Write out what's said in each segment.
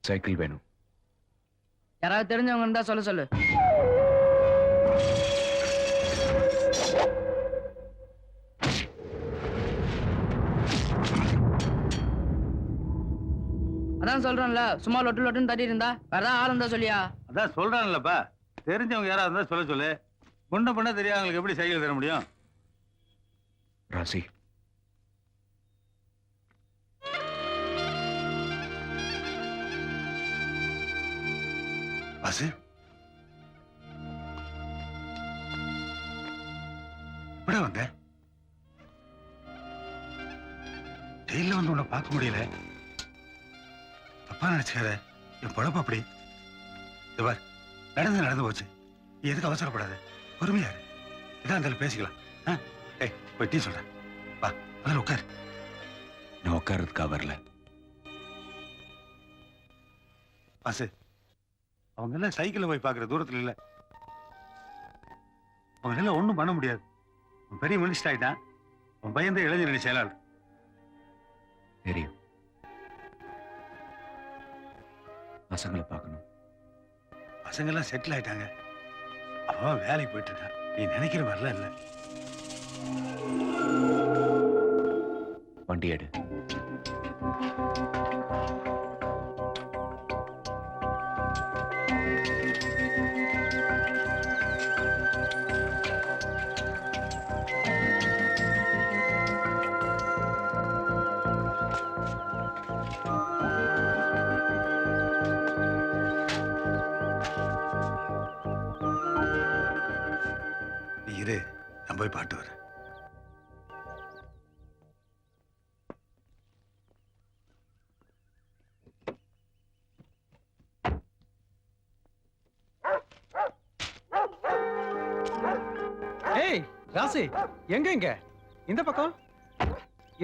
Cycle வேணும். யாராவது தெரிஞ்சவங்க இருந்தா சொல்ல சொல்லு. அதான் சொல்றேன்ல, சும்மா லொட்டு லொட்டுன்னு தட்டி இருந்தா வேற ஏதாவது ஆள் இருந்தா சொல்லியா. அதான் சொல்றான்லப்பா, தெரிஞ்சவங்க யாராவது இருந்தா சொல்ல சொல்லு. முன்ன பண்ண தெரியாதவங்களுக்கு எப்படி சைக்கிள் தர முடியும்? ராசி, வாசு, எப்படா வந்த? ஜெயில வந்து உன்னை பார்க்க முடியல. தப்பா நினைச்சுக்காத, என் பொழப்பு அப்படி. இவர் நடந்து போச்சு. நீ எதுக்கு அவசரப்படாத, பொறுமையா இரு. இதான் இருந்தாலும் பேசிக்கலாம். ஏய், போய் டீ சொல்றேன். வா, அதில் உட்காரு. நான் உட்கார்றதுக்காக வரல. வாசு, அவங்க எல்லாம் சைக்கிள்ல போய் பார்க்குற தூரத்துல இல்ல. அவங்க எல்லாம் ஒண்ணும் பண்ண முடியாது. அவன் பெரிய மினிஸ்டர் ஆயிட்டான். அவன் பயந்த இளைஞரணி செயலாளர். தெரியும். பசங்களை பார்க்கணும். பசங்க எல்லாம் செட்டில் ஆயிட்டாங்க. அவன் வேலைக்கு போயிட்டு இருக்கான். நீ நினைக்கிற மாதிரிலாம் இல்ல. வண்டி எடு. இரு, நான் போய் பாட்டு வரேன். ஏய் ராசி, எங்க இங்க இந்த பக்கம்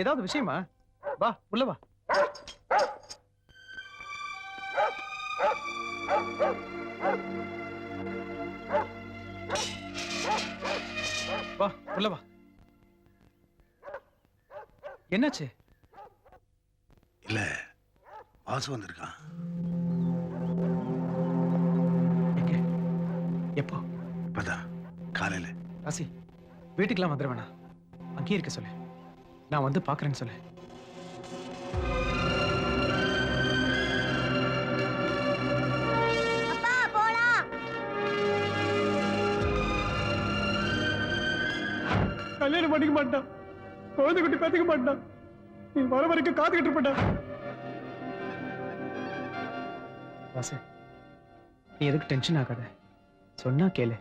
ஏதாவது விஷயமா? வா உள்ள வா. வா உள்ள வா. என்னாச்சு? இல்ல, வாசு வந்திருக்கான். எங்க? எப்போ? இப்பதான் காலையில. ராசி, வீட்டுக்கெல்லாம் வந்துட வேணாம். அங்கேயே இருக்க சொல்லு. நான் வந்து பாக்குறேன்னு சொல்லு. கல்யாணம் பண்ணிக்க மாட்டான், குழந்தை குட்டி பார்த்துக்க மாட்டான். நீ வர வரைக்கும் காத்துக்கிட்டு இருப்பா. ராசி, நீ எதுக்கு டென்ஷன் ஆகாத. சொன்னா கேளு.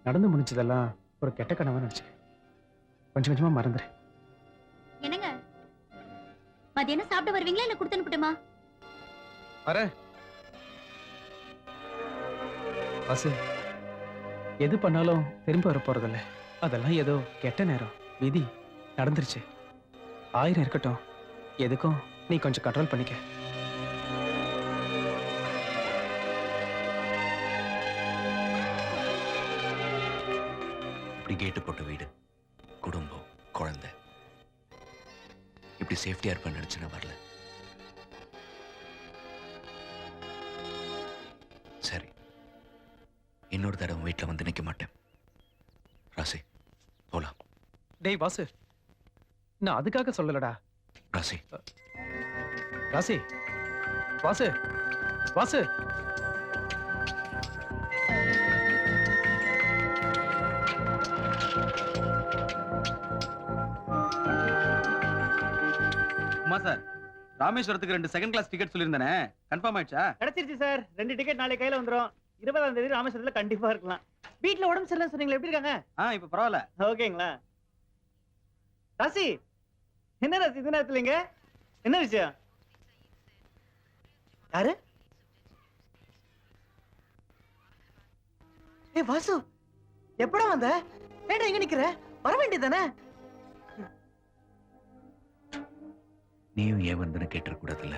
நடந்து முடிஞ்சதெல்லாம் ஒரு கெட்ட கனவா நினைச்சு கொஞ்சம் கொஞ்சமா மறந்துரு. என்னங்க, மதியானம் சாப்பிட வருவீங்களா இல்ல கொடுத்து அனுப்பட்டுமா? வர வாசு, எது பண்ணாலும் திரும்ப வர போறதில்ல. அதெல்லாம் ஏதோ கெட்ட நேரம், விதி நடந்துருச்சு. 1000 இருக்கட்டும், எதுக்கும் நீ கொஞ்சம் கண்ட்ரோல் பண்ணிக்க. இப்படி கேட்டு போட்ட வீடு, குடும்பம், குழந்தை, இப்படி சேஃப்டியா இருப்பேன்னு நினைச்சு நான் வரல. சரி, இன்னொரு தடவை வீட்டுல வந்து நிக்க மாட்டேன். ராசி, போலாம். டேய் வாசு, நான் அதுக்காக சொல்லலடா. ராசி, ராசி, வாசு, வாசு. அம்மா சார், ராமேஸ்வரத்துக்கு 2 செகண்ட் கிளாஸ் டிக்கெட் சொல்லியிருந்தேனே, கன்ஃபார்ம் ஆயிடுச்சா? கிடைச்சிருச்சு சார். 2 டிக்கெட் நாளை கையில வந்துரும். 20ஆம் தேதி ராமேஸ்வரத்துல கண்டிப்பா இருக்கலாம். வீட்டுல உடம்பு சரியில்லை சொன்னீங்களா, எப்படி இருக்காங்க? இப்ப பரவாயில்ல. ஓகேங்களா? ராசி, என்ன ராசி இது நேரத்துலங்க? என்ன விஷயம்? யாரு? ஏய் வாசு, எப்படா வந்த? ஏன்டா இங்க நிக்கிற? வர வேண்டியதானே? நீயும் ஏன் வந்து கேட்டுற கூடாதுல்ல?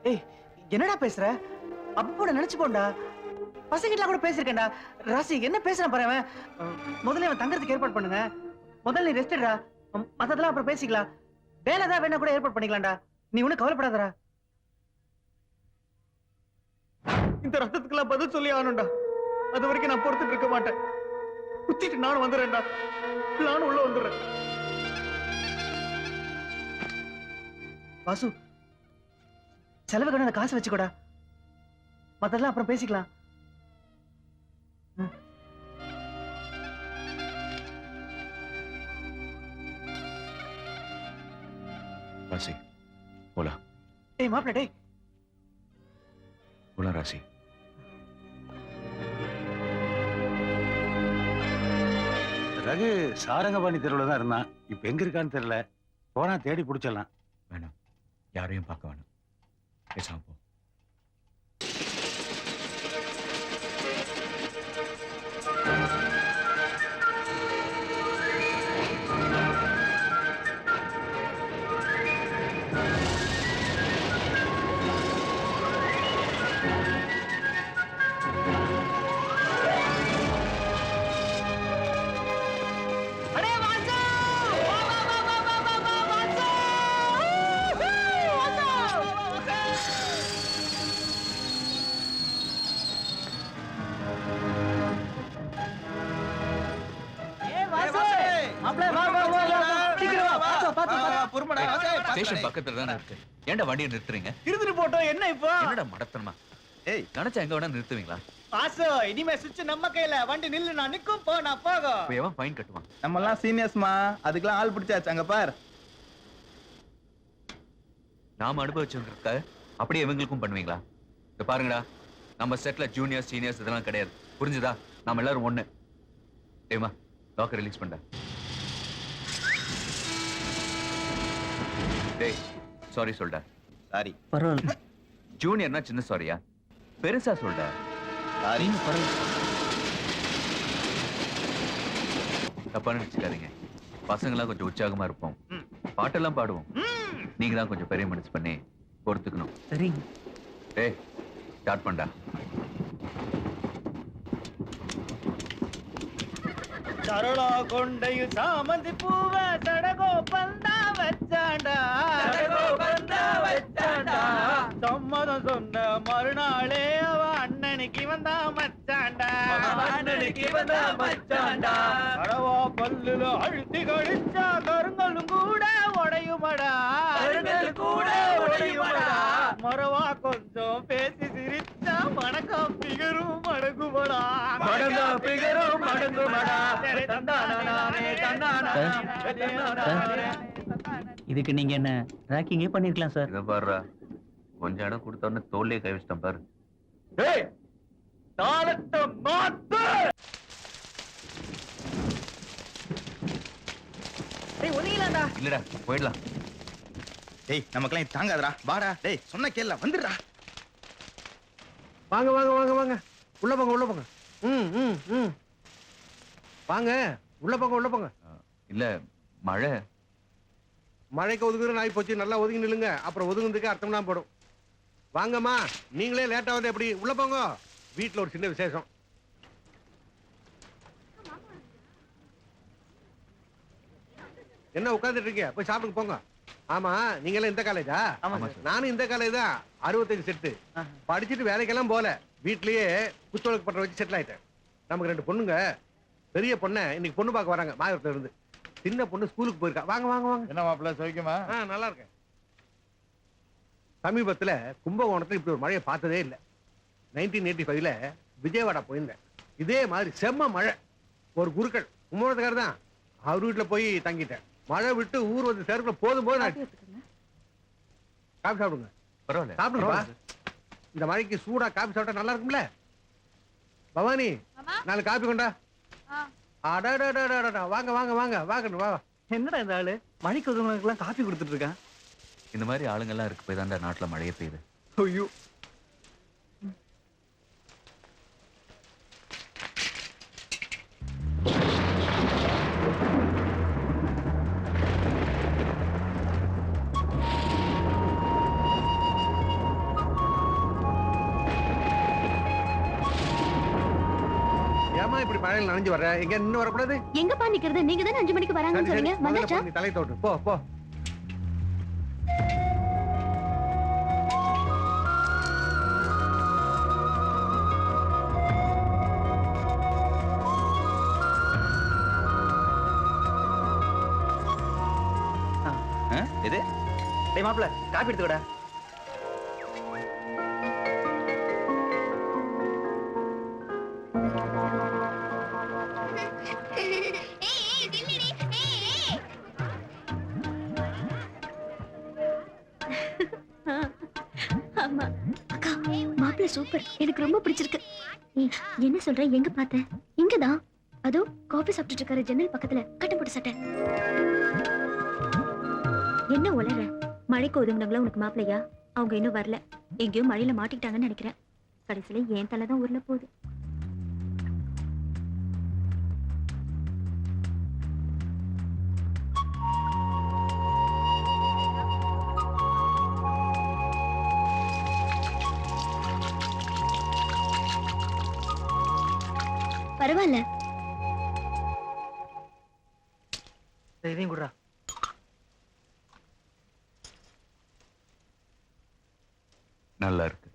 ஏய், என்னடா பேசுற? அப்போ நினைச்சு போண்டா. பசங்கிட்ட கூட பேசிருக்கேன்டா. ராசி, என்ன பேசுறான் பாரு அவன். முதல்ல அவன் தங்கறதுக்கு ஏற்பாடு பண்ணுங்க. முதல்ல நீ ரெஸ்ட் எடுடா. மத்ததெல்லாம் அப்புறம் பேசிக்கலாம். வேலை தான் வேணா கூட ஏற்பாடு பண்ணிக்கலாம்டா. நீ ஒன்னும் கவலைப்படாதடா. இந்த ரத்தத்துக்கெல்லாம் பதில் சொல்லி ஆகணும்டா. அது வரைக்கும் நான் பொறுத்துட்டு இருக்க மாட்டேன். குத்திட்டு நானும் வந்துடுறேன்டா. நானும் உள்ள வந்துடுறேன். வாசு, செலவு கடனை காசு வச்சுக்கோடா. மத்தெல்லாம் அப்புறம் பேசிக்கலாம். ராசி போலாம். டேய் மாப்பிள்ள, டேய். போலாம் ராசி. ரகு சாரங்கபாணி தெருவில் தான் இருந்தான். இப்ப எங்க இருக்கான்னு தெரியல. போனா தேடி பிடிச்சிடலாம். வேணாம், யாரையும் பார்க்க வேணாம். பேசாம போ. அடே வாசு! வா வா வா வா வா வா வா வாசு! ஏய் வாசு! மாப்ள வா வா வா வா. சீக்கிரம் வா. பாத்து. ஸ்டேஷன் பக்கத்துல தானே இருக்கு. ஏன்டா வண்டியை நிறுத்துறீங்க? இருந்துட்டு போட்டோம். என்ன இப்போ? என்னடா மடத்தனமா? ஏய், நினைச்சா எங்க வேணா நிறுத்துவீங்களா? வாசு, இனிமே சுவிட்ச் நம்ம கையில. வண்டி நில்லு, நான் நிக்கும். போ, நான் போகும். இப்ப எவன் ஃபைன் கட்டுவான்? நம்ம எல்லாம் சீனியர்ஸ்மா, அதுக்கெல்லாம் ஆள் பிடிச்சாச்சு. அங்க பார். நாம அனுபவிச்சிருக்க அப்படியே இவங்களுக்கும் பண்ணுவீங்களா? இத பாருங்கடா, நம்ம செட்ல ஜூனியர் சீனியர்ஸ் இதெல்லாம் கிடையாது. புரிஞ்சுதா? நாம எல்லாரும் ஒண்ணு. டேமா, லாக்கர் ரிலீஸ் பண்ண. டேய், சாரி சொல்டா. சாரி. பரவாயில்ல. ஜூனியர்னா சின்ன சாரியா? பெருசா சொல்டா. சாரி. தப்பா நினைச்சுக்காதீங்க. பசங்களாம் கொஞ்சம் உற்சாகமா இருப்போம். பாட்டெல்லாம் பாடுவோம். நீங்க தான் கொஞ்சம் பெரிய மனசு பண்ணி பொறுத்துக்கணும். சரிங்க. டேய், ஸ்டார்ட் பண்ணடா. சரளா கொண்டையில் சாமந்தி பூவ சடகோ பந்தா வச்சாண்டா. சம்மதம் சொன்ன மறுநாளே அவ அண்ணனுக்கு வந்தா மச்சாண்டா. கடவா பல்லுல அழுத்தி கழிச்சா கருங்கலும் கூட உடையுமடா. மரவா கொஞ்சம் பேசி சிரிச்சா மணக்கம் பிகரும் மடங்குமடா. இதுக்கு நீங்க என்ன ராக்கிங்கே பண்ணிருக்கலாம் சார். இத பாருடா, கொஞ்சம் இடம் கொடுத்தோன்னு தோல்லே கை வச்சிட்டேன் பாரு. டேய், தாளத்தை மாத்து. டேய் ஒதுங்கலாம்டா. இல்லடா, போயிடலாம். டேய், நமக்கெல்லாம் இது தாங்காதடா. வாடா. டேய், சொன்ன கேள, வந்துடுறா. வாங்க வாங்க வாங்க வாங்க. உள்ள போங்க உள்ள போங்க. ம் ம் ம். வாங்க உள்ள போங்க உள்ள போங்க. இல்ல, மழை. மழைக்கு ஒதுங்குற நாய் போச்சு. நல்லா ஒதுங்கி நில்லுங்க. அப்புறம் ஒதுங்குறதுக்கு அர்த்தம்னா போடும். வாங்கம்மா, நீங்களே லேட்டா வந்து எப்படி? உள்ள போங்க. வீட்டுல ஒரு சின்ன விசேஷம். என்ன உட்கார்ந்துட்டு இருக்கீங்க? போய் சாப்பிடுங்க போங்க. ஆமா, நீங்க எல்லாம் இந்த காலேஜா? நானும் இந்த காலேஜ் தான். 65 செட்டு படிச்சுட்டு வேலைக்கெல்லாம் போல. வீட்லயே குத்தொழுக்கு பண்ற வச்சு செட்டில் ஆயிட்டேன். நமக்கு 2 பொண்ணுங்க. பெரிய பொண்ணை இன்னைக்கு பொண்ணு பார்க்க வராங்க மாயவரத்துல இருந்து. சின்ன பொண்ணு ஸ்கூலுக்கு போயிருக்கா. வாங்க வாங்க வாங்க. என்ன மாப்பிள்ள, சௌக்கியமா? நல்லா இருக்கேன். சமீபத்துல கும்பகோணத்துல இப்படி ஒரு மழையை பார்த்ததே இல்லை. 1985ல விஜயவாடா போயிருந்தேன். இதே மாதிரி செம்ம மழை. ஒரு குருக்கள் கும்பகோணத்துக்காரர் தான். அவர் வீட்டுல போய் தங்கிட்டேன். மழை விட்டு ஊர் வந்து சேர்க்கல போதும் போது காபி சாப்பிடுங்க. பரவாயில்ல, சாப்பிடுங்க. இந்த மழைக்கு சூடா காபி சாப்பிட்டா நல்லா இருக்கும்ல. பவானி, 4 காபி கொண்டா. அடடடடடடா. வாங்க வாங்க வாங்க வாங்க வா. என்னடா இந்த ஆளு மணிக்கு ஒதுங்கலாம் காப்பி கொடுத்துட்டு இருக்கான். இந்த மாதிரி ஆளுங்கெல்லாம் இருக்கு போய் தான்டா நாட்டுல மழையே பெய்யுது. ஐயோ. ஏமா இப்படி மழையில் நனைஞ்சு வர்ற? எங்க நின்னு வரக்கூடாது? எங்கப்பா நிக்கிறது? நீங்க தானே 5 மணிக்கு வராங்கன்னு சொன்னீங்க. வந்தாச்சா? நீ தலை தோட்டு போ போ. எது? டேய் மாப்ள காப்பி எடுத்துக்கடா. ஆமா அக்கா, மாப்பிள்ளை சூப்பர், எனக்கு ரொம்ப பிடிச்சிருக்கு. ஏய், என்ன சொல்ற? எங்க பார்த்த? இங்கதான், அதோ காபி சாப்பிட்டுட்டு இருக்காரு ஜன்னல் பக்கத்துல, கட்டம் போட்டு சட்டை. என்ன உளற? மழைக்கு ஒதுங்கினவங்களா உனக்கு மாப்பிள்ளையா? அவங்க இன்னும் வரல, எங்கேயோ மழையில மாட்டிக்கிட்டாங்கன்னு நினைக்கிறேன். கடைசியில என் தலைதான் ஊர்ல போகுது. பரவாயில்ல. இதையும் குடுறா. நல்லா இருக்கு.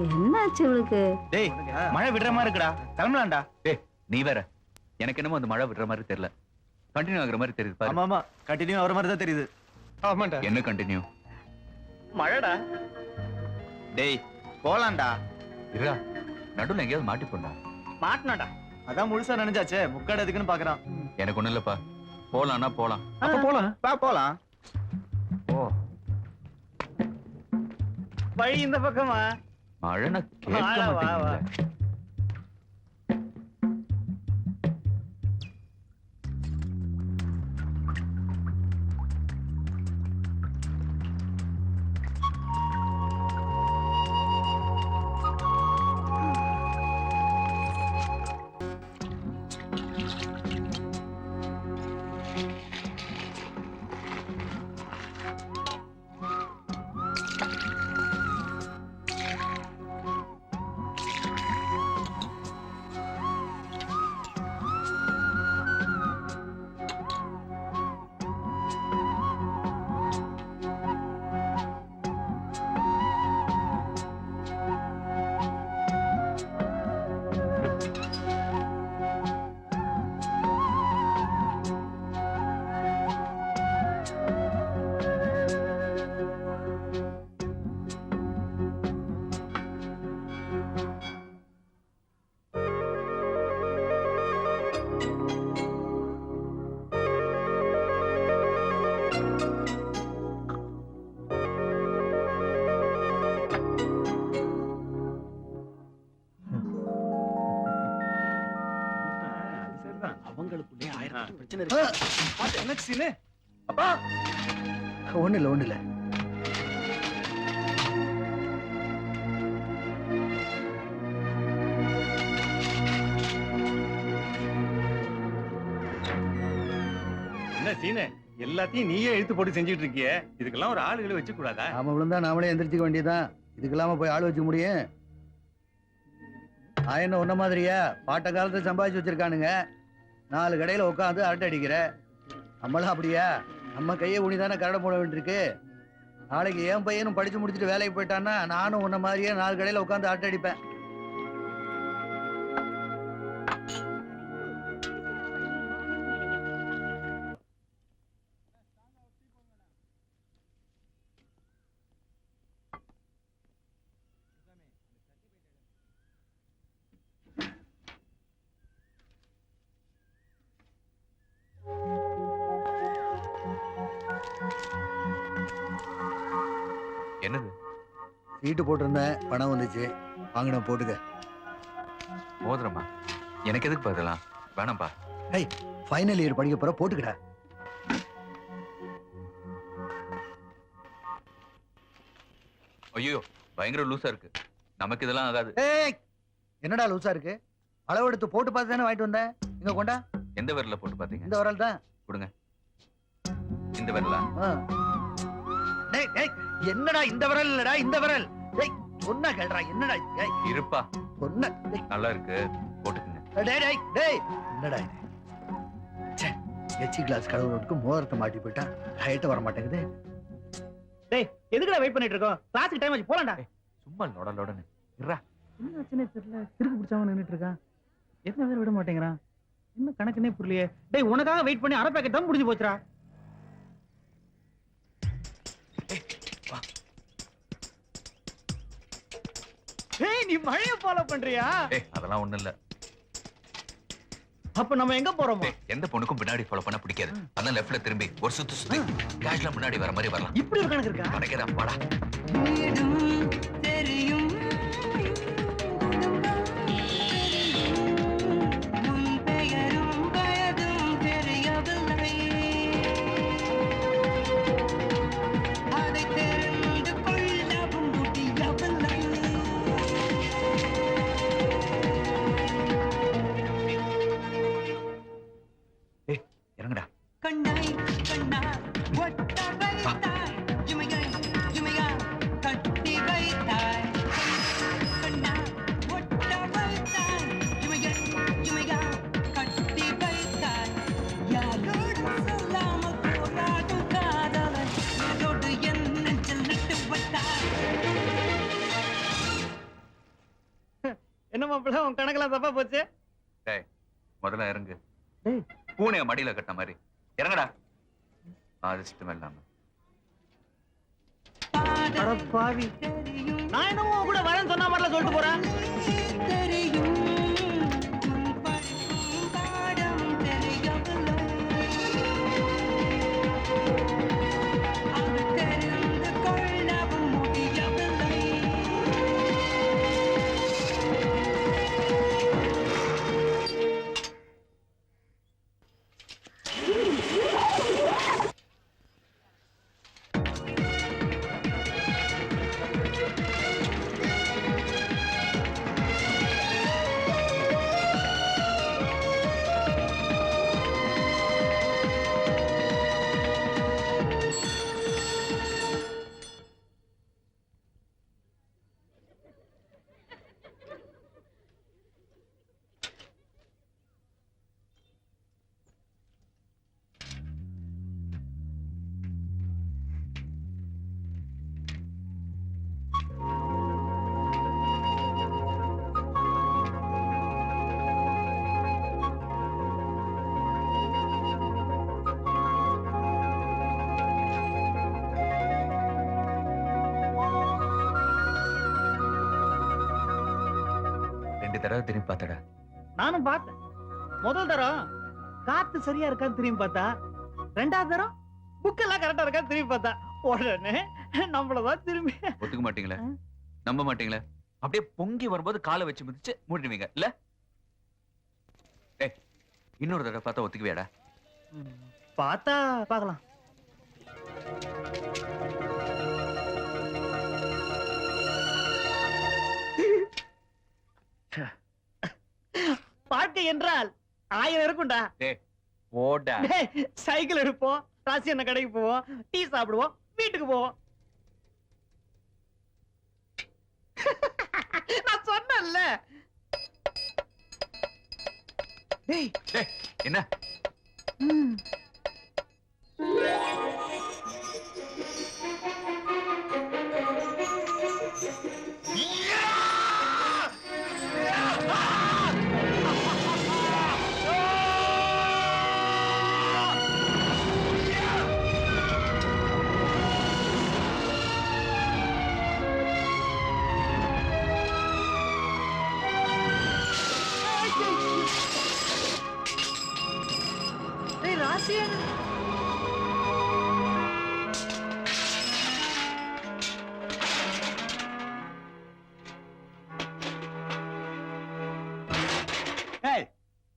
என்னாச்சு உங்களுக்கு? டேய் மழை விடுற மாதிரி இருக்குடா, கிளம்பலாம்டா. நீ வேற, எனக்கு என்னமோ அந்த மழை விடுற மாதிரி தெரியல, கண்டினியூ ஆகுற மாதிரி தெரியுது பாரு. ஆமா ஆமா, கண்டினியூ ஆகிற மாதிரி தான் தெரியுது. ஆமாண்டா. என்ன கண்டினியூ? மழைடா. டேய் போலாம்டா. இருடா, நடுவுல எங்கேயாவது மாட்டி போண்டா. மாட்டினாடா, அதான் முழுசா நினைச்சாச்சே, முக்காடு எதுக்குன்னு பாக்குறான். எனக்கு ஒண்ணும் இல்லப்பா, போலாம்னா போலாம். அப்ப போலாம். போலாம். ஓ, வழி இந்த பக்கமா? மழைனா கேட்க வாடா, வா, வா. மாட்டேங்குது. அவங்களுக்குள்ளே 1000 பிரச்சனை இருக்கு. என்ன சீனு? அப்பா ஒண்ணு இல்ல என்ன சீனு, எல்லாத்தையும் நீயே இழுத்து போட்டு செஞ்சுட்டு இருக்கியே, இதுக்கெல்லாம் ஒரு ஆளுகளை வச்சு கூடாதா? நாம விழுந்தா நாமளே எந்திரிச்சுக்க வேண்டியதுதான். இதுக்கு இல்லாம போய் ஆள் வச்சுக்க முடியும்? என்ன ஒன்ன மாதிரியா பாட்ட காலத்தை சம்பாதிச்சு வச்சிருக்கானுங்க. 4 கடையில உட்காந்து அரட்டை அடிக்கிற. நம்மளாம் அப்படியா? நம்ம கையை ஊனிதானே கரடை போட வேண்டியிருக்கு. நாளைக்கு என் பையனும் படிச்சு முடிச்சுட்டு வேலைக்கு போயிட்டான்னா நானும் உன்ன மாதிரியே 4 கடையில உட்காந்து அரட்டை அடிப்பேன். என்னது? சீட்டு போட்டிருந்தேன், பணம் வந்துச்சு, வாங்கின போட்டுக்க. மோதிரமா? எனக்கு எதுக்கு பதிலாம்? வேணாம்பா. ஃபைனல் இயர் படிக்க போற, போட்டுக்கடா. ஐயோ, பயங்கர லூசா இருக்கு, நமக்கு இதெல்லாம் ஆகாது. ஏய், என்னடா லூசா இருக்கு? அளவெடுத்து போட்டு பார்த்து தானே வாங்கிட்டு வந்தேன். இங்க கொண்டா. எந்த விரல்ல போட்டு பாத்தீங்க? இந்த விரல் தான். கொடுங்க. இந்த விரலா? டேய் டேய், என்னடா இந்த விரல் இல்லடா, இந்த விரல். டேய் சொன்னா கேளுடா, என்னடா இது? டேய் இருப்பா, சொன்ன. டேய் நல்லா இருக்கு, போட்டுக்குங்க. டேய் டேய் டேய், என்னடா இது? ச்சே, எச்சி கிளாஸ் கடவுளுக்கு மோதிரத்தை மாட்டி போயிட்டா, ஹைட் வர மாட்டேங்குது. டேய் எதுக்குடா வெயிட் பண்ணிட்டு இருக்கோம்? கிளாஸுக்கு டைம் ஆச்சு, போலாம்டா. சும்மா லோட லோடன்னு இருடா. என்ன ஆச்சுன்னே தெரியல, திருக்கு பிடிச்சாம நின்னுட்டு இருக்கான். என்ன வேற விட மாட்டேங்கிறான். என்ன கணக்குன்னே புரியலையே. டேய், உனக்காக வெயிட் பண்ணி அரை பேக்கெட் தான் முடிஞ்சு போச்சுடா. ஏய், நீ மழைய ஃபாலோ பண்றியா? அதெல்லாம் ஒண்ணும் இல்ல. அப்ப நம்ம எங்க போறோம்? எந்த பொண்ணுக்கும் பின்னாடி ஃபாலோ பண்ண பிடிக்காது. அதான் லெஃப்ட்ல திரும்பி ஒரு சுத்தி கேஷ்ல முன்னாடி வர மாதிரி வரலாம். இப்படி ஒரு கணக்கு இருக்கா? கணக்கேதான் வாடா. இறங்குடா. என்ன மாப்பிள்ள, உன் கணக்கெல்லாம் தப்பா போச்சு. டேய், முதல்ல இறங்கு. டேய், பூனைய மடியில கட்டின மாதிரி இறங்கடா. அதிர்ஷ்டம் இல்லாம. அட பாவி, நான் என்னமோ உன் கூட வரேன்னு சொன்ன மாதிரிலாம் சொல்லிட்டு போறேன். தடவை திரும்பி பார்த்தடா. நானும் பார்த்தேன். முதல் தரம் காத்து சரியா இருக்கான்னு திரும்பி பார்த்தா, ரெண்டாவது தரம் புக் எல்லாம் கரெக்டா இருக்கான்னு திரும்பி பார்த்தா, உடனே நம்மளதான் திரும்பி. ஒத்துக்க மாட்டீங்களே, நம்ப மாட்டீங்களே. அப்படியே பொங்கி வரும்போது காலை வச்சு மிதிச்சு மூடிடுவீங்க இல்ல? ஏய், இன்னொரு தடவை பார்த்தா ஒத்துக்குவியாடா? பார்த்தா பார்க்கலாம். வாழ்க்கை என்றால் 1000 இருக்கும்டா. ஓடா. சைக்கிள் எடுப்போம், ராசி என்ன கடைக்கு போவோம், டீ சாப்பிடுவோம், வீட்டுக்கு போவோம். நான் சொன்னேன்ல. டேய், என்ன?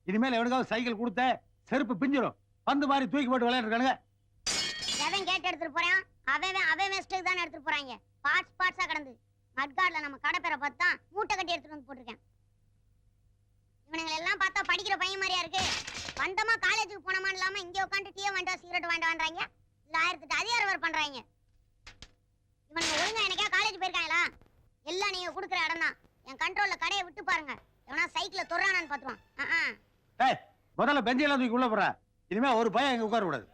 இனிமேல் எவனுக்காவது சைக்கிள் கொடுத்த செருப்பு பிஞ்சிடும். பந்து மாதிரி தூக்கி போட்டு விளையாடுறானுங்க. எவன் கேட்டு எடுத்துட்டு போறான், அவன் வெஸ்ட்டுக்கு தானே எடுத்துட்டு போறாங்க. பார்ட்ஸா கிடந்து மட்கார்ட்ல நம்ம கடை பேரை பார்த்தா மூட்டை கட்டி எடுத்துட்டு வந்து போட்டிருக்கேன். இவனுங்களை எல்லாம் பார்த்தா படிக்கிற பையன் மாதிரியா இருக்கு. வந்தமா காலேஜுக்கு போனமா இல்லாம இங்க உட்காந்து டீ வேண்டாம் சிகரெட் வேண்டாம்ன்றாங்க. இதுல 1008 அதிகாரம் வேற பண்றாங்க. இவனுங்க ஒழுங்கா எனக்கே காலேஜ் போயிருக்காங்களா? எல்லாம் நீங்க கொடுக்குற இடம் தான். என் கண்ட்ரோல்ல கடையை விட்டு பாருங்க. எவனா சைக்கிள தொறானான்னு பாத்துவான். முதல்ல பெஞ்செல்லாம் தூக்கி உள்ள போற. இனிமே ஒரு பையன் எங்க உட்கார கூடாது.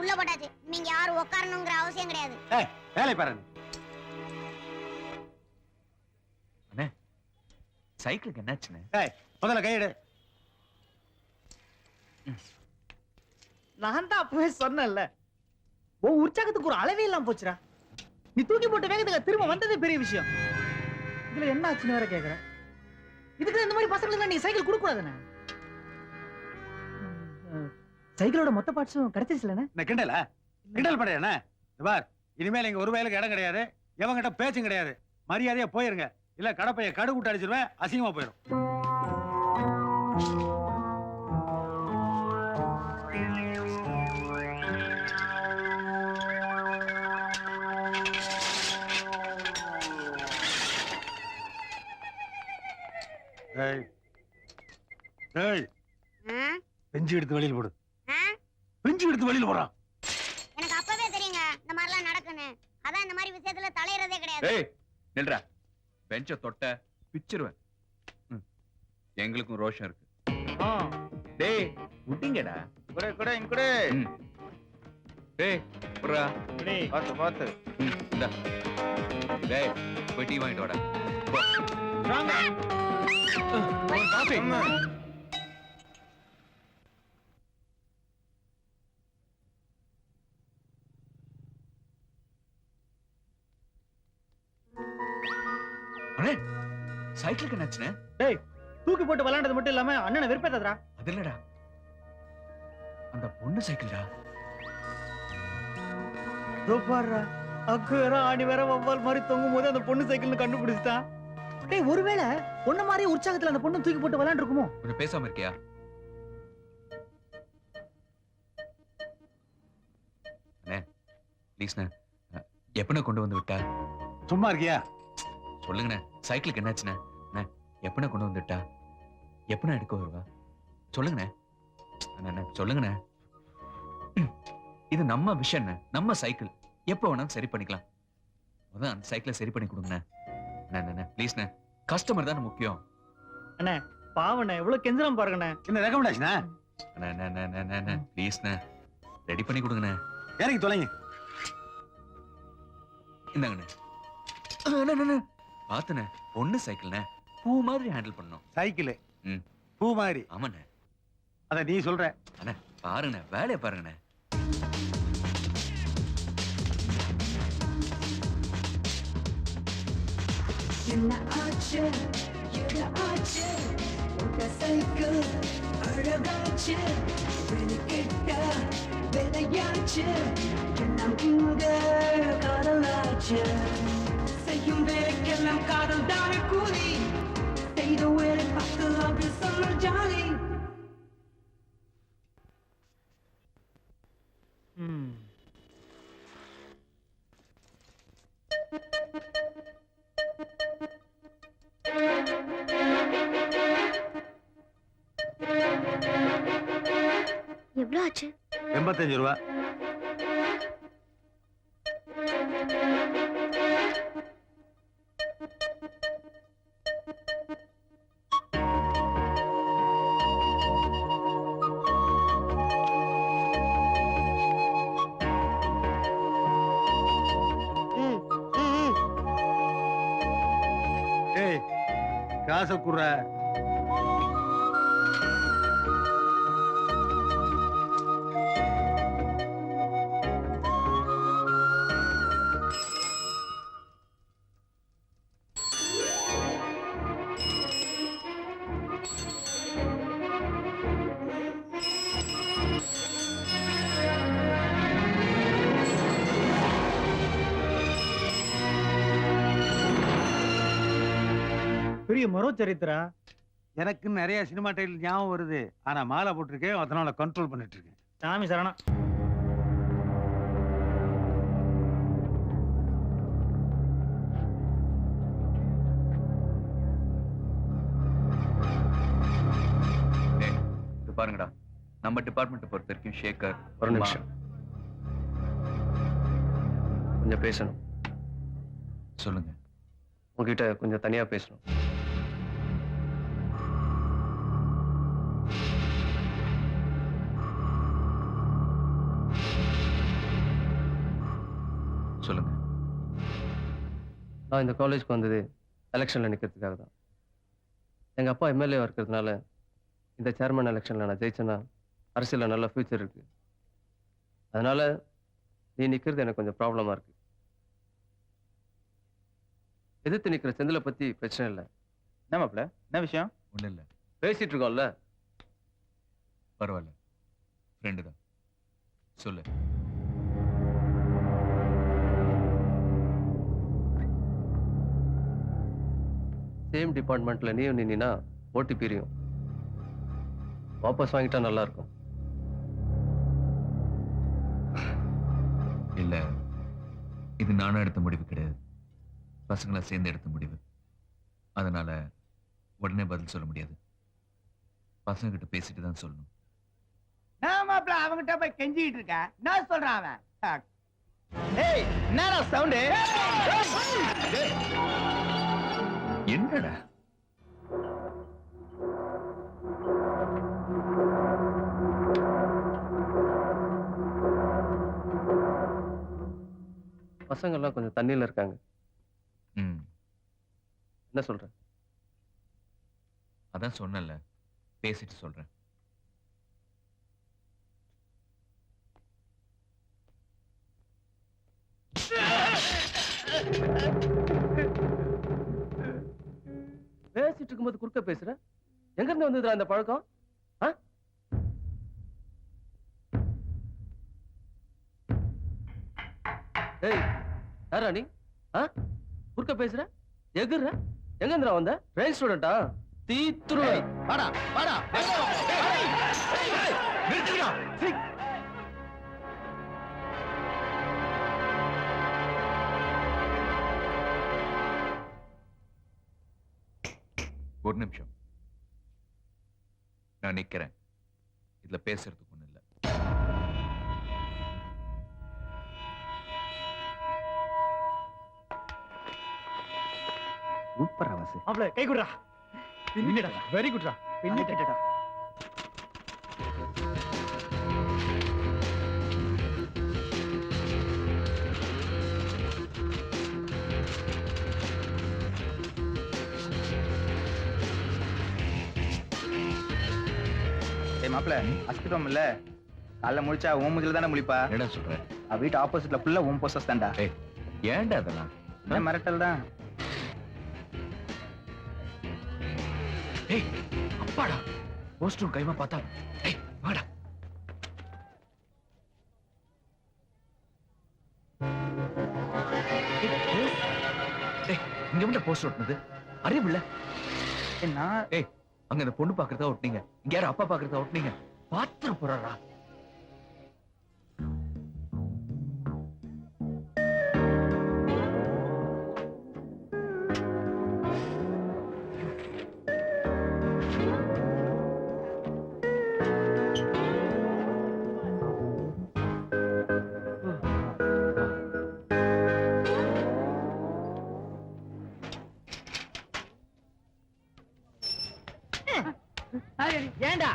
உள்ள போட்டாச்சு. நீங்க யாரும் உட்காரணுங்கிற அவசியம் கிடையாது. வேலை பாரு. அண்ணே சைக்கிளுக்கு என்னாச்சுன்னு? முதல்ல கையெடு. நான் தான் அப்பவே சொன்னேன்ல, உன் உற்சாகத்துக்கு ஒரு அளவே இல்லாம போச்சுடா. நீ தூக்கி போட்ட வேகத்துக்கு திரும்ப வந்ததே பெரிய விஷயம். இதுல என்ன ஆச்சுன்னு வேற கேக்குற. இதுக்கு இந்த மாதிரி பசங்களுக்கு நீ சைக்கிள் கொடுக்க கூடாதுண்ணே. சைக்கிளோட மொத்த பார்ட்ஸும் கிடைச்சிருச்சுலண்ணே. நான் கிண்டல் பண்றேன். பார், இனிமேல் இங்க ஒரு வேலைக்கு இடம் கிடையாது, எவங்கிட்ட பேச்சும் கிடையாது. மரியாதையா போயிருங்க, இல்ல கடப்பைய கடுகுட்டு அடிச்சிருவேன், அசிங்கமா போயிடும். பெஞ்சு எடுத்து வெளியில போடு. பெஞ்சு எடுத்து வெளியில போறான். எனக்கு அப்பவே தெரியுங்க இந்த மாதிரிலாம் நடக்குன்னு. அதான் இந்த மாதிரி விஷயத்துல தலையறதே கிடையாது. ஏய் நில்றா. பெஞ்ச தொட்ட பிச்சிருவேன். எங்களுக்கும் ரோஷம் இருக்கு. டேய் விட்டீங்கடா. கூட இங்கூட. டேய் புறா. பாத்து. இந்தா. டேய் போய் டீ வாங்கிட்டு வாடா. வாங்க. காபி. அண்ணே சைக்கிளுக்கு என்னாச்சுன்னு? டேய் தூக்கி போட்டு விளையாண்டது மட்டும் இல்லாம அண்ணனை வெறுப்பேத்தாதடா. அது இல்லடா, அந்த பொண்ணு சைக்கிள்டா. பாருடா, அக்கு வேற ஆணி வேற வவ்வால் மாதிரி தொங்கும் போது அந்த பொண்ணு சைக்கிள்னு கண்டுபிடிச்சிட்டான். டேய் ஒருவேளை பொண்ணு மாதிரி உற்சாகத்துல அந்த பொண்ணு தூக்கி போட்டு விளையாண்டு இருக்குமோ? கொஞ்சம் பேசாம இருக்கியா? அண்ணே ப்ளீஸ்ண்ணே, எப்பண்ணே கொண்டு வந்து விட்டா? சும்மா இருக்கியா? சொல்லுங்கண்ணே, சைக்கிளுக்கு என்னாச்சுண்ணே? எப்பண்ணே கொண்டு வந்து விட்டா? எப்பண்ணே எடுக்க வருவா? சொல்லுங்கண்ணே. அண்ணே சொல்லுங்கண்ணே. இது நம்ம விஷயம்ண்ணே, நம்ம சைக்கிள். எப்போ வேணாலும் சரி பண்ணிக்கலாம். அதான் அந்த சைக்கிளை சரி பண்ணி கொடுங்கண்ணே. அண்ணே ப்ளீஸ்ண்ணே, கஸ்டமர் தானே முக்கியம். அண்ணே பாவண்ணே, எவ்வளவு கெஞ்சலாம் பாருங்கண்ணே. என்ன ரெக்கமெண்டேஷனா? அண்ணே ப்ளீஸ்ண்ணே, ரெடி பண்ணி கொடுங்கண்ணே. இறங்கி தொலைங்க. இந்தாங்கண்ணே. பாத்துண்ணே, பொண்ணு சைக்கிள்ண்ணே, பூ மாதிரி ஹேண்டில் பண்ணணும். சைக்கிள் பூ மாதிரி? ஆமாண்ணே. அத நீ சொல்ற. அண்ணே பாருங்கண்ணே, வேலையை பாருங்கண்ணே. என்ன ஆச்சு என்ன ஆச்சு உங்க சைக்கிள் அழகாச்சு வெளிக்கிட்ட விளையாச்சு எல்லாம் இங்க காதலாச்சு செய்யும் வேலைக்கெல்லாம் காதல் தானே கூலி செய்த வேலை பார்த்து அப்படி சொல்ல ஜாலி. எவ்வளவு ஆச்சு? 85 ரூபா. ஏய் காசை குடுற. பெரிய மரோ சரித்திரா. எனக்கு நிறைய சினிமா டைட்டில் ஞாபகம் வருது, ஆனா மாலை போட்டிருக்கேன், அதனால கண்ட்ரோல் பண்ணிட்டு இருக்கேன். சாமி சரணம். இது பாருங்கடா, நம்ம டிபார்ட்மெண்ட் பொறுத்த வரைக்கும் ஷேகர். ஒரு நிமிஷம் கொஞ்சம் பேசணும். சொல்லுங்க. உங்ககிட்ட கொஞ்சம் தனியா பேசணும். சொல்லுங்க. நான் இந்த காலேஜ்க்கு வந்தது எலெக்ஷனில் நிற்கிறதுக்காக தான். எங்கள் அப்பா எம்எல்ஏவாக இருக்கிறதுனால இந்த சேர்மன் எலெக்ஷனில் நான் ஜெயிச்சேன்னா அரசியலில் நல்ல ஃபியூச்சர் இருக்குது. அதனால் நீ நிற்கிறது எனக்கு கொஞ்சம் ப்ராப்ளமாக இருக்குது. எதிர்த்து நிற்கிற செந்திலை பற்றி பிரச்சனை இல்லை. என்ன மாப்பிள்ள, என்ன விஷயம்? ஒன்றும் இல்லை, பேசிகிட்டு இருக்கோம்ல. பரவாயில்ல, ஃப்ரெண்டு தான். சொல்லு. சேம் டிபார்ட்மெண்ட்டில் நீயும் நின்னா ஓட்டி பிரியும். வாபஸ் வாங்கிட்டா நல்லா இருக்கும். இல்ல, இது நானும் எடுத்த முடிவு கிடையாது, பசங்களை சேர்ந்து எடுத்த முடிவு. அதனால உடனே பதில் சொல்ல முடியாது. பசங்க கிட்ட பேசிட்டு தான் சொல்லணும். நான் மாப்பிள அவங்கிட்ட போய் கெஞ்சிட்டு இருக்க, நான் சொல்றான் அவன். ஏய், என்னடா சவுண்ட்? என்னடா பசங்கள்லாம் கொஞ்சம் தண்ணியில் இருக்காங்க. ம், என்ன சொல்ற? அதான் சொன்னல, பேசிட்டு சொல்றேன். பேசிட்டு இருக்கும்போது குறுக்க பேசுற? எங்க இருந்து வந்ததுடா அந்த பழக்கம்? ஏய், யாரா நீ? குறுக்க பேசுற? எகுற? எங்க இருந்துடா வந்த? ட்ரெயின் ஸ்டூடெண்டா? தீத்துருவேன். வாடா வாடா. ஒரு நிமிஷம், நான் நிக்கிறேன். இதுல பேசுறதுக்கு ஒண்ணு இல்ல. சூப்பரா வாசு. மாப்பிள கை குடுறா. பின்னிடா. வெரி குட்ரா. பின்னிட்டடா. ஏய் மாப்பிள்ள, அஸ்திரம் இல்ல, காலைல முழிச்சா உன் மூஞ்சில தானே முழிப்பா. என்ன சொல்ற? வீட்டு ஆப்போசிட்ல ஃபுல்லா உன் போஸ்டர்ஸ் தான்டா. ஏய், ஏன்டா அதெல்லாம்? என்ன மிரட்டல் தான். ஏய், அப்பாடா, போஸ்டரும் கைமா பார்த்தா. ஏய், வாடா. ஏய், இங்க மட்டும் போஸ்டர் ஒட்டினது அறிவில்ல? என்ன? ஏய், அங்க அந்த பொண்ணு பாக்குறதா ஒட்டினீங்க, இங்க யாரும் அப்பா பாக்குறதா ஒட்டினீங்க. பாத்துற போறாரா? ஏண்டா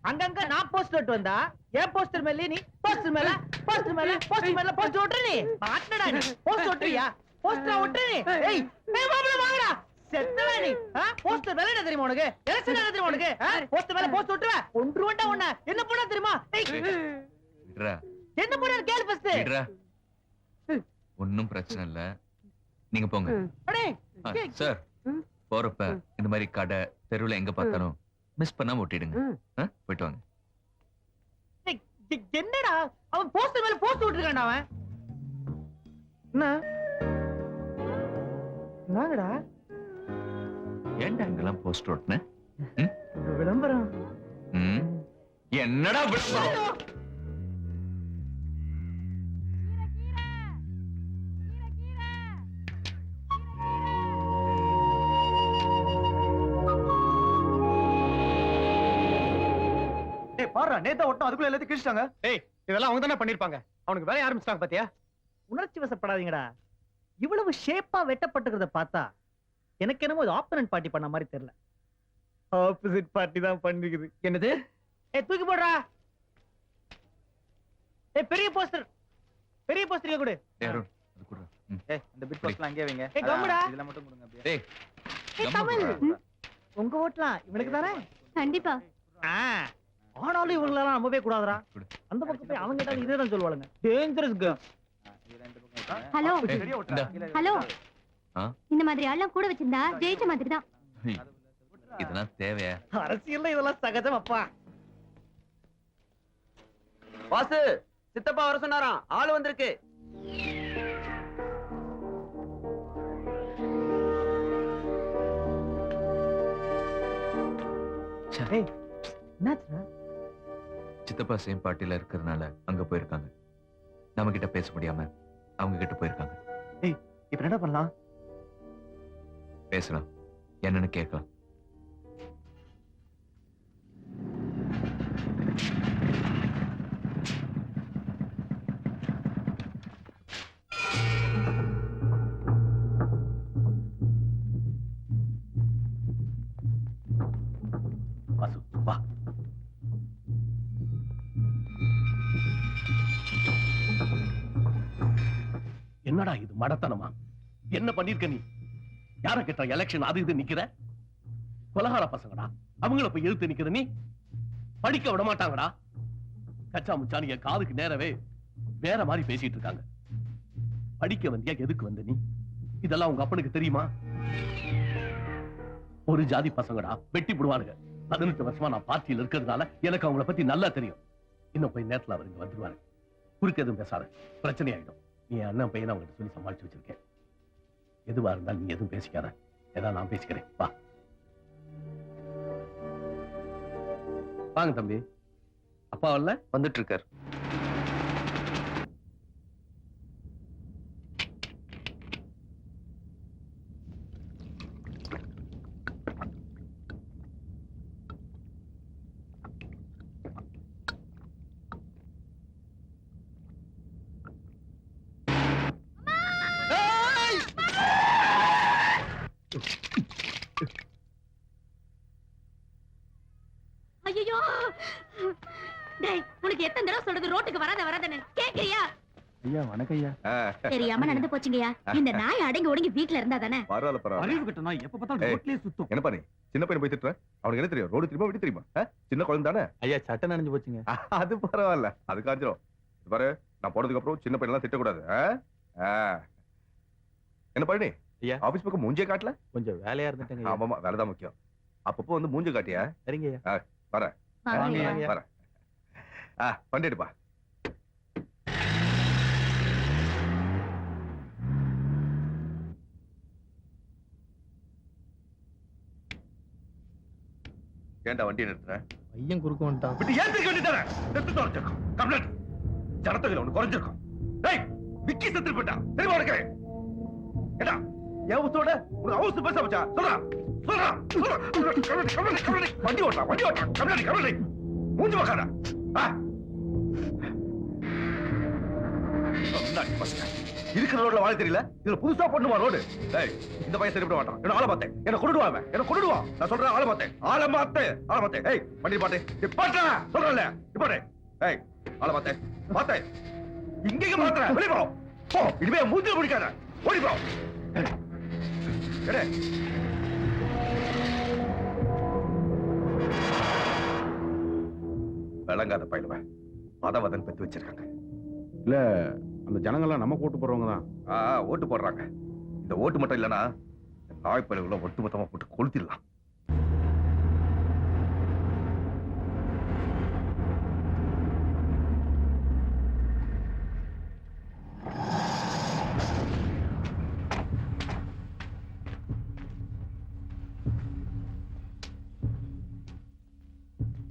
அங்கங்க நான் போஸ்டர் ஒட்டு வந்தா ஏன் போஸ்டர் மேல நீ போஸ்டர் மேல போஸ்டர் மேல போஸ்டர் மேல போஸ்டர் ஒட்டுற நீ? மாட்டடா நீ. போஸ்டர் ஒட்டுறியா? போஸ்டர் ஒட்டுற நீ? ஏய், ஏய் மாப்ள வாங்கடா. செத்தடா நீ. போஸ்டர் மேல என்ன தெரியுமா உனக்கு? எலக்ஷன் என்ன தெரியுமா உனக்கு? போஸ்டர் மேல போஸ்டர் ஒட்டுவ? ஒன்றுவண்டா உன்ன. என்ன பண்ண தெரியுமா? ஏய், விடுறா, என்ன பண்ண கேளு ஃபர்ஸ்ட். விடுறா. ஒண்ணும் பிரச்சனை இல்ல, நீங்க போங்க. அடே சார், போறப்ப இந்த மாதிரி கடை தெருவுல எங்க பார்த்தாலும் மிஸ் பண்ணாம ஒட்டிடுங்க. போயிட்டு வாங்க. என்னடா அவன் போஸ்டர் மேல போஸ்டர் ஒட்டிருக்கான்டா அவன். என்ன நாங்கடா ஏன்டா இங்கெல்லாம் போஸ்டர் ஒட்டின? விளம்பரம். என்னடா விளம்பரம்? பாருடா, நேத்தா ஒட்டம் அதுக்குள்ள எல்லாத்தையும் கிழிச்சிட்டாங்க. ஏய், இதெல்லாம் அவங்க தானே பண்ணிருப்பாங்க. அவனுக்கு வேலைய ஆரம்பிச்சிட்டாங்க பாத்தியா? உணர்ச்சி வசப்படாதீங்கடா. இவ்வளவு ஷேப்பா வெட்டப்பட்டிருக்கிறத பார்த்தா எனக்கு என்னமோ இது ஆப்போனன்ட் பார்ட்டி பண்ண மாதிரி தெரியல. ஆப்போசிட் பார்ட்டி தான் பண்ணிருக்குது. என்னது? ஏய், தூக்கி போடுறா. ஏய், பெரிய போஸ்டர் கொடு. யாரும் அது கூட ஏய் இந்த பிட் பாக்ஸ்லாம் அங்கேயே வைங்க ஏய், கம்முடா. இதுல மட்டும் கொடுங்க அப்படியே டேய் ஏய், கம்முனு கமல். போடா. உங்க ஓட்டலாம் இவனுக்கு தானே கண்டிப்பா. ஆனாலும் இவங்களெல்லாம் நம்பவே கூடாதுடா. கொடு. அந்த பக்கம் போய் அவங்க கிட்ட இதே தான் சொல்லுவாளுங்க. Dangerous game. இது ரெண்டு பக்கம் வைங்க. ஹலோ ஏய், இந்தா. ஹலோ ஆ? இந்த மாதிரி ஆள்லாம் கூட வச்சிருந்தா ஜெயிச்ச மாதிரி தான். இதெல்லாம் தேவையா? அரசியல்ல இதெல்லாம் சகஜம் அப்பா. வாசு சித்தப்பா வர சொன்னாராம் ஆள் வந்திருக்கு ஏய் என்னாச்சுடா? சித்தப்பா சேம் பார்ட்டில இருக்கிறதுனால அங்க போயிருக்காங்க. நம்ம கிட்ட பேச முடியாம அவங்க கிட்ட போயிருக்காங்க. இப்ப என்ன பண்ணலாம்? பேசலாம், என்னன்னு கேட்கலாம். வாசு வா. என்னடா இது மடத்தனமா? என்ன பண்ணிருக்க நீ? யார கேட்ட எலெக்ஷன் அது இது நிக்கிற? கொலகார பசங்கடா, அவங்கள போய் எதிர்த்து நிக்கிற நீ? படிக்க விட மாட்டாங்கடா. கச்சா முச்சானு என் காதுக்கு நேரவே வேற மாதிரி பேசிட்டு இருக்காங்க. படிக்க வந்தியா, எதுக்கு வந்த நீ? இதெல்லாம் உங்க அப்பனுக்கு தெரியுமா? ஒரு ஜாதி பசங்கடா, வெட்டி விடுவானுங்க. 18 வருஷமா நான் பார்ட்டியில் இருக்கிறதுனால எனக்கு அவங்கள பத்தி நல்லா தெரியும். இன்னும் போய் நேரத்துல அவர் இங்க வந்துருவாரு. குறுக்க எதுவும் பேசாத, பிரச்சனை ஆயிடும். நீ அண்ணன் பையனை அவங்ககிட்ட சொல்லி சமாளிச்சு வச்சிருக்கேன். எதுவா இருந்தாலும் நீ எதுவும் பேசிக்காத, ஏதாவது நான் பேசிக்கிறேன். வா வாங்க தம்பி. அப்பா வரல? வந்துட்டு இருக்கார். ஐயோ டேய் உனக்கு எத்தனை தடவை சொல்றது ரோட்டுக்கு வராதன்னு கேக்குறியா? ஐயா வணக்கம் ஐயா தெரியாம நடந்து போச்சுங்கய்யா. இந்த நாய் அடங்கி ஒடுங்கி வீட்ல இருந்தா தானே. பரவாயில்ல பரவாயில்ல. அறிவு கிட்ட நான் எப்ப பார்த்தாலும் ஏய். ரோட்லயே சுத்தும் என்ன பண்ணி சின்ன பையன் போய் திட்டுற? அவனுக்கு என்ன தெரியும்? ரோடு தெரியுமா, வீடு தெரியுமா? சின்ன குழந்தை தானே. ஐயா சட்டை நனைஞ்சு போச்சுங்க அது பரவாயில்ல, அது காஞ்சிரும். இது பாரு, நான் போனதுக்கு அப்புறம் சின்ன பையன் எல்லாம் திட்டக்கூடாது. என்ன பண்ணி ஐயா. ஆபீஸ் பக்கம் மூஞ்சே காட்டல? கொஞ்சம் வேலையா இருந்துட்டேங்க ஆமாமா, வேலைதான் முக்கியம். அப்பப்போ வந்து மூஞ்ச காட்டியா? சரிங்க ஐயா வரேன் வாங்கய்யா. வரேன். பண்ணிடுப்பா. ஏன்டா வண்டியை நிறுத்துறேன்? பையன் குறுக்க வந்துட்டான் விட்டு ஏன் திருக்க வேண்டியதானே? செத்து தொலைச்சிருக்கோம். கம்ப்ளைண்ட் ஜனத்தொகையில ஒண்ணு குறைஞ்சிருக்கும். டேய் விக்கி செத்து போயிட்டான் தெரியுமா உனக்கு? ஏடா என் உசோட உனக்கு அவசர பேச வச்சா சொல்றா சொல்றா கம்ப்ளைண்ட் வண்டி ஓட்டா கம்ப்ளைண்ட் மூஞ்சி வைக்காத. இருக்கிற ரோட்ல வாழ தெரியல, இதுல புதுசா பண்ணுவா ரோடு. டேய் இந்த பையன் சரிப்பட மாட்டான். என்ன ஆளை பார்த்தேன், என்ன கொண்டுடுவாங்க, என்ன கொண்டுடுவான். நான் சொல்றேன் ஆளை பார்த்தேன். ஏய் வண்டி பாட்டு நிப்பாட்டா சொல்றேன்ல, நிப்பாட்டு. ஏய் ஆளை பார்த்தேன் இங்கேயும் மாத்துற, வெளிய போ போ. இனிமே மூஞ்சில முடிக்காத, ஓடி போ. எடே விளங்காத பயிலுவ பதவதன் பெத்து வச்சிருக்காங்க. இல்ல அந்த ஜனங்கள்லாம் நம்ம ஓட்டு போடுறவங்க தான். ஓட்டு போடுறாங்க. இந்த ஓட்டு மட்டும் இல்லைன்னா நாய் பயிலுகளை ஒட்டு மொத்தமா போட்டு கொளுத்திடலாம்.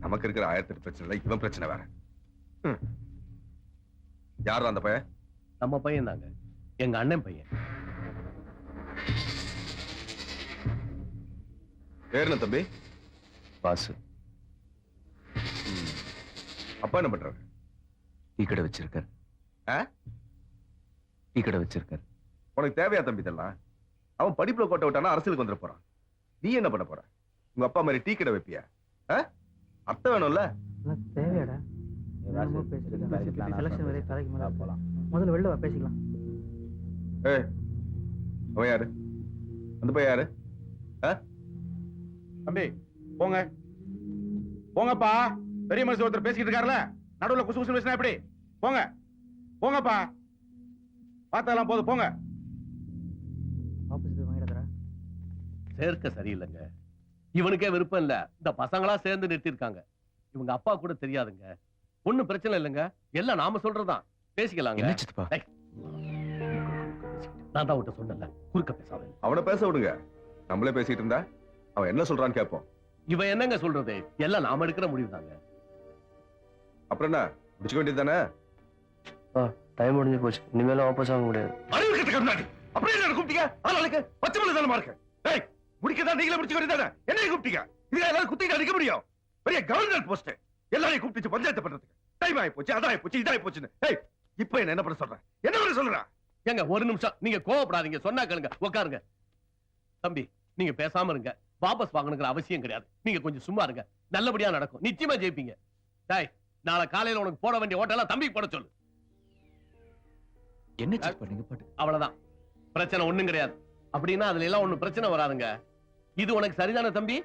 நமக்கு இருக்கிற 1008 பிரச்சனை, இவன் பிரச்சனை வேற. யார் அந்த பையன்? நம்ம பையன் தாங்க, எங்க அண்ணன் பையன். பேர் என்ன தம்பி? வாசு. அப்பா என்ன பண்றாரு? டீ கடை வச்சிருக்காரு. டீ கடை வச்சிருக்காரு. உனக்கு தேவையா தம்பி இதெல்லாம்? அவன் படிப்புல கோட்டை விட்டானா அரசியலுக்கு வந்துட போறான். நீ என்ன பண்ண போற? உங்க அப்பா மாதிரி டீ கடை வைப்பியா? அத்தை வேணும்ல? தேவையாடா? செலக்ஷன் வரை தலைக்கு மேல போலாம். முதல்ல வெளில வா பேசிக்கலாம். ஏய் அவன் யாரு? அந்த பையன் யாரு? தம்பி போங்க போங்கப்பா. பெரிய மனுஷன் ஒருத்தர் பேசிக்கிட்டு இருக்காருல்ல, நடுவுல குசு குசு பேசினா எப்படி? போங்க போங்கப்பா. பார்த்ததெல்லாம் போதும் போங்க. சேர்க்க சரியில்லைங்க. இவனுக்கே விருப்பம் இல்ல. இந்த பசங்களா சேர்ந்து நிறுத்திருக்காங்க. இவங்க அப்பா கூட தெரியாதுங்க. ஒண்ணும் பிரச்சனை இல்லைங்க. எல்லாம் நாம சொல்றதுதான். பேசிக்கலாங்க. டேய், நான் தான் உன்கிட்ட சொன்னேன்ல, குறுக்க பேசாத. அவனை பேச விடுங்க. நம்மளே பேசிட்டு இருந்தா அவன் என்ன சொல்றான்னு கேட்போம். இவன் என்னங்க சொல்றது? எல்லாம் நாம எடுக்கிற முடிவு தாங்க. அப்புறம் என்ன, முடிச்சுக்க வேண்டியது தானே? டைம் முடிஞ்சு போச்சு. இனிமேலும் வாபஸ் ஆக முடியாது. அறிவுக்கு முன்னாடி அப்படியே என்ன கூப்பிட்டீங்க? ஆளாளுக்கு பச்சை மலை தானே மார்க்க. டேய், முடிக்கதான் நீங்களே முடிச்சுக்க வேண்டியது தானே? என்ன கூப்பிட்டீங்க? இதுல எல்லாரும் குத்திட்டு அடிக்க முடியும்? பெரிய கவர்னர் போஸ்ட். எல்லாரையும் கூப்பிட்டு பஞ்சாயத்து பண்றதுக்கு டைம் ஆகி போச்சு, அதாயி போச்சு, இதாயி போச்சுன்னு. ஏய், இப்போ என்ன பண்ண சொல்றேன்? என்ன பண்ண சொல்றேன்? ஏங்க ஒரு நிமிஷம் நீங்க கோவப்படாதீங்க. சொன்னா கேளுங்க. உட்காருங்க. தம்பி, நீங்க பேசாம இருங்க. வாபஸ் வாங்கணுங்கிற அவசியம் கிடையாது. நீங்க கொஞ்சம் சும்மா இருங்க. நல்லபடியா நடக்கும். நிச்சயமா ஜெயிப்பீங்க. டேய், நாளை காலையில உனக்கு போட வேண்டிய ஓட்டெல்லாம் தம்பிக்கு போட சொல்லு. என்ன செக் பண்ணீங்க பாட்டு? அவ்வளவுதான். பிரச்சனை ஒண்ணும் கிடையாது. அப்படின்னா அதுல எல்லாம் ஒண்ணும் பிரச்சனை வராதுங்க. இது உனக்கு சரிதானே தம்பி?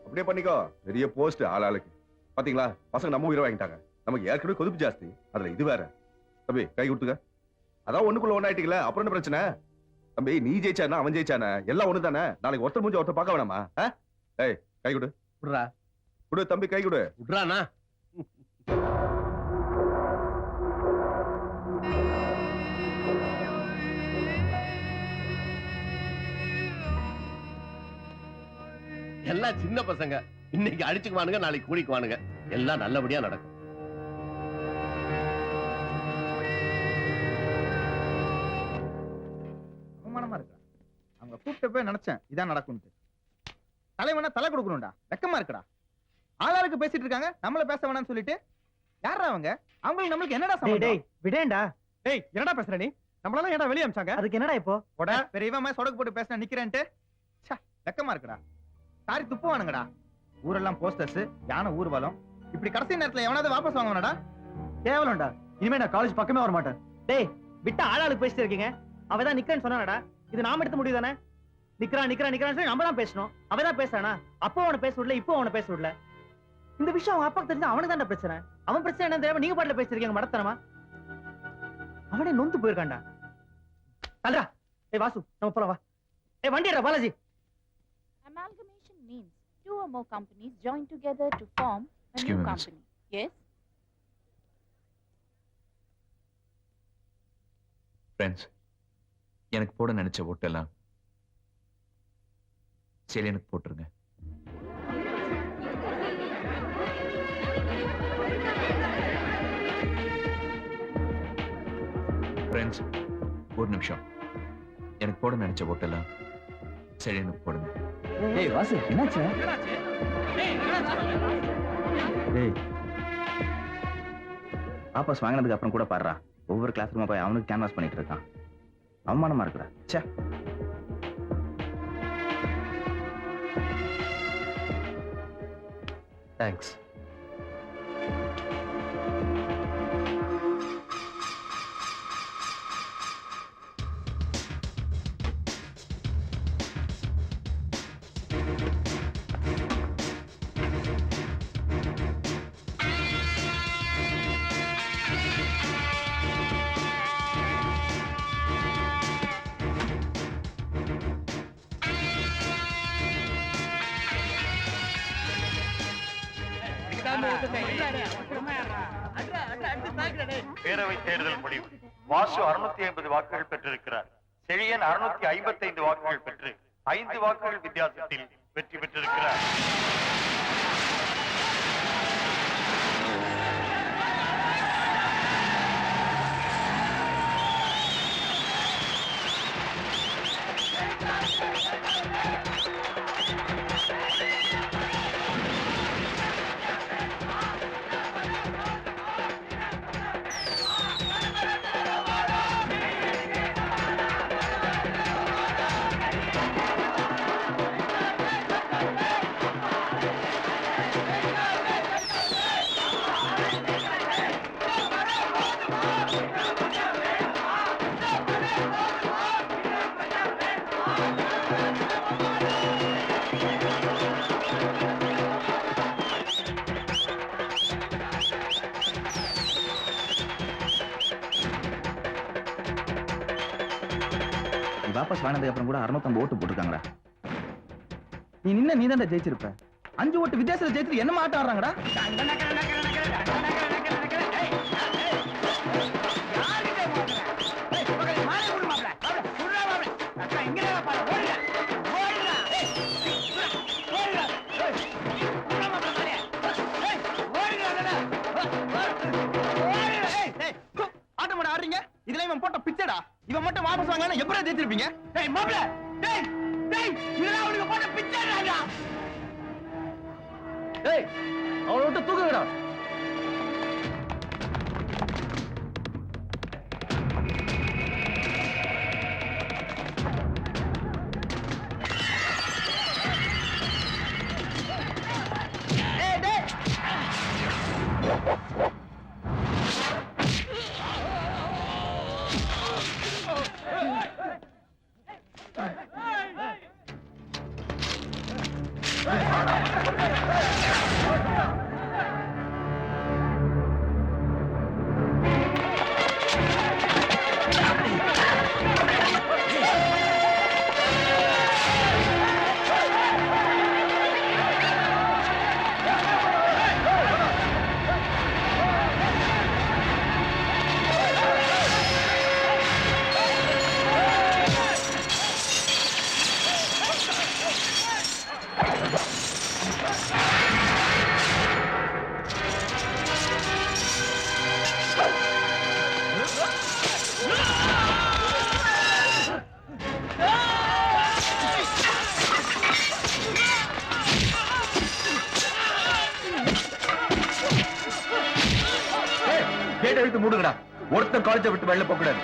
அப்படியே பண்ணிக்கோ. பெரிய போஸ்ட் ஆளாளுக்கு. பாத்தீங்களா, பசங்க நம்ம உயிரை வாங்கிட்டாங்க. நமக்கு ஏற்கனவே கொதிப்பு ஜாஸ்தி, அதுல இது வேற. தம்பி கை கொடுத்துக்க. அதான் ஒண்ணுக்குள்ள ஒண்ணு ஆயிட்டீங்களா, அப்புறம் என்ன பிரச்சனை? தம்பி, நீ ஜெயிச்சானா அவன் ஜெயிச்சானே எல்லாம் ஒண்ணு தானே. நாளைக்கு ஒருத்தர் முடிஞ்ச ஒருத்தர் பார்க்க வேணாமா? ஏய், கை கொடு. விடுறா. கொடு தம்பி, கை கொடு. விடுறானா? எல்லாம் சின்ன பசங்க. இன்னைக்கு அடிச்சுக்குவானுங்க, நாளைக்கு கூடிக்குவானுங்க. எல்லாம் நல்லபடியா நடக்கும். அவமானமா இருக்கா? அவங்க கூப்பிட்ட போய் நினைச்சேன் இதான் நடக்கும்னு. தலைவனா தலை கொடுக்கணும்டா. வெக்கமா இருக்குடா. ஆளாளுக்கு பேசிட்டு இருக்காங்க, நம்மள பேச வேணாம்னு சொல்லிட்டு. யாரா அவங்க? அவங்களுக்கு நம்மளுக்கு என்னடா சம்பந்தம்? டேய் விடேண்டா. டேய், என்னடா பேசுற நீ? நம்மளெல்லாம் ஏன்டா வெளிய அமிச்சாங்க? அதுக்கு என்னடா இப்போ? போடா, பெரியவன் மாதிரி சொடக்கு போட்டு பேசினா நிக்கிறேன்ட்டு. ச்சே, வெக்கமா இருக்குடா. சாரி துப்புவானுங்கடா. ஊரெல்லாம் போஸ்டர்ஸ், யானை ஊர்வலம். இப்படி கடைசி நேரத்துல எவனாவது வாபஸ் வாங்குவானடா? கேவலம்டா. இனிமே நான் காலேஜ் பக்கமே வர மாட்டேன். டேய், விட்டா ஆளாளுக்கு பேசிட்டு இருக்கீங்க. அவதான் நிக்கிறேன்னு சொன்னானடா. இது நாம எடுத்த முடிவு தானே? நிக்கிறான்னு சொல்லி நம்ம தான் பேசணும். அவதான் பேசுறானா? அப்போ அவனை பேச விடல, இப்போ அவனை பேச விடல. இந்த விஷயம் அவன் அப்பாக்கு தெரிஞ்சா அவனுக்கு தான் பிரச்சனை. அவன் பிரச்சனை என்ன தெரியாம நீங்க பாட்டுல பேசிருக்கீங்க மடத்தனமா. அவனே நொந்து போயிருக்கான்டா. அல்ரா. ஏய் வாசு, நம்ம போலாம் வா. ஏய் வண்டிடா Balaji. Amalgamation means two or more companies join together to form a new company. Yes? Friends, எனக்கு போட நினைச்ச ஓட்டெல்லாம் சரி எனக்கு போட்டுருங்க. ஃப்ரெண்ட்ஸ், ஒரு நிமிஷம். எனக்கு போட நினைச்ச ஓட்டெல்லாம் சரி எனக்கு போடுங்க. ஏய் வாசு, என்னாச்சு? ஏய், வாபஸ் வாங்கினதுக்கு அப்புறம் கூட பாடுறா. ஒவ்வொரு கிளாஸ் ரூமா போய் அவனுக்கு கேன்வாஸ் பண்ணிட்டு இருக்கான். அவமானமா இருக்குடா. ச்சே. தேங்க்ஸ். பேரவை தேர்தல் முடிவு. வாசு 650 வாக்குகள் பெற்றிருக்கிறார். செழியன் 655 வாக்குகள் பெற்று 5 வாக்குகள் வித்தியாசத்தில் வெற்றி பெற்றிருக்கிறார். வாபஸ் வாங்கினதுக்கு அப்புறம் கூட 650 ஓட்டு போட்டிருக்காங்கடா. நீ நின்ன நீ தான் ஜெயிச்சிருப்ப. 5 ஓட்டு வித்தியாசத்துல ஜெயிச்சு என்ன மாட்ட ஆடுறாங்கடா. ஆட்டமாட ஆடுறீங்க. இதுல இவன் போட்ட பிச்சடா. இவன் மட்டும் வாபஸ் வாங்கினா எப்படி ஜெயிச்சிருப்பீங்க? டேய் மாப்ள, டேய் டேய் இதெல்லாம் அவனுக்கு போட்ட பிச்சடா. டேய் அவளை விட்டு தூக்குங்கடா. கேட் எடுத்து மூடுங்கடா. ஒருத்தர் காலேஜை விட்டு வெளில போக கூடாது.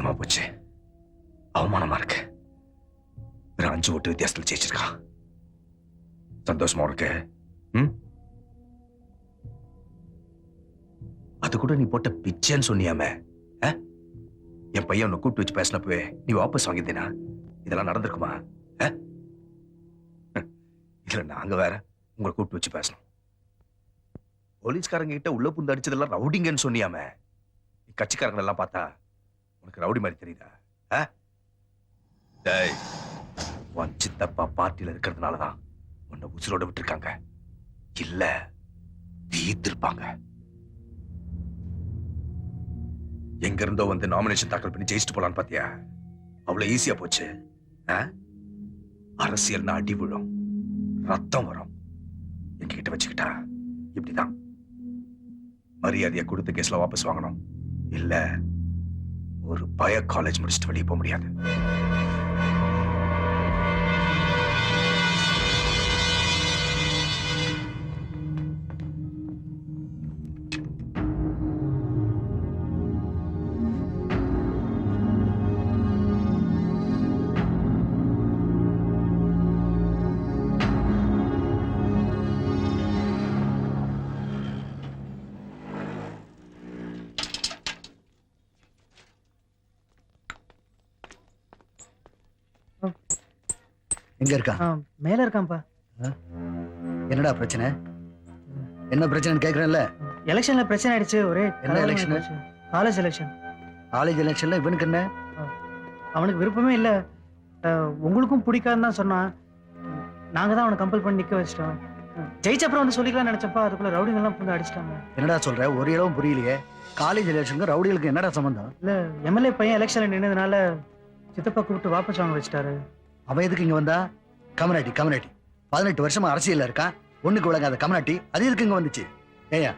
அசிங்கமா போச்சு, அவமானமா இருக்கு. ஒரு 5 ஓட்டு வித்தியாசத்துல ஜெயிச்சிருக்கான். சந்தோஷமா இருக்கு. அது கூட நீ போட்ட பிச்சைன்னு சொன்னியாமே, என் பையன் உன்னை கூப்பிட்டு வச்சு பேசினப்பவே நீ வாபஸ் வாங்கிட்டேனா? இதெல்லாம் நடந்திருக்குமா? இதுல நாங்க வேற உங்களை கூப்பிட்டு வச்சு பேசணும். போலீஸ்காரங்க கிட்ட உள்ள புந்து அடிச்சதெல்லாம் ரவுடிங்கன்னு சொன்னியாமே, நீ கட்சிக்காரங்க எல்லாம் பார்த்தா உனக்கு ரவுடி மாதிரி தெரியுதா? டேய், உன் சித்தப்பா பார்ட்டியில இருக்கிறதுனாலதான் உன்னை உசுரோட விட்டுருக்காங்க, இல்ல தீர்த்திருப்பாங்க. எங்க இருந்தோ வந்து நாமினேஷன் தாக்கல் பண்ணி ஜெயிச்சுட்டு போலான்னு பாத்தியா? அவ்வளவு ஈஸியா போச்சு. அரசியல்னா அடி விழும், ரத்தம் வரும். எங்ககிட்ட வச்சுக்கிட்டா இப்படிதான். மரியாதையை கொடுத்த கேஸ்ல வாபஸ் வாங்கணும், இல்ல ஒரு பய காலேஜ் முடிச்சுட்டு வெளியே போக முடியாது. எங்க இருக்கான்? மேல இருக்கான்ப்பா. என்னடா பிரச்சனை? என்ன பிரச்சனைன்னு கேக்குறேன்ல. எலெக்ஷன்ல பிரச்சனை ஆயிடுச்சு. ஒரே என்ன எலெக்ஷன்? College election. காலேஜ் எலெக்ஷன்ல இவனுக்கு என்ன? அவனுக்கு விருப்பமே இல்ல. உங்களுக்கும் பிடிக்காதுன்னு தான் சொன்னான். நாங்க தான் அவனை கம்பல் பண்ணி நிக்க வச்சிட்டோம். ஜெயிச்ச அப்புறம் வந்து சொல்லிக்கலாம் நினைச்சப்பா, அதுக்குள்ள ரவுடிங்க எல்லாம் புந்து அடிச்சிட்டாங்க. என்னடா சொல்ற? ஒரு இடமும் புரியலையே. காலேஜ் எலெக்ஷனுக்கு ரவுடிகளுக்கு என்னடா சம்பந்தம்? இல்ல, எம்எல்ஏ பையன் எலெக்ஷன்ல நின்னதுனால சித்தப்பா கூப்பிட்டு வாபஸ் வாங்க வச்சிட்டாரு. அவன் எதுக்கு இங்க வந்தா? கம்யூனிட்டி 18 வருஷமா அரசியல்ல இருக்கான். ஒண்ணுக்கு விளங்காத கம்யூனிட்டி அது எதுக்கு இங்க வந்துச்சு? ஏயா,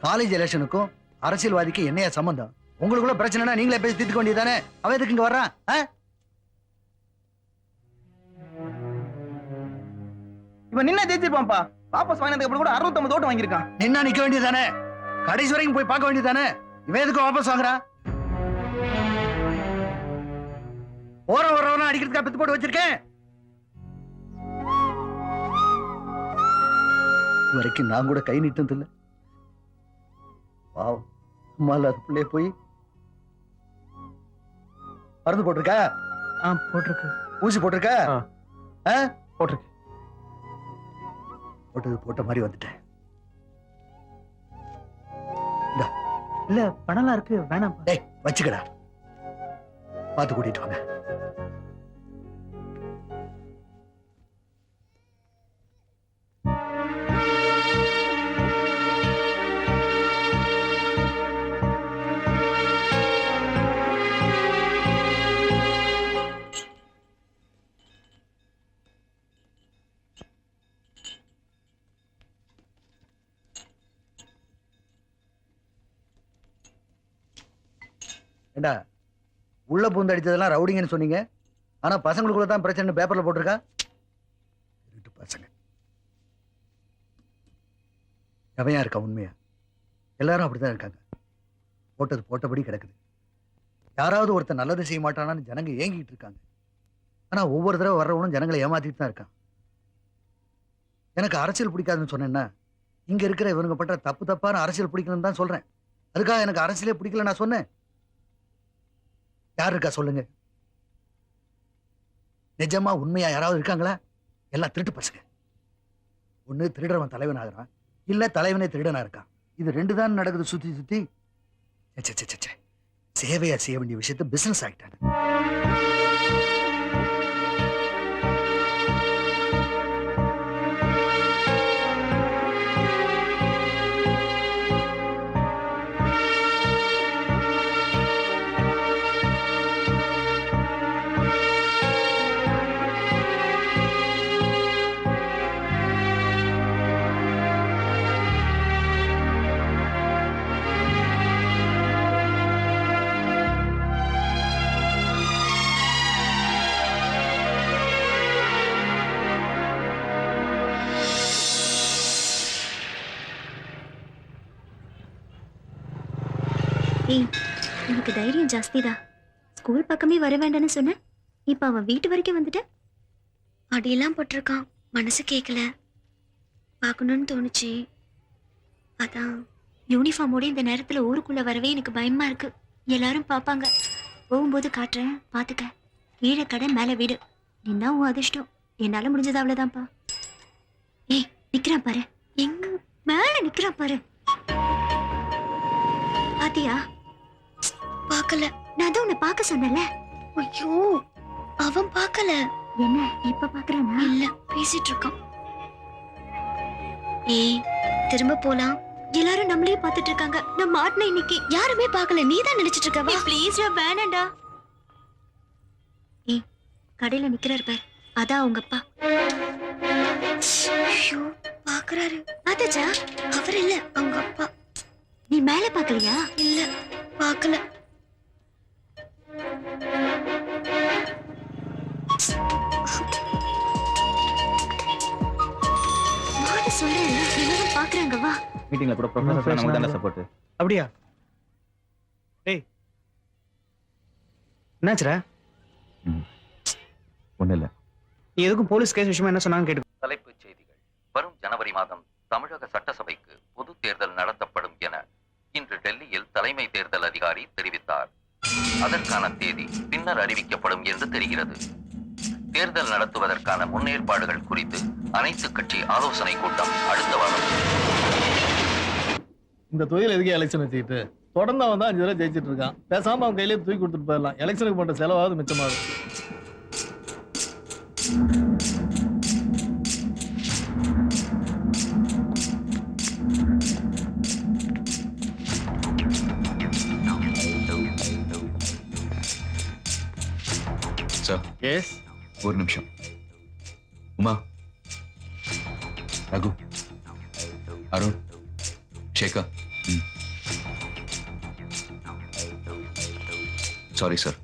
காலேஜ் எலெக்ஷனுக்கும் அரசியல்வாதிக்கு என்னையா சம்பந்தம்? உங்களுக்குள்ள பிரச்சனைனா நீங்களே பேசி தீர்த்துக்க வேண்டியதானே? அவன் எதுக்கு இங்க வர்றான்? இவன் நின்னா ஜெயிச்சிருப்பான்ப்பா. வாபஸ் வாங்கினதுக்கு அப்புறம் கூட 650 ஓட்டு வாங்கியிருக்கான். நின்னா நிக்க வேண்டியதானே? கடைசி வரைக்கும் போய் பார்க்க வேண்டியதானே? இவன் எதுக்கு வாபஸ் வாங்குறான்? வரவனா அடிக்கிறதுக்கா பித்து போட்டு வச்சிருக்கேன். வரைக்கும் நான் கூட கை நீட்டது இல்ல. பாவம், அம்மா இல்லாத பிள்ளைய போய் மருந்து போட்டிருக்கா? போட்டிருக்கு. ஊசி போட்டிருக்கா? போட்டிருக்கு. போட்டது போட்ட மாதிரி வந்துட்டேன். இல்ல, பணம்லாம் இருக்கு, வேணாம். டேய், வச்சுக்கடா. பார்த்து கூட்டிட்டு வாங்க. ஏண்டா, உள்ள பூந்து அடிச்சதெல்லாம் ரவுடிங்கன்னு சொன்னீங்க, ஆனா பசங்களுக்குள்ள தான் பிரச்சனை பேப்பர்ல போட்டிருக்கா. பசங்க எவையா இருக்கா? உண்மையா எல்லாரும் அப்படித்தான் இருக்காங்க. போட்டது போட்டபடி கிடக்குது. யாராவது ஒருத்தர் நல்லது செய்ய மாட்டானான்னு ஜனங்க ஏங்கிட்டு இருக்காங்க. ஆனா ஒவ்வொரு தடவை வர்றவனும் ஜனங்களை ஏமாத்திட்டு தான் இருக்கான். எனக்கு அரசியல் பிடிக்காதுன்னு சொன்னேன்னா, இங்க இருக்கிற இவனுங்க பண்ற தப்பான அரசியல் பிடிக்கணும்னு தான் சொல்றேன். அதுக்காக எனக்கு அரசியலே பிடிக்கல நான் சொன்னேன்? யார் இருக்கா சொல்லுங்க? நிஜமா உண்மையா யாராவது இருக்காங்களா? எல்லாம் திருட்டு பசங்க. ஒண்ணு திருடுறவன் தலைவன் ஆகிறான், இல்ல தலைவனே திருடனா இருக்கான். இது 2 தான் நடக்குது சுத்தி சுத்தி. சேவையா செய்ய வேண்டிய விஷயத்தை பிசினஸ் ஆகிட்டாங்க. ஏய், உனக்கு தைரியம் ஜாஸ்திதான். ஸ்கூல் பக்கமே வர வேண்டாம்னு சொன்னேன். இப்ப அவன் வீட்டு வரைக்கும் வந்துட்ட. அடியெல்லாம் போட்டிருக்கான். மனசு கேட்கல. பார்க்கணும்னு தோணுச்சு. அதான் யூனிஃபார்மோட இந்த நேரத்துல ஊருக்குள்ள வரவே எனக்கு பயமா இருக்கு. எல்லாரும் பார்ப்பாங்க. போகும்போது காட்டுறேன், பாத்துக்க. கீழே கடை, மேல வீடு. நின்னா உன் அதிர்ஷ்டம். என்னால முடிஞ்சது அவ்வளவுதான்ப்பா. ஏய், நிக்கிறான் பாரு. எங்க மேல நிக்கிறான் பாரு. பாத்தியா? பார்க்கல. நான் தான் உன்னை பார்க்க சொன்னல. ஐயோ, அவன் பார்க்கல. என்ன இப்ப பாக்குறானா? இல்ல, பேசிட்டு இருக்கான். ஏய், திரும்ப போலாம். எல்லாரும் நம்மளே பார்த்துட்டு இருக்காங்க. நான் மாட்டின இன்னைக்கு யாருமே பார்க்கல. நீ தான் நினைச்சிட்டு இருக்க. வா ப்ளீஸ், வேணாண்டா. ஏய், கடையில நிக்கிறாரு பார். அதான் அவங்க அப்பா. ஐயோ, பாக்குறாரு. அதாச்சா, அவர் இல்ல, அவங்க அப்பா. நீ மேல பாக்கலையா? இல்ல, பார்க்கல. சொல்றேன், எல்லாரும் பாக்குறாங்க. வா. மீட்டிங்ல கூட ப்ரொஃபசர் நமக்கு தான சப்போர்ட். அப்படியா? டேய், என்னாச்சுடா? ஒண்ணு இல்ல. நீ எதுக்கும் போலீஸ் கேஸ் விஷயமா என்ன சொன்னாங்க கேட்டு. தலைப்புச் செய்திகள். வரும் ஜனவரி மாதம் தமிழக சட்டசபைக்கு பொது தேர்தல் நடத்தப்படும் என இன்று டெல்லியில் தலைமை தேர்தல் அதிகாரி தெரிவித்தார். அதற்கான தேதி பின்னர் அறிவிக்கப்படும் என்று தெரிகிறது. தேர்தல் நடத்துவதற்கான முன்னேற்பாடுகள் குறித்து அனைத்து கட்சி ஆலோசனை கூட்டம் அடுத்த வாரம். இந்த தொழில் எதுக்கு எலெக்ஷன் வச்சுக்கிட்டு தொடர்ந்து அவன் தான் 5 தடவை ஜெயிச்சிட்டு இருக்கான். பேசாம அவன் கையிலேயே தூக்கி கொடுத்துட்டு போயிடலாம். எலெக்ஷனுக்கு போட்ட செலவாவது மிச்சமாகும். சார். எஸ். ஒரு நிமிஷம். உமா, ரகு, அருண், சேகர். Sorry sir.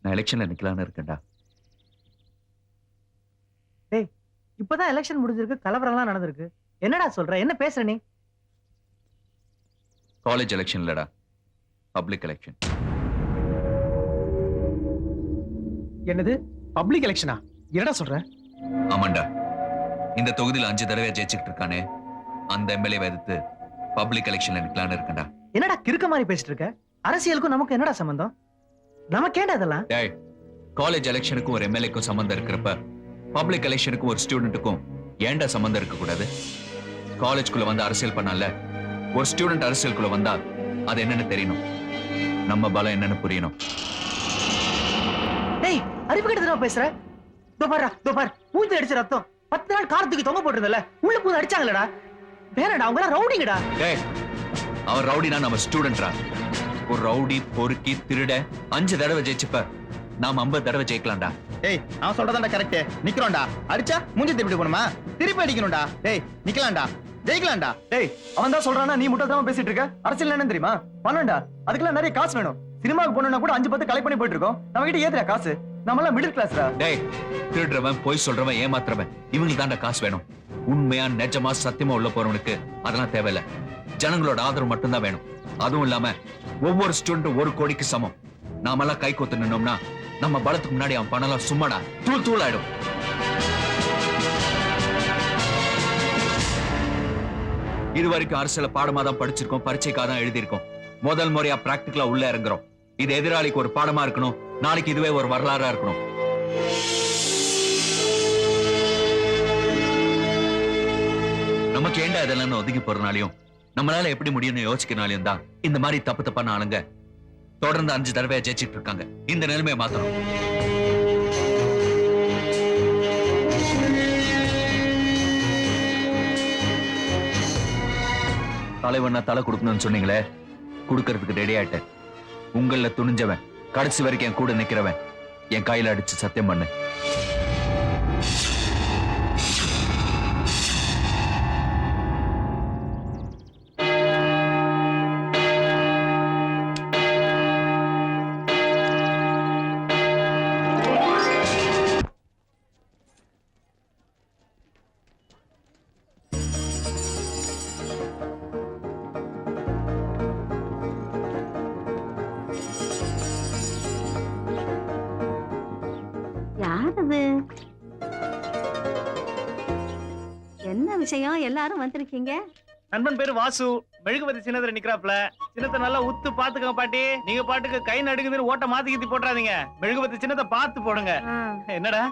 நான் எலெக்ஷன்ல நிக்கலான்னு இருக்கேன்டா. டேய், இப்பதான் எலெக்ஷன் முடிஞ்சிருக்கு, கலவரம்லாம் நடந்திருக்கு. என்னடா சொல்ற? என்ன பேசுற நீ? காலேஜ் எலெக்ஷன் இல்லடா, பப்ளிக் எலெக்ஷன். என்னது பப்ளிக் எலெக்ஷனா? என்னடா சொல்ற? ஆமாண்டா. இந்த தொகுதியில 5 தடவை ஜெயிச்சுக்கிட்டு இருக்கானே, அந்த எம்எல்ஏ எதிர்த்து பப்ளிக் எலெக்ஷன்ல நிக்கலான்னு இருக்கேன்டா. என்னடா கிறுக்க மாதிரி பேசிட்டு இருக்க? அரசியலுக்கும் நமக்கு என்னடா சம்பந்தம்? நமக்கேண்டா அதெல்லாம்? டேய், காலேஜ் எலெக்ஷனுக்கும் ஒரு எம்எல்ஏக்கும் சம்பந்தம் இருக்கிறப்ப பப்ளிக் எலெக்ஷனுக்கும் ஒரு ஸ்டூடெண்ட்டுக்கும் ஏன்டா சம்பந்தம் இருக்க கூடாது? காலேஜ்குள்ள வந்து அரசியல் பண்ணல, ஒரு ஸ்டூடெண்ட் அரசியலுக்குள்ள வந்தா அது என்னன்னு தெரியணும், நம்ம பலம் என்னன்னு புரியணும். டேய், அறிவு கிட்ட பேசுற? தோபார் மூஞ்சி அடிச்ச ரத்தம் 10 நாள் காரத்துக்கு தொங்க போட்டிருந்தல, உள்ள பூந்து அடிச்சாங்களடா. வேணடா, அவங்க எல்லாம் ரவுடிங்கடா. டேய், அவன் ரவுடினா நம்ம ஸ்டூடெண்ட்ரா. ஒரு ரவுடி, பொறுக்கி, திருட 5 தடவை ஜெயிச்சுப்ப நாம 50 தடவை ஜெயிக்கலாம்டா. டேய், நான் சொல்றதாண்டா கரெக்ட். நிக்கிறோம்டா. அடிச்சா மூஞ்சி திருப்பி போணுமா? திருப்பி அடிக்கணும்டா. டேய், நிக்கலாம்டா, ஜெயிக்கலாம்டா. டேய், அவன் தான் சொல்றானா, நீ முட்டாள்தனமா பேசிட்டு இருக்க. அரசியல் என்ன தெரியுமா? பணம்டா. அதுக்கெல்லாம் நிறைய காசு வேணும். சினிமாவுக்கு போனா கூட 5-10 கலெக்ட் பண்ணி போயிட்டு இருக்கோம். நம்ம கிட்ட ஏத்துற காசு. நம்ம எல்லாம் மிடில் கிளாஸ்டா. டேய், திருடுறவன், பொய் சொல்றவன், ஏமாத்துறவன், இவங்களுக்கு தாண்டா காசு வேணும். உண்மையா, நிஜமா, சத்தியமா உள்ள போறவனுக்கு அதெல்லாம் தேவையில்ல. ஜனங்களோட ஆதரவு மட்டும்தான் வேணும். அதுவும் இல்லாம ஒவ்வொரு ஸ்டூடெண்ட்டும் 1 கோடிக்கு சமம். நாமெல்லாம் கை கொத்து நின்னோம்னா நம்ம பலத்துக்கு முன்னாடி அவன் பணம் சும்மாடா தூள் ஆயிடும். இது வரைக்கும் அரசியல பாடமா தான் படிச்சிருக்கோம், பரீட்சைக்காக தான் எழுதியிருக்கோம். முதல் முறையா பிராக்டிகலா உள்ள இறங்குறோம். இது எதிராளிக்கு ஒரு பாடமா இருக்கணும், நாளைக்கு இதுவே ஒரு வரலாறா இருக்கணும். நமக்கு ஏண்டா இதெல்லாம் ஒதுக்கி போறனாலையும் நம்மளால எப்படி முடியும்னு யோசிக்கிறனாலையும் தான் இந்த மாதிரி தப்பான ஆளுங்க தொடர்ந்து 5 தடவை ஜெயிச்சிட்டு இருக்காங்க. இந்த நிலைமையை மாத்தணும். தலைவனா தலை கொடுக்கணும்னு சொன்னீங்களே, கொடுக்கறதுக்கு ரெடி ஆயிட்டேன். உங்கள துணிஞ்சவன், கடைசி வரைக்கும் என் கூட நிக்கிறவன், என் கையில அடிச்சு சத்தியம் பண்ணு. அதிசயம் எல்லாரும் வந்திருக்கீங்க. நண்பன் பேரு வாசு. மெழுகுபதி சின்னத்துல நிக்கிறாப்ல. சின்னத்தை நல்லா உத்து பாத்துக்கங்க பாட்டி. நீங்க பாட்டுக்கு கை நடுக்குதுன்னு ஓட்ட மாத்தி கீத்தி போட்டுறாதீங்க. மெழுகுபதி சின்னத்தை பார்த்து போடுங்க. என்னடா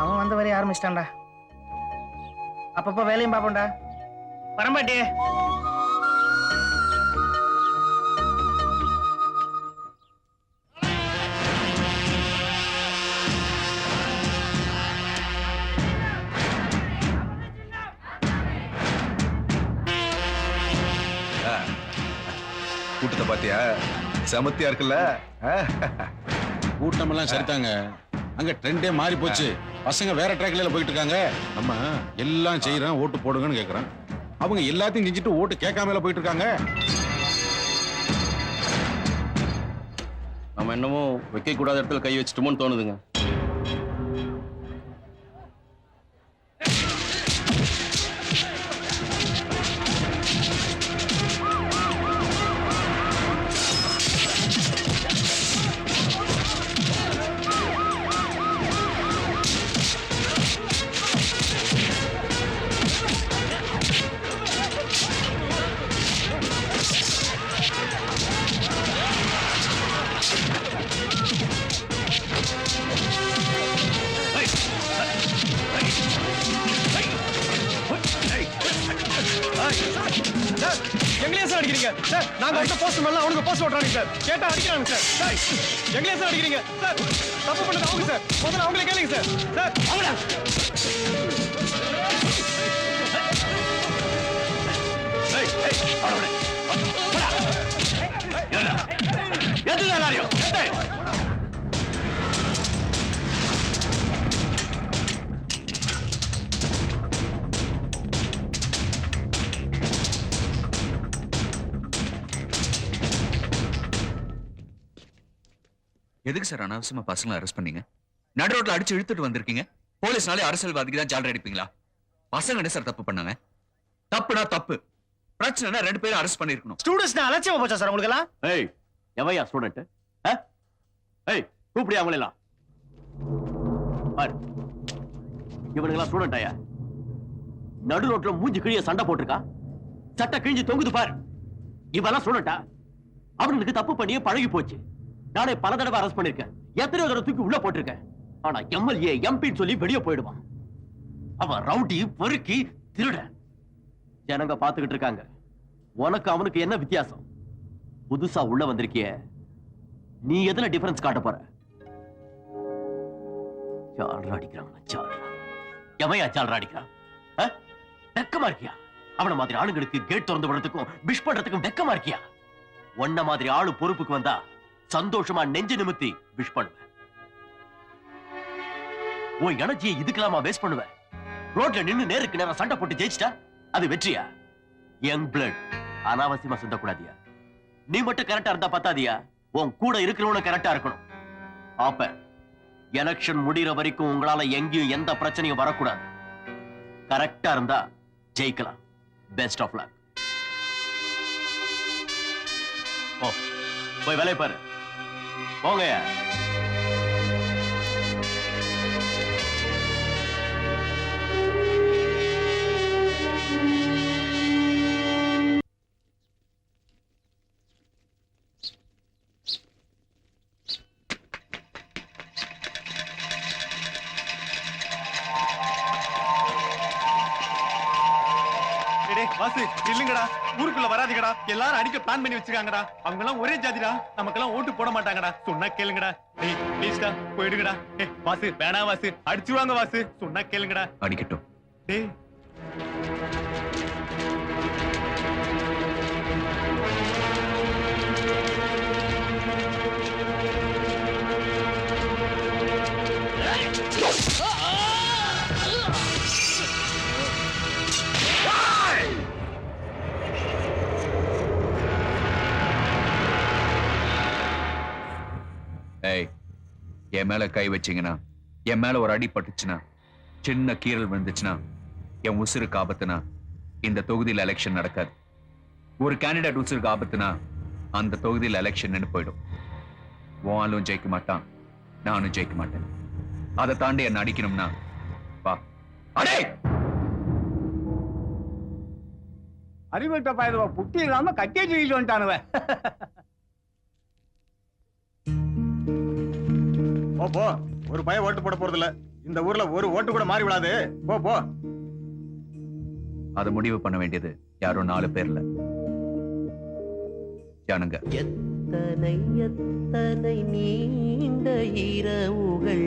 அவன் வந்த வரைய ஆரம்பிச்சிட்டான்டா. அப்பப்ப வேலையும் பாப்போம்டா. வரமாட்டே. கூட்டத்தை பாத்தியா? சமத்தியா இருக்குல்ல? கூட்டம் எல்லாம் சரிதாங்க. அங்க ட்ரெண்டே மாறி போச்சு. பசங்க வேற ட்ராக்ல போயிட்டு இருக்காங்க. நம்ம எல்லாம் செய்யறோம் ஓட்டு போடுங்கன்னு கேக்குறோம். அவங்க எல்லாத்தையும் செஞ்சுட்டு ஓட்டு கேட்காமல போயிட்டு இருக்காங்க. நம்ம என்னமோ வைக்க கூடாத இடத்துல கை வச்சுட்டோமோன்னு தோணுதுங்க. எங்களையே சார் அடிக்கிறீங்க சார்? நாங்க வந்து போஸ்ட் பண்ணலாம், அவனுக்கு போஸ்ட் ஓட்டுறாங்க சார். கேட்டா அடிக்கிறாங்க சார். எங்களையே சார் அடிக்கிறீங்க சார்? தப்பு பண்ணது அவங்க சார். முதல்ல அவங்களே கேளுங்க சார். சார் அவங்கள எல்லாரையும் எதுக்கு சார் அனாவசியமா பசங்களை அரெஸ்ட் பண்ணீங்க? நடு ரோட்ல அடிச்சு இழுத்துட்டு வந்திருக்கீங்க. போலீஸ்னாலே அரசியல்வாதிக்கு தான் ஜாலரி அடிப்பீங்களா? பசங்க என்ன சார் தப்பு பண்ணாங்க? தப்புனா தப்பு. பிரச்சனைனா 2 பேரும் அரெஸ்ட் பண்ணிருக்கணும். ஸ்டூடண்ட்ஸ் அலட்சியமா போச்சா சார் உங்களுக்கு எல்லாம்? ஏய் எவையா ஸ்டூடெண்ட்? ஏய் கூப்பிடியா அவங்கள எல்லாம்? பாரு இவனுங்கெல்லாம் ஸ்டூடெண்ட் ஆயா? நடு ரோட்ல மூஞ்சி கிழிய சண்டை போட்டிருக்கா. சட்டை கிழிஞ்சு தொங்குது பாரு. இவெல்லாம் ஸ்டூடெண்டா? அவனுக்கு தப்பு பண்ணியே பழகி போச்சு. நானே பல தடவை அரெஸ்ட் பண்ணிருக்கேன். எத்தனையோ தடவை தூக்கி உள்ள போட்டிருக்கேன். ஆனா எம்எல்ஏ எம்பின்னு சொல்லி வெளியே போயிடுவான். அவன் ரவுடி, பொறுக்கி, திருட. ஜனங்க பாத்துக்கிட்டு இருக்காங்க. உனக்கு அவனுக்கு என்ன வித்தியாசம்? புதுசா உள்ள வந்திருக்கிய, நீ எதுல டிஃபரன்ஸ் காட்ட போற? சால்ரா அடிக்கிறான். எவையா சால்ரா அடிக்கிறான்? வெக்கமா இருக்கியா? அவன மாதிரி ஆளுங்களுக்கு கேட் திறந்து விடுறதுக்கும் விஷ் பண்றதுக்கும் வெக்கமா இருக்கியா? ஒன்ன மாதிரி ஆளு பொறுப்புக்கு வந்தா சந்தோஷமா நெஞ்சு நிமித்தி விஷ் பண்ணுவேன். உன் எனர்ஜியை இதுக்கெல்லாமா வேஸ்ட் பண்ணுவேன்? ரோட்ல நின்னு நேருக்கு நேரம் சண்டை போட்டு ஜெயிச்சிட்டா அது வெற்றியா? யங் பிளட் அனாவசியமா சிந்தக்கூடாதியா? நீ மட்டும் கரெக்டா இருந்தா பத்தாதியா? உன் கூட இருக்கிறவன கரெக்டா இருக்கணும். அப்ப எலெக்ஷன் முடிகிற வரைக்கும் உங்களால எங்கேயும் எந்த பிரச்சனையும் வரக்கூடாது. கரெக்டா இருந்தா ஜெயிக்கலாம். Best of luck. போய் வேலையை பாரு. போங்க. வாசு இல்லங்கடா, ஊருக்குள்ள வராதீங்கடா. எல்லாரும் அடிக்க பிளான் பண்ணி வச்சிருக்காங்கடா. அவங்க எல்லாம் ஒரே ஜாதிடா. நமக்கெல்லாம் ஓட்டு போட மாட்டாங்கடா. சொன்னா கேளுங்கடா. டேய் ப்ளீஸ்டா போயிடுங்கடா. வாசு வேணா வாசு, அடிச்சுவாங்க வாசு. சொன்னா கேளுங்கடா. அடிக்கட்டும். டேய் என் மேல கை வச்சீங்கன்னா, என் மேல ஒரு அடி பட்டுச்சுன்னா, சின்ன கீறல் விழுந்துச்சுன்னா, என் உசுருக்கு ஆபத்துனா இந்த தொகுதியில் எலெக்ஷன் நடக்காது. ஒரு கேண்டிடேட் உசுருக்கு ஆபத்துனா அந்த தொகுதியில் எலெக்ஷன் நின்று போயிடும். உன் ஆளும் ஜெயிக்க மாட்டான், நானும் ஜெயிக்க மாட்டேன். அதை தாண்டி என்ன அடிக்கணும்னா அடே அறிவிட்ட பயலுவ புட்டி இல்லாம கட்டியே தூக்கிட்டு வந்துட்டானுவ. போ ஒரு பையன் ஓட்டு போட போறது இல்ல. இந்த ஊர்ல ஒரு ஓட்டு கூட மாறி விடாது. போ அதை முடிவு பண்ண வேண்டியது யாரோ 4 பேர்ல. ஜனங்க. எத்தனை எத்தனை நீண்ட இரவுகள்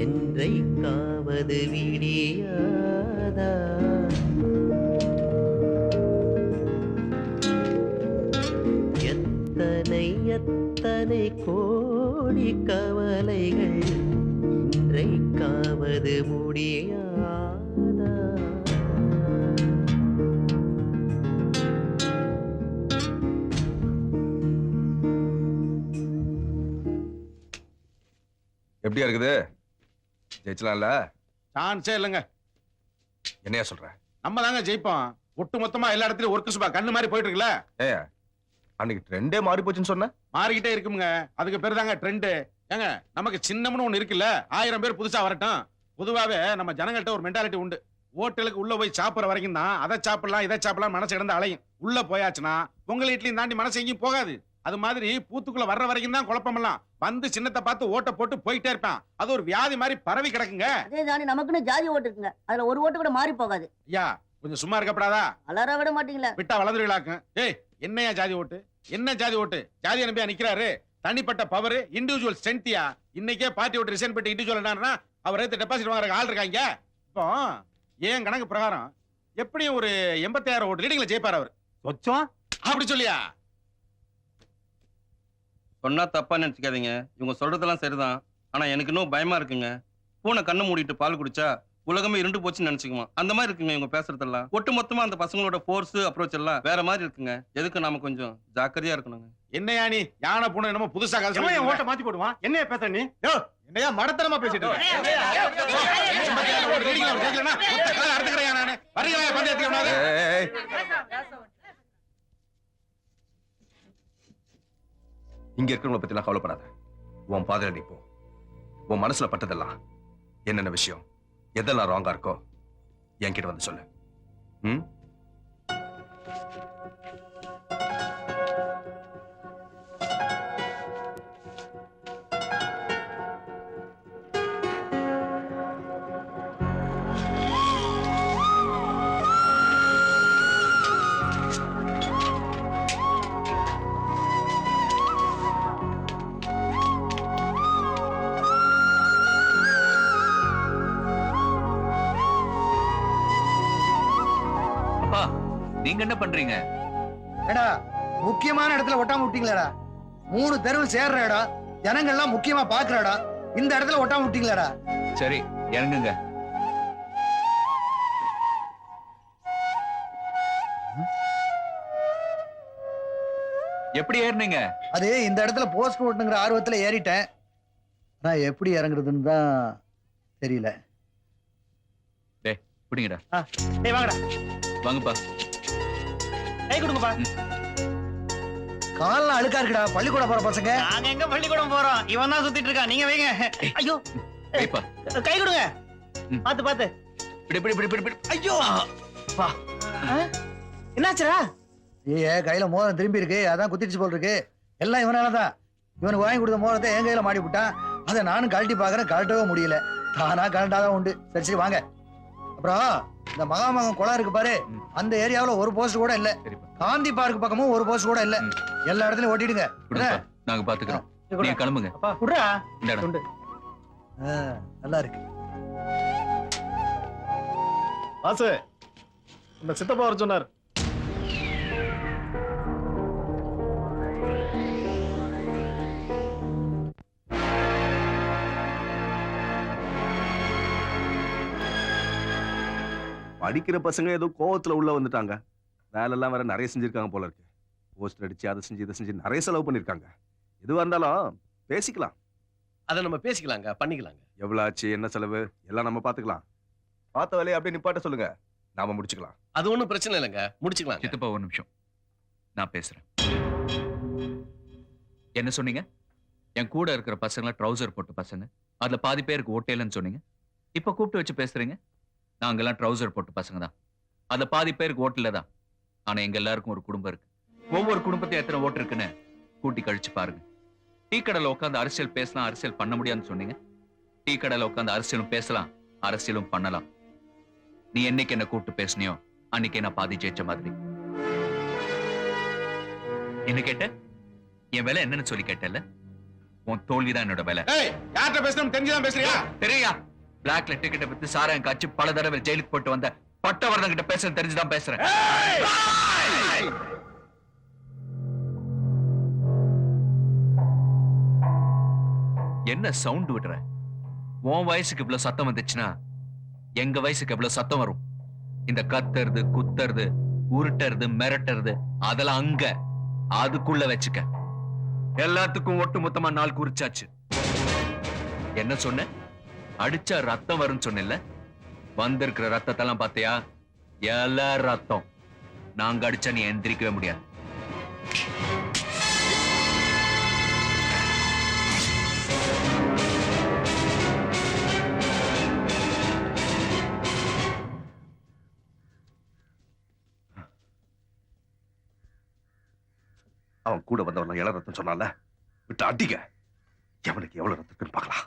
என்றைக்காவது விடியாதா? எத்தனை எத்தனை கோடி கவலைகள் இன்றைக்காவது முடியாதா? எப்படியா இருக்குது? ஜெயிச்சலாம்ல? சான்ஸே இல்லைங்க. என்னையா சொல்ற? நம்ம தாங்க ஜெயிப்போம். ஒட்டு மொத்தமா எல்லா இடத்துலயும் ஒர்க்கு சுபா கண்ணு மாதிரி போயிட்டு இருக்குல்ல. அன்னைக்கு ட்ரெண்டே மாறி போச்சுன்னு சொன்ன. மாறிக்கிட்டே இருக்குங்க. அதுக்கு பேர் தாங்க ட்ரெண்ட். ஏங்க நமக்கு சின்னம்னு ஒண்ணு இருக்குல்ல, 1000 பேர் புதுசா வரட்டும். பொதுவாவே நம்ம ஜனங்கள்ட்ட ஒரு மென்டாலிட்டி உண்டு. ஹோட்டலுக்கு உள்ள போய் சாப்பிடுற வரைக்கும் தான் அதை சாப்பிடலாம் இதை சாப்பிடலாம் மனசு கிடந்து அலையும். உள்ள போயாச்சுன்னா உங்களை இட்லியும் தாண்டி மனசு எங்கேயும் போகாது. அது மாதிரி பூத்துக்குள்ள வர்ற வரைக்கும் தான் குழப்பமெல்லாம். வந்து சின்னத்தை பார்த்து ஓட்ட போட்டு போயிட்டே இருப்பான். அது ஒரு வியாதி மாதிரி பரவி கிடக்குங்க. அதே தானே நமக்குன்னு ஜாதி ஓட்டு இருக்குங்க. அதுல ஒரு ஓட்டு கூட மாறி போகாது. ஐயா கொஞ்சம் சும்மா இருக்கப்படாதா? வளர விட மாட்டீங்களா? விட்டா வளர்ந்துருக்கலாக்கும். ஏய் என்னையா ஜாதி ஓட்டு? என்ன ஜாதி ஓட்டு? ஜாதி அனுப்பியா நிக்கிறாரு. தனிப்பட்ட பவர் இண்டிவிஜுவல் ஸ்ட்ரென்த்தியா. இன்னைக்கே பார்ட்டி ஓட்டு ரிசைன் பண்ணிட்டு இண்டிவிஜுவல் என்னன்னா அவர் டெபாசிட் வாங்குற ஆள் இருக்காங்க. இப்போ ஏன் கணக்கு பிரகாரம் எப்படியும் ஒரு 85,000 ஓட்டு ரீடிங்ல ஜெயிப்பார் அவர். சொச்சம் அப்படி சொல்லியா? சொன்னா தப்பா நினைச்சுக்காதீங்க. இவங்க சொல்றதெல்லாம் சரிதான். ஆனா எனக்கு இன்னும் பயமா இருக்குங்க. பூனை கண்ணு மூடிட்டு பால் குடிச்சா உலகமே இருண்டு போச்சுன்னு நினைச்சுக்குமா? அந்த மாதிரி இருக்குங்க இவங்க பேசுறதெல்லாம். ஒட்டு மொத்தமா அந்த பசங்களோட ஃபோர்ஸ் அப்ரோச் எல்லாம் வேற மாதிரி இருக்குங்க. எதுக்கு நாம கொஞ்சம் ஜாக்கிரதையா இருக்கணுங்க. என்னையா நீ யானை பூனை என்னமோ புதுசா கதை ஓட்ட மாத்தி போடுவான். என்னைய பேச நீ? என்னையா மடத்தனமா பேசிட்டு இங்க இருக்கிறவங்களை பத்தி எல்லாம் கவலைப்படாத. உன் பாதையில நீ போ. உன் மனசுல பட்டதெல்லாம் என்னென்ன விஷயம் எதெல்லாம் ராங்கா இருக்கோ என்கிட்ட வந்து சொல்லு. நீங்க என்ன பண்றீங்க? ஏடா முக்கியமான இடத்துல ஒட்டாம விட்டீங்களா? 3 தெருவு சேர்ற இடம், ஜனங்கள்லாம் முக்கியமா பாக்குற இடம், இந்த இடத்துல ஒட்டாம விட்டீங்களா? சரி இறங்குங்க. எப்படி ஏறினீங்க? அது இந்த இடத்துல போஸ்ட் ஓட்டுங்கிற ஆர்வத்துல ஏறிட்டேன். நான் எப்படி இறங்குறதுன்னு தான் தெரியல. டேய் பிடிங்கடா. டேய் வாங்கடா. வாங்கப்பா. கை கொடுங்கப்பா. கால்ல அழுக்கா இருக்குடா. பள்ளிக்கூடம் போற பசங்க. நாங்க எங்க பள்ளிக்கூடம் போறோம்? இவன் தான் சுத்திட்டு இருக்கான். நீங்க வைங்க. ஐயோ கைப்பா. கை கொடுங்க. பாத்து பாத்து. இப்படி. ஐயோ பா. என்னாச்சுடா? ஏ கையில மோதிரம் திரும்பி இருக்கு. அதான் குத்திடுச்சு போல் இருக்கு. எல்லாம் இவனாலதான். இவனுக்கு வாங்கி கொடுத்த மோதிரத்தை என் கையில மாடி விட்டான். அதை நானும் கழட்டி பாக்குறேன். கழட்டவே முடியல. தானா கழண்டாதான் உண்டு. சரி வாங்க. அப்புறம் இந்த மகாமகம் குளம் இருக்கு பாரு, அந்த ஏரியாவுல ஒரு போஸ்ட் கூட இல்ல. காந்தி பார்க் பக்கமும் ஒரு போஸ்ட் கூட இல்ல. எல்லா இடத்துலயும் ஓட்டிடுங்க. நாங்க பாத்துக்கிறோம். நீங்க கிளம்புங்க. நல்லா இருக்கு. வாசு இந்த சித்தப்பா வர சொன்னார். படிக்கிற பசங்க ஏதோ கோவத்துல உள்ள வந்துட்டாங்க. வேலை எல்லாம் வேற நிறைய செஞ்சிருக்காங்க போல இருக்கு. போஸ்டர் அடிச்சு அதை செஞ்சு இதை செஞ்சு நிறைய செலவு பண்ணிருக்காங்க. எதுவா இருந்தாலும் பேசிக்கலாம். அதை நம்ம பேசிக்கலாங்க, பண்ணிக்கலாங்க. எவ்வளவு ஆச்சு, என்ன செலவு எல்லாம் நம்ம பாத்துக்கலாம். பார்த்த வேலையை அப்படியே நிப்பாட்ட சொல்லுங்க, நாம முடிச்சுக்கலாம். அது ஒண்ணும் பிரச்சனை இல்லைங்க, முடிச்சுக்கலாம். சித்தப்பா ஒரு நிமிஷம், நான் பேசுறேன். என்ன சொன்னீங்க? என் கூட இருக்கிற பசங்க ட்ரௌசர் போட்டு பசங்க, அதுல பாதி பேருக்கு ஓட்டேலன்னு சொன்னீங்க. இப்ப கூப்பிட்டு வச்சு பேசுறீங்க. நாங்கெல்லாம் ட்ரௌசர் போட்டு பசங்க தான். அந்த பாதி பேருக்கு ஓட்டுல தான். ஆனா எங்க எல்லாருக்கும் ஒரு குடும்பம் இருக்கு. ஒவ்வொரு குடும்பத்தையும் எத்தனை ஓட்டு இருக்குன்னு கூட்டி கழிச்சு பாருங்க. டீ கடையில உட்காந்து அரசியல் பேசலாம், அரசியல் பண்ண முடியாதுன்னு சொன்னீங்க. டீ கடையில உட்காந்து அரசியலும் பேசலாம், அரசியலும் பண்ணலாம். நீ என்னைக்கு என்ன கூப்பிட்டு பேசுனியோ அன்னைக்கு நான் பாதி ஜெயிச்ச மாதிரி. என்ன கேட்ட? என் வேலை என்னன்னு சொல்லி கேட்டல? உன் தோல்விதான் என்னோட வேலை. யார்கிட்ட பேசணும் தெரிஞ்சுதான் பேசுறியா? தெரியா? பிளாக்ல டிக்கெட்டை பத்தி சாராயம் காய்ச்சி பல தடவை ஜெயிலுக்கு போட்டு வந்த பட்டவர்தன் கிட்ட பேச தெரிஞ்சுதான் பேசுறேன். என்ன சவுண்ட் விடுற? உன் வயசுக்கு இவ்வளவு சத்தம் வந்துச்சுன்னா எங்க வயசுக்கு எவ்வளவு சத்தம் வரும்? இந்த கத்துறது, குத்துறது, உருட்டுறது, மிரட்டுறது அதெல்லாம் அங்க அதுக்குள்ள வச்சுக்க. எல்லாத்துக்கும் ஒட்டு மொத்தமா நாள் குறிச்சாச்சு. என்ன சொன்ன? அடிச்சா ரத்தம் வரும்னு சொன்ன. வந்திருக்கிற ரத்தத்தெல்லாம் பார்த்தியா? எல்லா ரத்தம். நாங்க அடிச்சா நீ எந்திரிக்கவே முடியாது. அவன் கூட வந்தவன் இள ரத்தம் சொன்னால விட்டு அடிக்க. எவனுக்கு எவ்வளவு ரத்தத்துன்னு பார்க்கலாம்.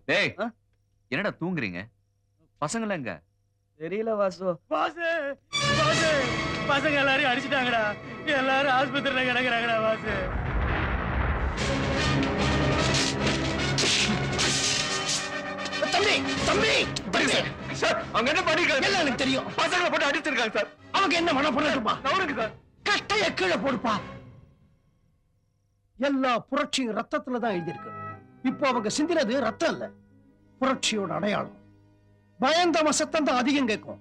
டேய், என்னடா தூங்குறீங்க? பசங்கள எங்க? தெரியல வாசு. பாசு பாசு பசங்க எல்லாரையும் அடிச்சிட்டாங்கடா. எல்லாரும் ஆஸ்பத்திரியில கிடக்குறாங்கடா பாசு. தம்பி தம்பி சார், அவங்க என்ன பண்ணிருக்காங்க? எல்லாம் எனக்கு தெரியும். பசங்களை போட்டு அடிச்சிருக்காங்க சார். அவங்க என்ன மன பண்ணட்டுப்பா? நவருக்கு சார். கட்டைய கீழே போடுப்பா. எல்லா புரட்சியும் ரத்தத்துல தான் எழுதியிருக்கு. இப்போ அவங்க சிந்தினது ரத்தம் இல்ல, புரட்சியோட அடையாளம். பயந்தவன் சத்தம் தான் அதிகம் கேட்கும்.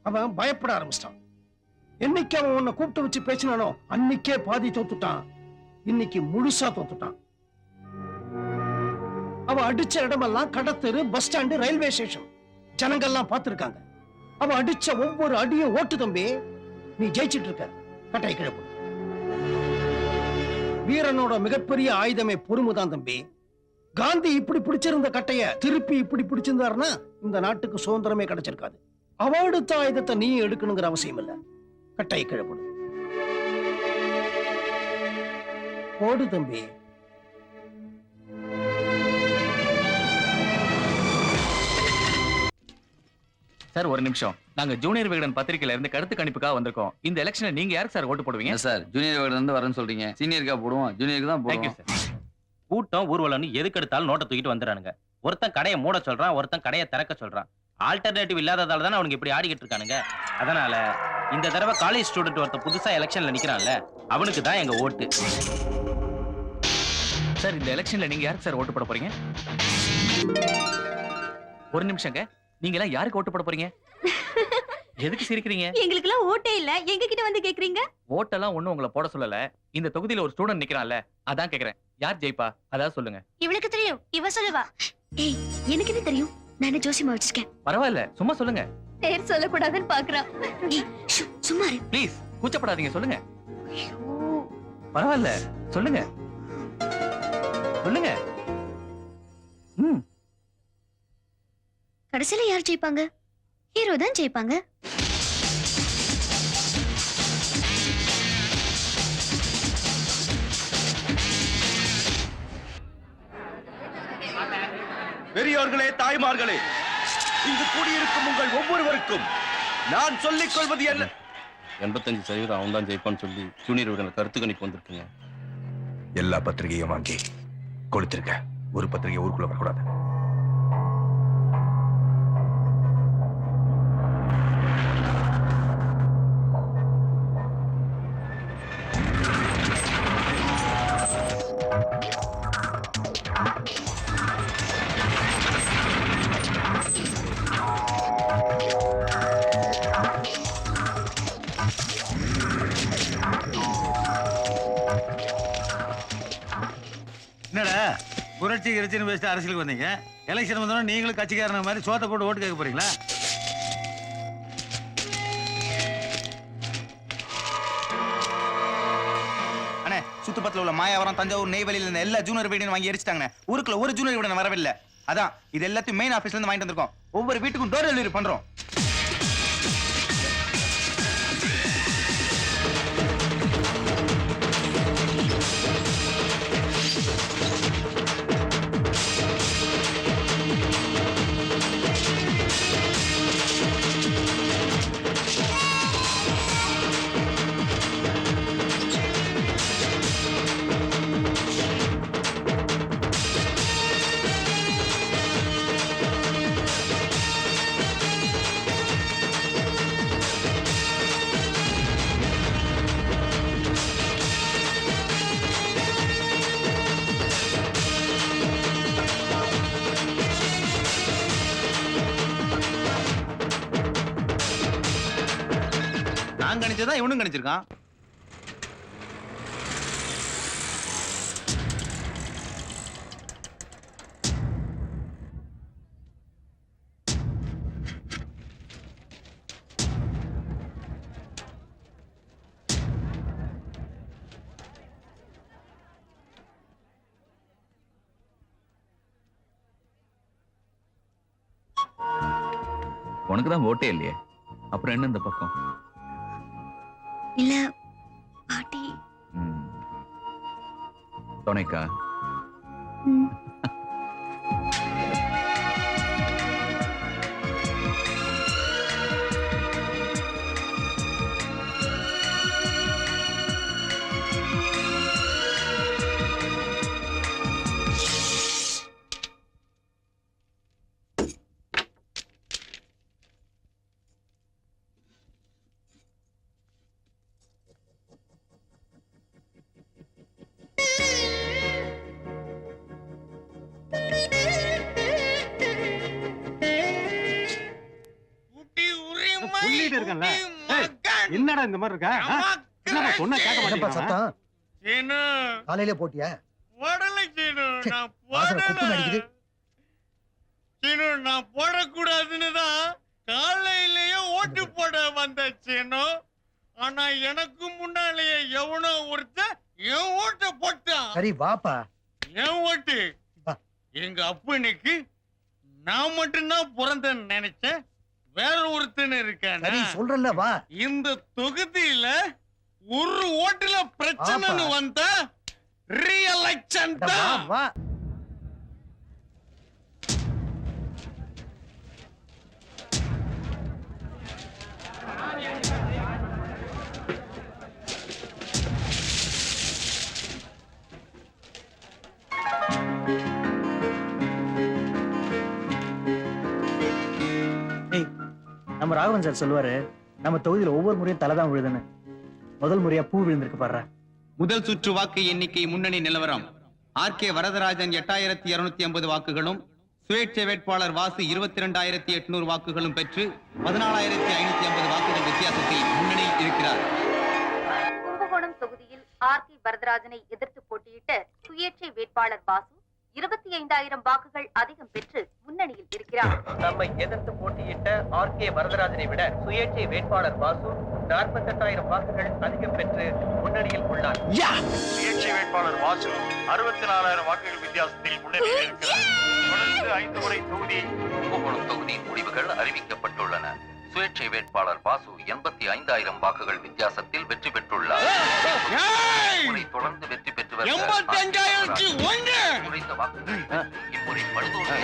அவன் பயப்பட ஆரம்பிச்சிட்டான். என்னைக்கு அவன் உன்னை கூப்பிட்டு வச்சு பேசினானோ அன்னைக்கே பாதி தோத்துட்டான். இன்னைக்கு முழுசா தோத்துட்டான். அவன் அடிச்ச இடமெல்லாம் கடத்தெரு, பஸ் ஸ்டாண்டு, ரயில்வே ஸ்டேஷன். ஜனங்கள்லாம் பார்த்திருக்காங்க. அவன் அடிச்ச ஒவ்வொரு அடியும் ஓட்டு தம்பி. நீ ஜெயிச்சிட்டு இருக்க. கட்டாய கிழப்பு. வீரனோட மிகப்பெரிய ஆயுதமே பொறுமைதான் தம்பி. காந்தி இப்படி பிடிச்சிருந்த கட்டைய திருப்பி இப்படி பிடிச்சிருந்தாருன்னா இந்த நாட்டுக்கு சுதந்திரமே கிடைச்சிருக்காது. அவன் எடுத்த ஆயுதத்தை நீ எடுக்கணுங்கிற அவசியம் இல்ல. கட்டாய கிழப்படும். போடு தம்பி. சார் ஒரு நிமிஷம். நாங்க ஜூனியர் விகடன் பத்திரிகையில இருந்து கருத்து கணிப்புக்காக வந்திருக்கோம். இந்த எலெக்ஷன்ல நீங்க யாருக்கு சார் ஓட்டு போடுவீங்க? சார் ஜூனியர் விகடன் இருந்து வரேன்னு சொல்றீங்க. சீனியருக்கா போடுவோம். ஜூனியருக்கு தான் போடுவோம். கூட்டம் ஊர்வலம்னு எதுக்கு எடுத்தாலும் நோட்டை தூக்கிட்டு வந்துறானுங்க. ஒருத்தன் கடையை மூட சொல்றான், ஒருத்தன் கடையை திறக்க சொல்றான். ஆல்டர்னேட்டிவ் இல்லாததால தானே அவனுக்கு இப்படி ஆடிக்கிட்டு இருக்கானுங்க. அதனால இந்த தடவை காலேஜ் ஸ்டூடெண்ட் ஒருத்தன் புதுசா எலெக்ஷன்ல நிக்கிறான்ல, அவனுக்கு தான் எங்க ஓட்டு. சார் இந்த எலெக்ஷன்ல நீங்க யாருக்கு சார் ஓட்டு போட போறீங்க? ஒரு நிமிஷங்க. நீங்க எல்லாம் யாருக்கு ஓட்டு போட போறீங்க? எதுக்கு சிரிக்கிறீங்க? எங்களுக்கு எல்லாம் ஓட்டே இல்ல, எங்க கிட்ட வந்து கேக்குறீங்க? ஓட்டெல்லாம் ஒண்ணும் உங்களை போட சொல்லல. இந்த தொகுதியில ஒரு ஸ்டூடெண்ட் நிக்கிறான்ல, அதான் கேக்குறேன். யார் ஜெயிப்பா அதான் சொல்லுங்க. இவளுக்கு தெரியும், இவ சொல்லுவா. ஏய், எனக்கு என்ன தெரியும்? நான் ஜோசியமா வச்சிருக்கேன். பரவாயில்ல, சும்மா சொல்லுங்க. பேர் சொல்லக்கூடாதுன்னு பாக்குறான். சும்மா இரு. ப்ளீஸ் கூச்சப்படாதீங்க, சொல்லுங்க. பரவாயில்ல சொல்லுங்க சொல்லுங்க. கடைசியில யார் ஜெயிப்பாங்க? ஹீரோ தான் ஜெயிப்பாங்க. பெரியோர்களே, தாய்மார்களே, இங்கு கூடியிருக்கும் உங்கள் ஒவ்வொருவருக்கும் நான் சொல்லிக் கொள்வது என்ன? 85% அவன் தான் ஜெயிப்பான்னு சொல்லி ஜூனியர் விட கருத்து கணிப்பு வந்திருக்குங்க. எல்லா பத்திரிகையும் வாங்கி கொடுத்திருக்க. ஒரு பத்திரிகை ஊருக்குள்ள வரக்கூடாது. என்னடா புரட்சி கிரச்சின்னு பேசிட்டு அரசியலுக்கு வந்தீங்க? எலெக்ஷன் வந்தோன்னா நீங்களும் கட்சிக்காரன மாதிரி சோத்தை போட்டு ஓட்டு கேட்க போறீங்களா? அண்ணே, சுத்துப்பத்துல உள்ள மாயாவரம், தஞ்சாவூர், நெய்வேலியில இருந்த எல்லா ஜூனியர் வீடையும் வாங்கி எரிச்சிட்டாங்க. ஊருக்குள்ள ஒரு ஜூனியர் வீடு வரவில்லை. அதான் இது எல்லாத்தையும் மெயின் ஆபீஸ்ல இருந்து வாங்கிட்டு வந்திருக்கோம். ஒவ்வொரு வீட்டுக்கும் டோர் டெலிவரி பண்றோம். நான் கணிச்சதான் இவனும் கணிச்சிருக்கான். உனக்கு தான் ஓட்டே இல்லையே, அப்புறம் என்ன இந்த பக்கம்? இல்ல பாட்டி. துணைக்கா? என்னடா இந்த மாதிரி இருக்கா? என்னடா சொன்னா கேட்க மாட்டேங்கிறான்? காலையில போட்டியா? நான் போடக்கூடாதுன்னு தான் காலையிலேயே ஓட்டு போட வந்தேனோ. ஆனா எனக்கு முன்னாலேயே எவனோ ஒருத்தன் என் ஓட்ட போட்டான். சரி வாப்பா. என் ஓட்டு எங்க அப்பனுக்கு நான் மட்டும்தான் பிறந்தேன்னு நினைச்சேன். வேற ஒருத்தன் இருக்கான். சரி சொல்றல வா. இந்த தொகுதியில ஒரு ஓட்டுல பிரச்சனைன்னு வந்தா ரீஎலெக்ஷன் தான். வா. நம்ம ராகவன் சார் சொல்லுவாரு, நம்ம தொகுதியில ஒவ்வொரு முறையும் தலைதான் விழுதுன்னு. முதல் முறையா பூ விழுந்திருக்கு பாரு. முதல் சுற்று வாக்கு எண்ணிக்கை முன்னணி நிலவரம். ஆர்கே வரதராஜன் 8250 வாக்குகளும், சுயேட்சை வேட்பாளர் வாசு 22,800 வாக்குகளும் பெற்று 14,550 வாக்குகள் வித்தியாசத்தில் முன்னணியில் இருக்கிறார். கும்பகோணம் தொகுதியில் ஆர்கே வரதராஜனை எதிர்த்து போட்டியிட்ட சுயேட்சை வேட்பாளர் வாசு 25,000 வாக்குகள் அதிகம் பெற்று முன்னணியில் இருக்கிறார். நம்மை எதிர்த்து போட்டியிட்ட ஆர்கே வரதராஜனை விட சுயேட்சை வேட்பாளர் வாசு 48,000 வாக்குகள் அதிகம் பெற்று முன்னணியில் உள்ளார். சுயேட்சை வேட்பாளர் வாசு 64,000 வாக்குகள் வித்தியாசத்தில் முன்னணியில் இருக்கிறார். தொடர்ந்து 5 முறை தொகுதி கும்பகோணம் தொகுதி முடிவுகள் அறிவிக்கப்பட்டுள்ளன. சுயேட்சை வேட்பாளர் பாசு 85,000 வாக்குகள் வித்தியாசத்தில் வெற்றி பெற்றுள்ளார். இம்முறை தொடர்ந்து வெற்றி பெற்று வருகிறார். குறைந்த வாக்குகள் பெற்று இம்முறை படுதோல்வி.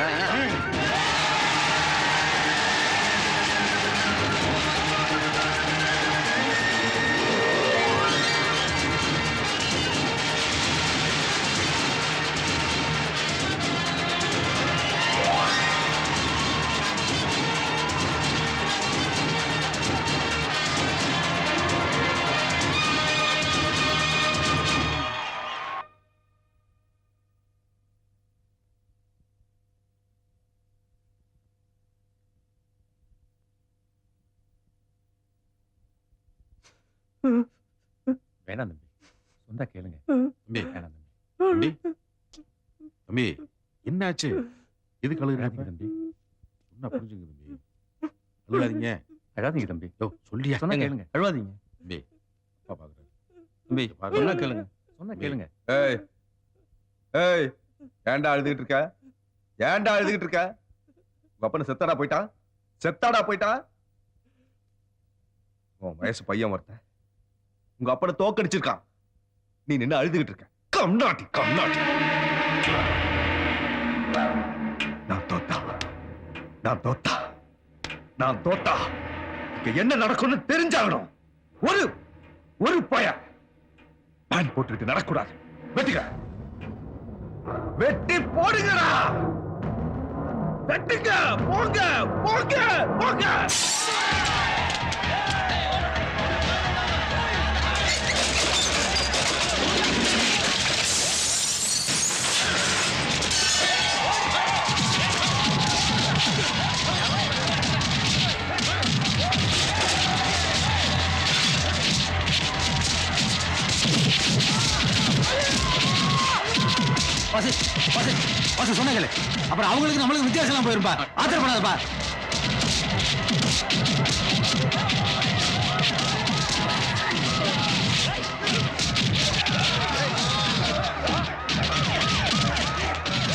வேணாம் தம்பி, சொந்தா கேளுங்க. தம்பி வேணாம் தம்பி. தம்பி என்னாச்சு? எதுக்கு அழுகுறாங்க தம்பி? சொன்னா புரிஞ்சுங்க தம்பி. அழுகாதீங்க. அழாதீங்க தம்பி. சொல்லியா சொன்னா கேளுங்க. அழுவாதீங்க தம்பி. அப்பா பாக்குறேன் தம்பி. சொன்னா கேளுங்க. சொன்னா கேளுங்க. ஏய் ஏய், ஏன்டா அழுதுகிட்டு இருக்க? ஏன்டா அழுதுகிட்டு இருக்க? உங்க அப்பனை செத்தாடா போயிட்டான், செத்தாடா போயிட்டான். உன் வயசு பையன் ஒருத்தன் உங்க அப்பனை தோக்கடிச்சிருக்கான். நீ நின்னு அழுதுகிட்டு இருக்க. கம்நாட்டி கம்நாட்டி. நான் தோத்தா, நான் தோத்தா, நான் தோத்தா. இங்க என்ன நடக்கும்னு தெரிஞ்சாகணும். ஒரு ஒரு பையன் பேன் போட்டுக்கிட்டு நடக்கூடாது. வெட்டுங்க, வெட்டி போடுங்கடா. வெட்டுங்க, போங்க போங்க போங்க. சொன்னீங்களே, அப்புறம் அவங்களுக்கு நம்மளுக்கு வித்தியாசம் எல்லாம் போயிருப்பா. ஆத்திரப்படாதப்பா.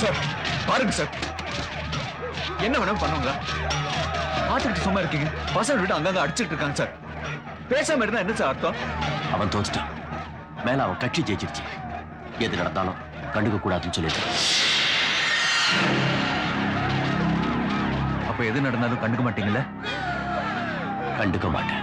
சார் பாருங்க சார், என்ன வேணும் பண்ணுங்க. பார்த்துக்கிட்டு சும்மா இருக்கீங்க. பசங்க விட்டு அங்கங்க அடிச்சுட்டு இருக்காங்க சார். பேசாம இருந்தா என்ன சார் அர்த்தம்? அவன் தோத்துட்டான். மேல அவன் கட்சி ஜெயிச்சிருச்சு. எது நடந்தாலும் கண்டுக்க கூடாதுன்னு சொல்லிட்டு. அப்ப எது நடந்தாலும் கண்டுக்க மாட்டீங்களா? கண்டுக்க மாட்டேன்.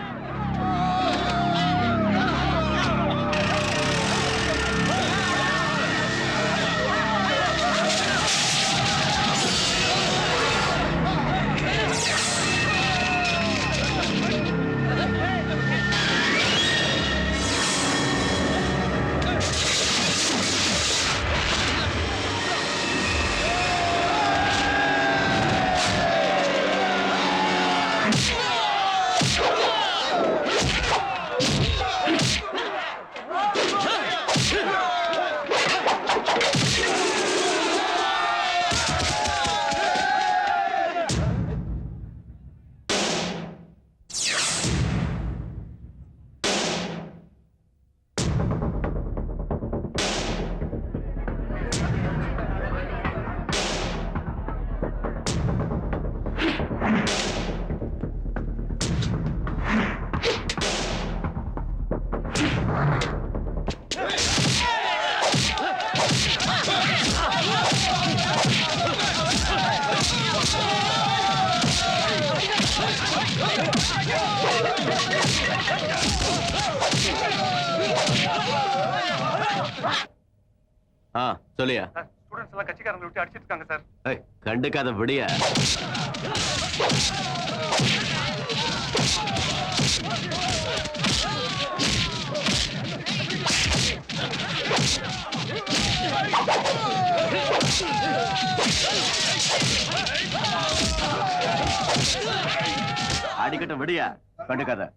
சொல்லியா? ஸ்டூடண்ட்ஸ் எல்லாம் கட்சிக்காரங்களை விட்டு அடிச்சிட்டு இருக்காங்க சார். கண்டுக்காத விடியா? அடிக்கட்டும் விடியா? கண்டுக்காத.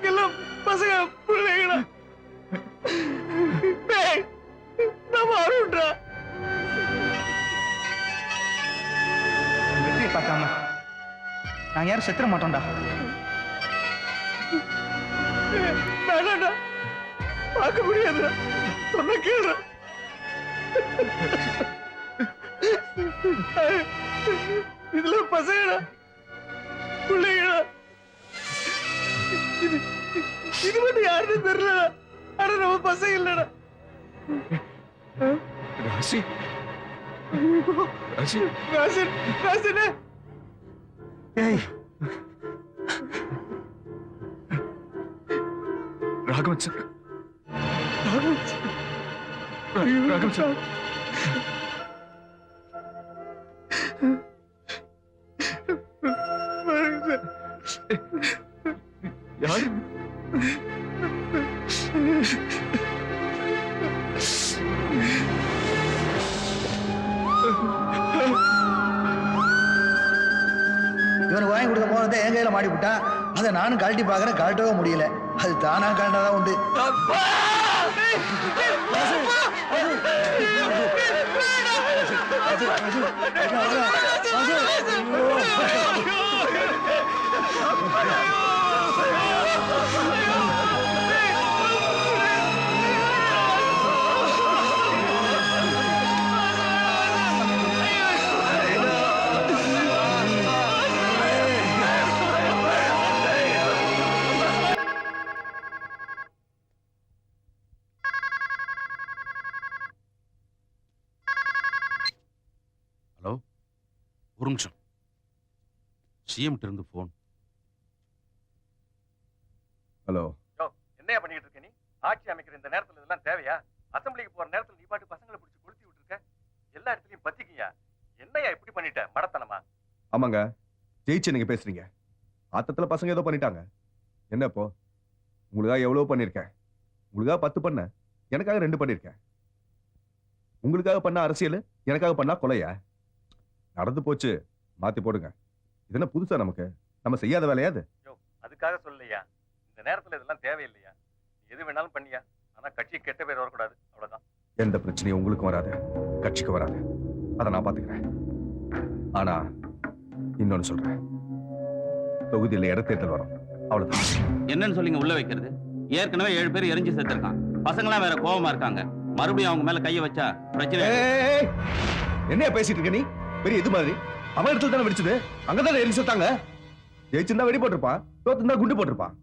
எல்லாம் பசங்க பிள்ளைங்களா நம்ம அருண்றா வெற்றியை பார்க்காம நாங்க யாரும் செத்துற மாட்டோம்டா. வேணாண்டா, பார்க்க முடியாதுடா, சொன்ன கேள்ற. இதுல பசங்கடா பிள்ளைங்களா, இது மட்டும் யாருன்னு தெரியல. ஆனா நம்ம பசங்க இல்லடா. ராசி ராசி ராசன் ராசனே, ஏய் ராகவன் சார், ராகவன் சார், யாரு? இவனுக்கு வாங்கி கொடுத்த போனதை என் கையில மாடி விட்டான். அதை நானும் கழட்டி பாக்குறேன், கழட்டவே முடியல. அது தானா கழட்டாதான் உண்டு. ஹலோ, ஒரு நிமிஷம். சிஎம் இருந்து போன். ஹலோ, என்னையா பண்ணிட்டு இருக்க நீ? ஆட்சி அமைக்கிற இந்த நேரத்துல இதெல்லாம் தேவையா? அசம்பிளிக்கு போற நேரத்துல நீ பாட்டு பசங்களை பிடிச்சி கொளுத்தி விட்டுருக்க. எல்லா இடத்துலயும் பத்திக்கியா? என்னையா இப்படி பண்ணிட்ட? மடத்தனமா? ஆமாங்க, ஜெயிச்சு நீங்க பேசுறீங்க. ஆத்தத்துல பசங்க ஏதோ பண்ணிட்டாங்க. என்ன இப்போ? உங்களுக்காக எவ்வளவு பண்ணிருக்கேன். உங்களுக்காக 10 பண்ண, எனக்காக 2 பண்ணிருக்கேன். உங்களுக்காக பண்ண அரசியல், எனக்காக பண்ணா கொலையா? நடந்து போச்சு, மாத்தி போடுங்க. இது என்ன புதுசா நமக்கு? நம்ம செய்யாத வேலையாது. அதுக்காக சொல்லலையா? இந்த நேரத்துல இதெல்லாம் தேவையில்லையா? எது வேணாலும் பண்ணியா, ஆனா கட்சி கெட்ட பேர் வரக்கூடாது, அவ்வளவுதான். எந்த பிரச்சனையும் உங்களுக்கும் வராது, கட்சிக்கு வராது. அதை நான் பாத்துக்கிறேன். ஆனா இன்னொன்னு சொல்றேன், தொகுதியில இடைத்தேர்தல் வரும், அவ்வளவுதான். என்னன்னு சொல்லிங்க உள்ள வைக்கிறது? ஏற்கனவே 7 பேர் எரிஞ்சு செத்துருக்கான். பசங்களாம் வேற கோவமா இருக்காங்க. மறுபடியும் அவங்க மேல கைய வச்சா பிரச்சனை. என்னையா பேசிட்டு இருக்க நீ? பெரிய இது மாதிரி அவன் இடத்துல தானே வெடிச்சது, அங்கதானே எரிஞ்சு செத்தாங்க. ஜெயிச்சிருந்தா வெடி போட்டிருப்பான், தோத்துருந்தா குண்டு போட்டிருப்பான்.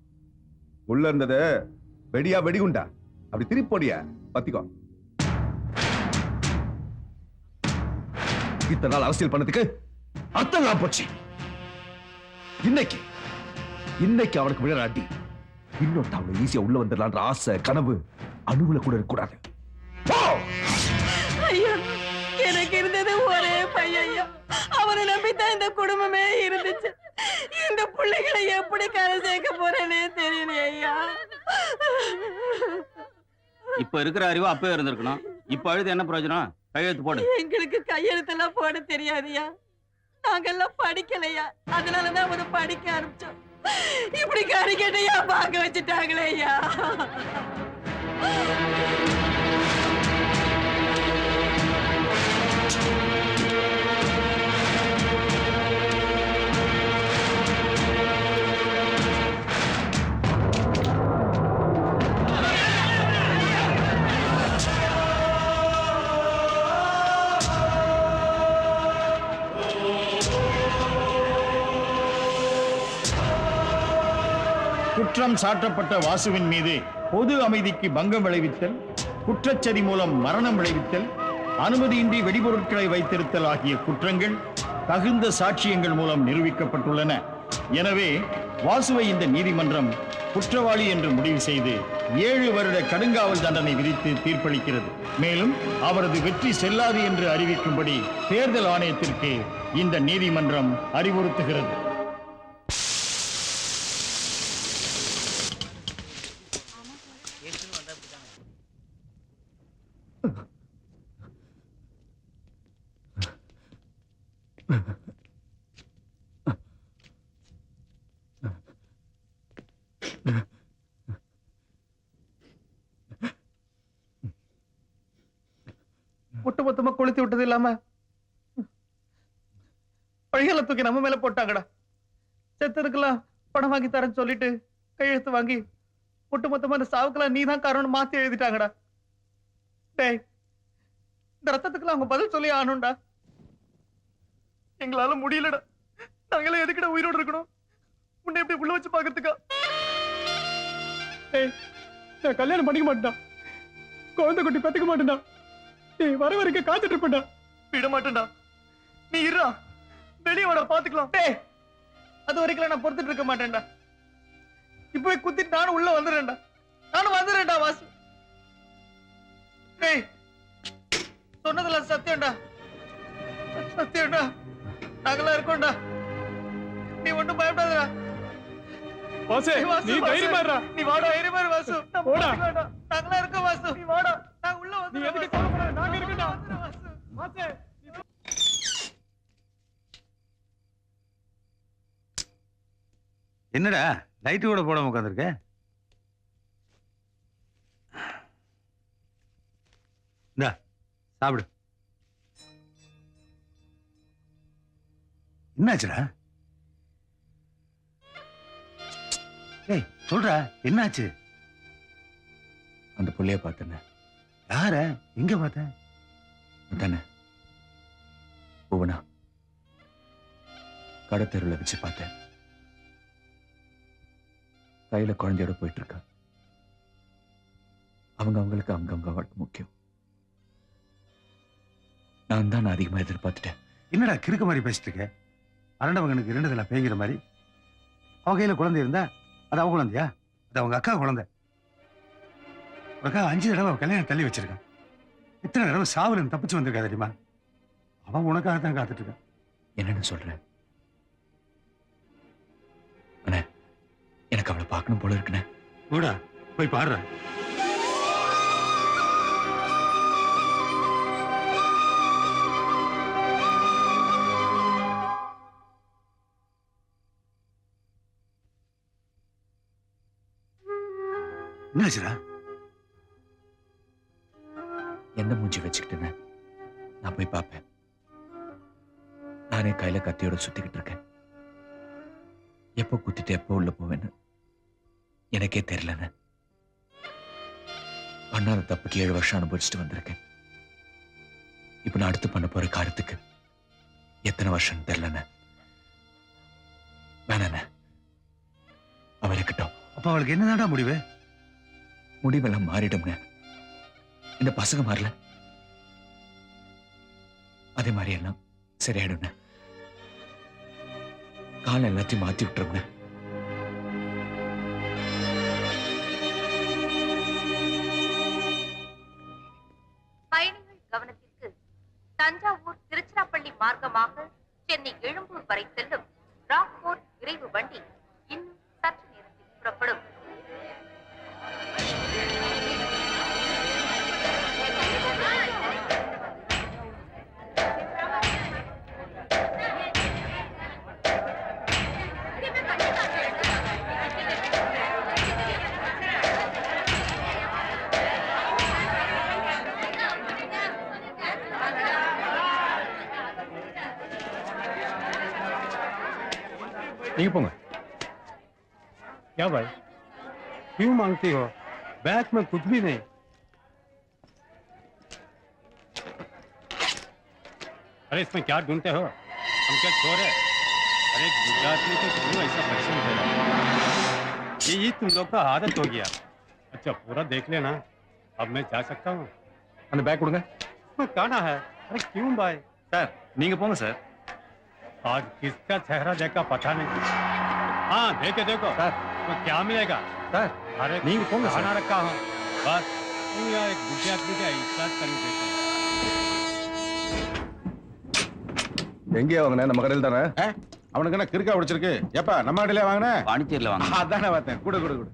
உள்ள இருந்தது வெடியா வெடிகுண்டா? அப்படி திருப்பி போடியா, பத்திக்கோ. இத்தனை நாள் அரசியல் பண்ணதுக்கு அர்த்தம் போச்சு. இன்னைக்கு அவனுக்கு விழா அடி. இன்னொரு அவனை ஈஸியா உள்ள வந்துடலான்ற ஆசை கனவு அணுகுல கூட இருக்கக்கூடாது. ஐயா, எனக்கு இருந்தது ஒரே பையன். அவனை நம்பித்தான் இந்த குடும்பமே இருந்துச்சு. இந்த பிள்ளைகளை எப்படி கரை சேர்க்க போறேனே தெரியல ஐயா. இப்ப இருக்கிற அறிவு அப்பவே இருந்திருக்கணும். இப்ப அழுது என்ன பிரயோஜனம்? கையெழுத்து போடு. எங்களுக்கு கையெழுத்தெல்லாம் போட தெரியாதுயா. நாங்கெல்லாம் படிக்கலையா, அதனாலதான் அவரை படிக்க ஆரம்பிச்சோம். இப்படி கறிக்கட்டையா பார்க்க வச்சுட்டாங்களே ஐயா. குற்றம் சாட்டப்பட்ட வாசுவின் மீது பொது அமைதிக்கு பங்கம் விளைவித்தல், குற்றச்சதி மூலம் மரணம் விளைவித்தல், அனுமதியின்றி வெடிபொருட்களை வைத்திருத்தல் ஆகிய குற்றங்கள் தகுந்த சாட்சியங்கள் மூலம் நிரூபிக்கப்பட்டுள்ளன. எனவே வாசுவை இந்த நீதிமன்றம் குற்றவாளி என்று முடிவு செய்து 7 வருட கடுங்காவல் தண்டனை விதித்து தீர்ப்பளிக்கிறது. மேலும் அவரது வெற்றி செல்லாது என்று அறிவிக்கும்படி தேர்தல் ஆணையத்திற்கு இந்த நீதிமன்றம் அறிவுறுத்துகிறது. ஒட்டுமொத்தமா கொளுத்தி விட்டது இல்லாம பழிகளை தூக்கி நம்ம மேல போட்டாங்கடா. செத்ததுக்கெல்லாம் பணம் வாங்கி தரேன்னு சொல்லிட்டு கையெழுத்து வாங்கி ஒட்டுமொத்தமா இந்த சாவுக்கெல்லாம் நீதான் காரணம் மாத்தி எழுதிட்டாங்கடா. டேய், இந்த ரத்தத்துக்கெல்லாம் அவங்க பதில் சொல்லி ஆகணும்டா. எங்களால முடியலடா. நாங்களே எதுக்கிட்ட உயிரோடு இருக்கணும்? உன்னை எப்படி உள்ள வச்சு பாக்குறதுக்கா? நான் கல்யாணம் பண்ணிக்க மாட்டேன்டா, குழந்தை குட்டி பெத்துக்க மாட்டேன்டா. நீ வர வரைக்கும் காத்துட்டு இருப்பேன்டா. விட மாட்டேன்டா. நீ இருடா, வெளியே வர பாத்துக்கலாம். டேய், அது வரைக்கும் நான் பொறுத்துட்டு இருக்க மாட்டேன்டா. இப்பவே குத்திட்டு நானும் உள்ள வந்துடுறேன்டா. நானும் வந்துடுறேன்டா வாசு. டேய், சொன்னதெல்லாம் சத்தியம்டா, சத்தியம்டா. நாங்கெல்லாம் இருக்கோம்டா. நீ ஒண்ணும் பயப்படாதடா. வாசு, நீ தைரியமா இருடா. நீ வாடா, தைரியமா இரு வாசு. போடா. நாங்கெல்லாம் இருக்கோம் வாசு. நீ வாடா, நான் உள்ள நீ வந்து. எதுக்கு கவலைப்படாத, நாங்க இருக்கோம்டா. வாசு, என்னடா லைட்டு கூட போடாம உட்காந்துருக்க? இந்தா சாப்பிடு. என்னாச்சுடா? ஏய் சொல்றா, என்னாச்சு? அந்த புள்ளைய பார்த்தேன்னு. யார? எங்க பார்த்த? தானே பூவனா கடத்தெருவில் வச்சு பார்த்தேன். கையில குழந்தையோட போயிட்டு இருக்கா. அவங்களுக்கு அவங்க வாழ்க்கை முக்கியம். நான் தான் அதிகமா எதிர்பார்த்துட்டேன். என்னடா கிறுக்க மாதிரி பேசிட்டு இருக்க? அரண்டவங்களுக்கு 2 தலை பேங்கிற மாதிரி. அவ கையில குழந்தை இருந்தா அது அவ குழந்தையா? அது அவங்க அக்கா குழந்தை. அக்கா 5 தடவை கல்யாணம் தள்ளி வச்சிருக்கான். இத்தனை தடவை சாவுல தப்பிச்சு வந்திருக்கா தெரியுமா? அவன் உனக்காக தான் காத்துட்டு இருக்கான். என்னன்னு சொல்றேன்? அண்ணே, எனக்கு அவளை பார்க்கணும் போல இருக்குண்ணே. கூட போய் பாடுற. என்னாச்சுடா? எந்த மூஞ்சி வச்சுக்கிட்டுன்னு நான் போய் பார்ப்பேன். நானே கையில கத்தியோட சுத்திக்கிட்டு இருக்கேன். எப்போ குத்திட்டு எப்போ உள்ள போவேன்னு எனக்கே தெரியலன்னு. பண்ணாத தப்புக்கு 7 வருஷம் அனுபவிச்சுட்டு வந்திருக்கேன். இப்ப நான் அடுத்து பண்ண போற காரியத்துக்கு எத்தனை வருஷம் தெரியலன்னு. வேணாண்ண, அவ இருக்கட்டும். அப்ப அவளுக்கு என்னதான்டா முடிவு? முடிவெல்லாம் மாறிடும்ங்க. இந்த பசங்க மாறல, அதே மாதிரி எல்லாம் சரியாயிடும்ங்க. காலம் எல்லாத்தையும் மாத்தி விட்டுருங்க. பயணிகள் கவனத்திற்கு தஞ்சாவூர் திருச்சிராப்பள்ளி மார்க்கமாக சென்னை எழும்பூர் வரை செல்லும் ராக்போர்ட் விரைவு வண்டி இன்னும் சற்று நேரத்தில் புறப்படும். நீங்க போங்க. क्या भाई क्यों मांगती हो? बैग में कुछ भी नहीं। अरे इसमें क्या ढूंढते हो? हम क्या चोर है? अरे गुजरात में तो क्यों ऐसा परेशान हो रहा है? ये तुम लोग का आदत हो गया। अच्छा पूरा देख लेना, अब मैं जा सकता हूँ। அந்த பேக் கொடுங்க. कहना है। अरे क्यों भाई? சார் நீங்க போங்க சார். आज किसका चेहरा देखा पता नहीं। हाँ देखो देखो सर, तो क्या मिलेगा सर? अरे நீங்க போங்க खाना சார். रखा हूँ बस। यार एक दूसरे आदमी का इज्जत करने देता हूँ। எங்கேயா வாங்கின? நம்ம கடையில் தானே? அவனுக்கு என்ன கிறுக்கா பிடிச்சிருக்கு? எப்ப நம்ம கடையில வாங்கின? பாண்டிச்சேரியில வாங்க. அதானே பார்த்தேன். குடு குடு குடு.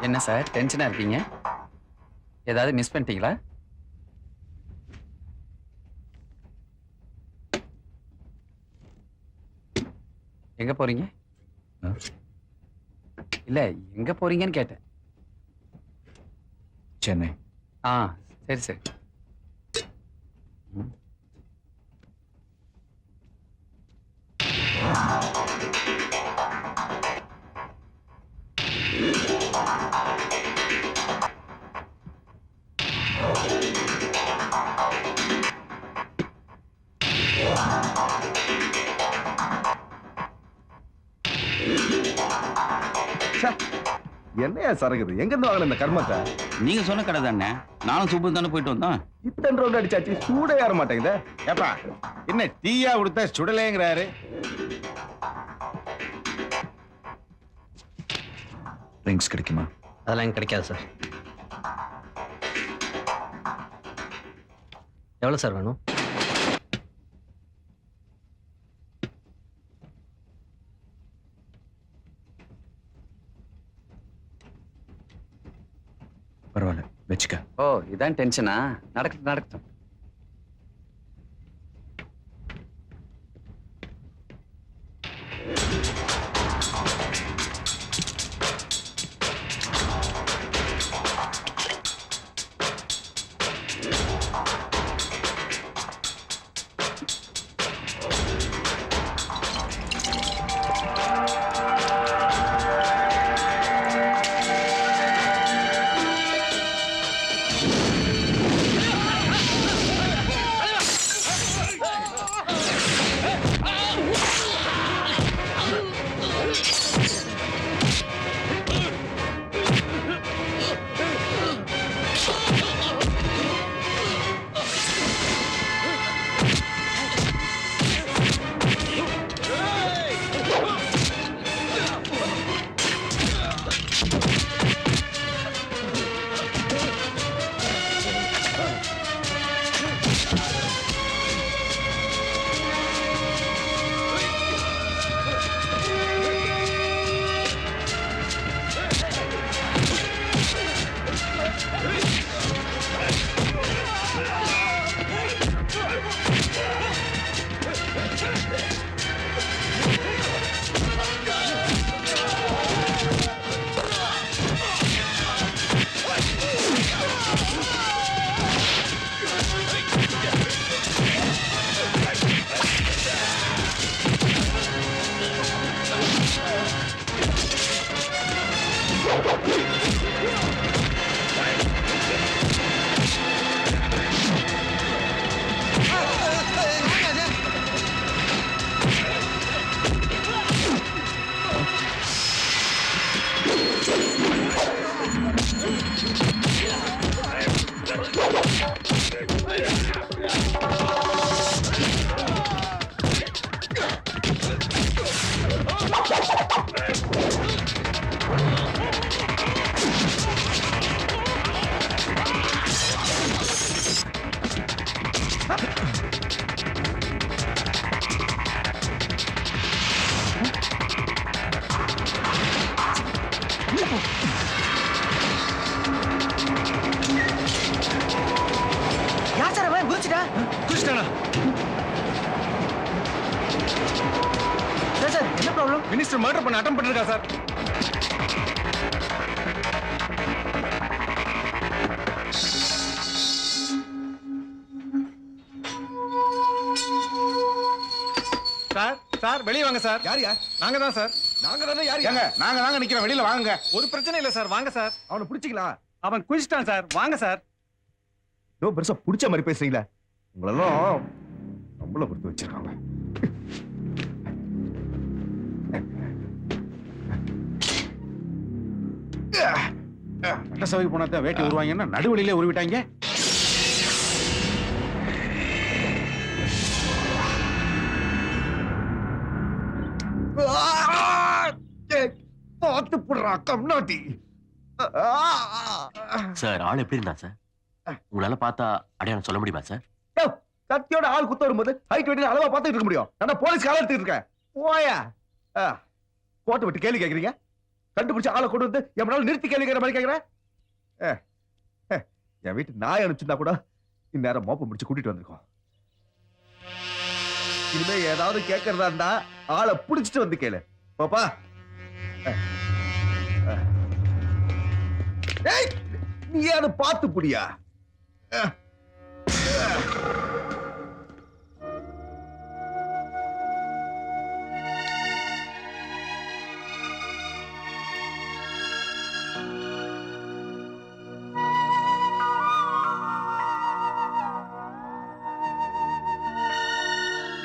என்ன சார் டென்ஷனா இருக்கீங்க? ஏதாவது மிஸ் பண்ணிட்டீங்களா? எங்க போறீங்க? இல்ல எங்க போறீங்கன்னு கேட்டேன். சென்னை. சரி சரி. என்னையா சரகுது? எங்க இருந்து வாங்கின இந்த கர்மத்தை? நீங்க சொன்ன கடை தானே, நானும் சூப்பர் தானே போயிட்டு வந்தோம். இத்தனை ரவுண்ட் அடிச்சாச்சு, சூடே ஏற மாட்டேங்குதே. ஏப்பா என்ன டீயா கொடுத்தா சுடலேங்கிறாரு? ட்ரிங்க்ஸ் கிடைக்குமா? அதெல்லாம் எனக்கு கிடைக்காது சார். எவ்வளோ சார் வேணும்? பரவாயில்ல வச்சுக்க. ஓ இதான் டென்ஷனா? நடக்கட்டும் நடக்கட்டும். யார் சார் அவன் குதிச்சுட்டா குதிச்சிட்டானா சார் என்ன ப்ராப்ளம்? மினிஸ்டர் மர்டர் பண்ண அட்டம் பண்ணிருக்கா சார். சார் சார் வெளியே வாங்க சார். யாரியா? நாங்க தான் சார். நாங்க தானே யாரு? ஏங்க நாங்க தாங்க நிக்கிறோம், வெளியில வாங்க. ஒரு பிரச்சனை இல்ல சார், வாங்க சார். அவனை பிடிச்சிக்கலாம். அவன் குதிச்சிட்டான் சார், வாங்க சார். ஏதோ பெருசா பிடிச்ச மாதிரி பேசுறீங்களா? உங்களெல்லாம் நம்மள கொடுத்து வச்சிருக்காங்க. சட்ட சபைக்கு போனா வேட்டி உருவாங்கன்னா நடுவழியிலே உருவிட்டாங்க. பார்த்து போடுறா கம்நாட்டி. சார் ஆள் எப்படி இருந்தா சார்? உங்களால பார்த்தா அடையாளம் சொல்ல முடியுமா சார்? கத்தியோட ஆள் குத்த வரும்போது ஹைட் வெட்டி அளவா பார்த்துட்டு இருக்க முடியும்? நான் போலீஸ் கால எடுத்துட்டு இருக்கேன். போயா கோட்டை விட்டு கேள்வி கேட்கறீங்க? கண்டுபிடிச்ச ஆளை கொண்டு வந்து எவ்வளவு நிறுத்தி கேள்வி கேட்கிற மாதிரி கேட்கிறேன். என் வீட்டு நாய் அனுப்பிச்சிருந்தா கூட இந்நேரம் மோப்பம் முடிச்சு கூட்டிட்டு வந்திருக்கோம். இனிமே ஏதாவது கேட்கறதா இருந்தா ஆளை புடிச்சிட்டு வந்து கேளு. பாப்பா நீ அதை பார்த்து புடியா?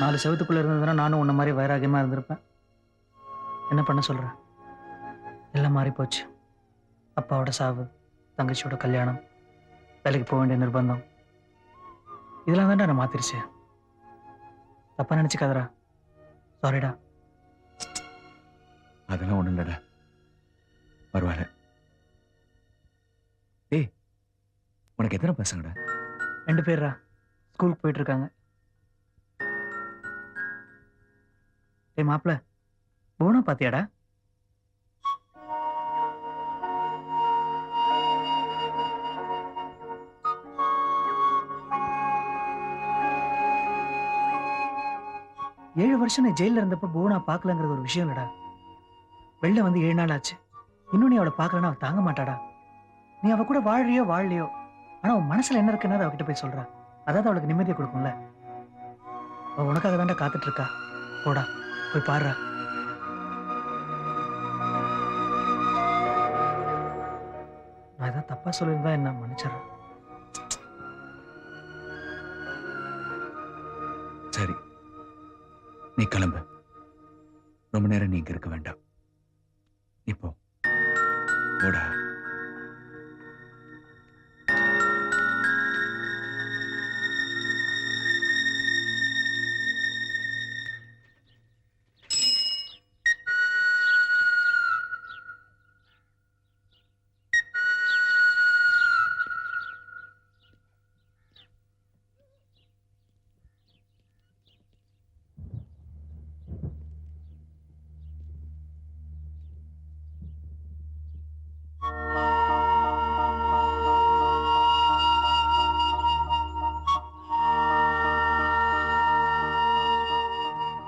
நாலு செவத்துக்குள்ள இருந்ததுன்னா நானும் உன்ன மாதிரி வைராகியமா இருந்திருப்பேன். என்ன பண்ண சொல்ற? எல்லாம் மாறி போச்சு. அப்பாவோட சாவு, தங்கச்சியோட கல்யாணம், வேலைக்கு போக வேண்டிய நிர்பந்தம், இதெல்லாம் தான்டா நான் மாத்திருச்சு. தப்பா நினைச்சுக்காதடா. சாரிடா. அதெல்லாம் ஒண்ணும் இல்லடா, பரவாயில்ல. ஏய், உனக்கு எத்தனை பசங்கடா? 2 பேர்ரா, ஸ்கூலுக்கு போயிட்டு இருக்காங்க. ஏய் மாப்பிள, போனா பாத்தியாடா? ஏழு வருஷம் நீ ஜெயில இருந்தப்ப போனா பாக்கலங்கிறது ஒரு விஷயம் இல்லடா. வெளில வந்து 7 நாள் ஆச்சு. இன்னும் நீ அவளை பாக்கலன்னா அவ தாங்க மாட்டாடா. நீ அவ கூட வாழலையோ வாழலையோ, ஆனா உன் மனசுல என்ன இருக்குன்னு அவகிட்ட போய் சொல்ற. அதாவது அவளுக்கு நிம்மதியை கொடுக்கும்ல. அவ உனக்காக தாண்டா காத்துட்டு இருக்கா. போடா போய் பாருடா. நான் ஏதாவது தப்பா சொல்லியிருந்தா என்ன மன்னிச்சிடறேன். சரி, நீ கிளம்பு. ரொம்ப நேரம் நீ இங்க இருக்க வேண்டாம். இப்போ போடா.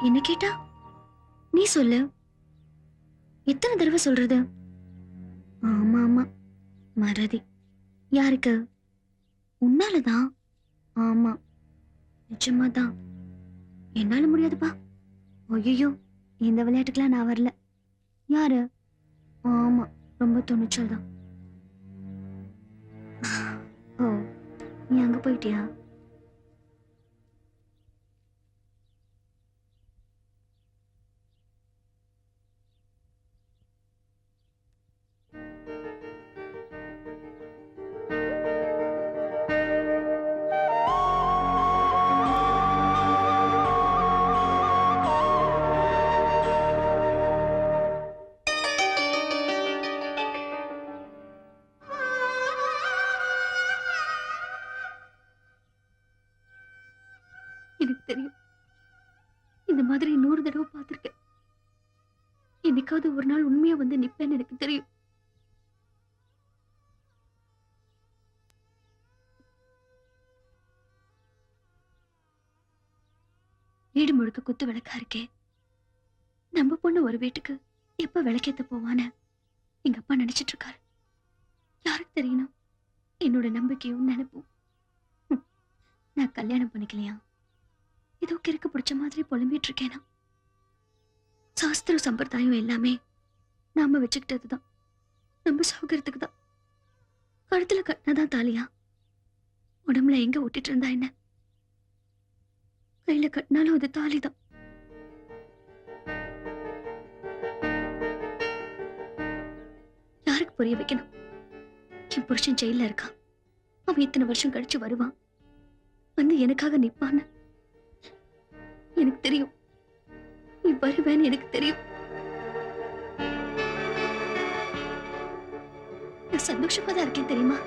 என்ன கேட்டா நீ சொல்லு. எத்தனை தடவை சொல்றது? ஆமா ஆமா, மறதி. யாருக்கு? உன்னாலதான். ஆமா, நிஜமாதான். என்னால முடியாதுப்பா. ஐயோ, இந்த விளையாட்டுக்கெல்லாம் நான் வரல. யாரு? ஆமா, ரொம்ப துணிச்சல் தான். ஓ, நீ அங்க போயிட்டியா? எனக்கு தெரியும். இந்த மாதிரி 100 தடவை பார்த்திருக்கேன். என்னைக்காவது ஒரு நாள் உண்மையா வந்து நிப்பேன்னு எனக்கு தெரியும். வீடு முழுக்க குத்து விளக்கா இருக்கே. நம்ம பொண்ணு ஒரு வீட்டுக்கு எப்ப விளக்கேத்த போவான்னு எங்க அப்பா நினைச்சிட்டு இருக்காரு. யாருக்கு தெரியணும் என்னோட நம்பிக்கையும் நினைப்பும். நான் கல்யாணம் பண்ணிக்கலையா, ஏதோ கிறுக்கு பிடிச்ச மாதிரி புலம்பிட்டு இருக்கேனா? சாஸ்திர சம்பிரதாயம் எல்லாமே நாம வச்சுக்கிட்டதுதான். நம்ம சௌகரியத்துக்கு தான். கழுத்துல கட்டினதான் தாலியா? உடம்புல எங்க ஒட்டிட்டு இருந்தா என்ன? கையில கட்டினாலும் அது தாலிதான். யாருக்கு புரிய வைக்கணும்? என் புருஷன் ஜெயில இருக்கான். அவன் இத்தனை வருஷம் கழிச்சு வருவான், வந்து எனக்காக நிப்பான்னு எனக்கு தெரியும். நீ வருவேன்னு எனக்கு தெரியும். நான் சந்தோஷமா தான் இருக்கேன் தெரியுமா?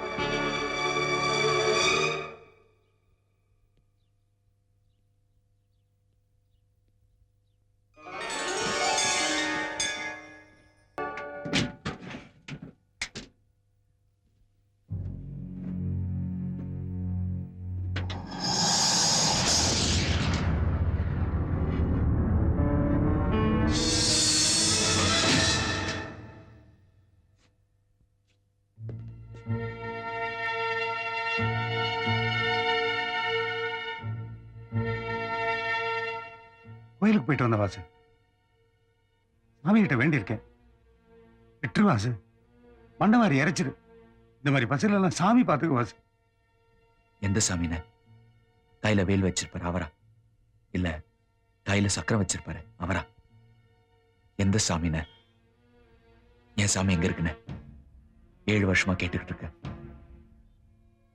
கோயிலுக்கு போயிட்டு வந்த வாசு, சாமி கிட்ட வேண்டியிருக்கேன். விட்டுரு வாசு, மண்டவாரி இறைச்சிரு. இந்த மாதிரி பசங்க எல்லாம் சாமி பார்த்துக்கு வாசு. எந்த சாமின? கையில வேல் வச்சிருப்பாரு அவரா? இல்ல கையில சக்கரம் வச்சிருப்பாரு அவரா? எந்த சாமின? என் சாமி எங்க இருக்குன்னு 7 வருஷமா கேட்டுக்கிட்டு இருக்க.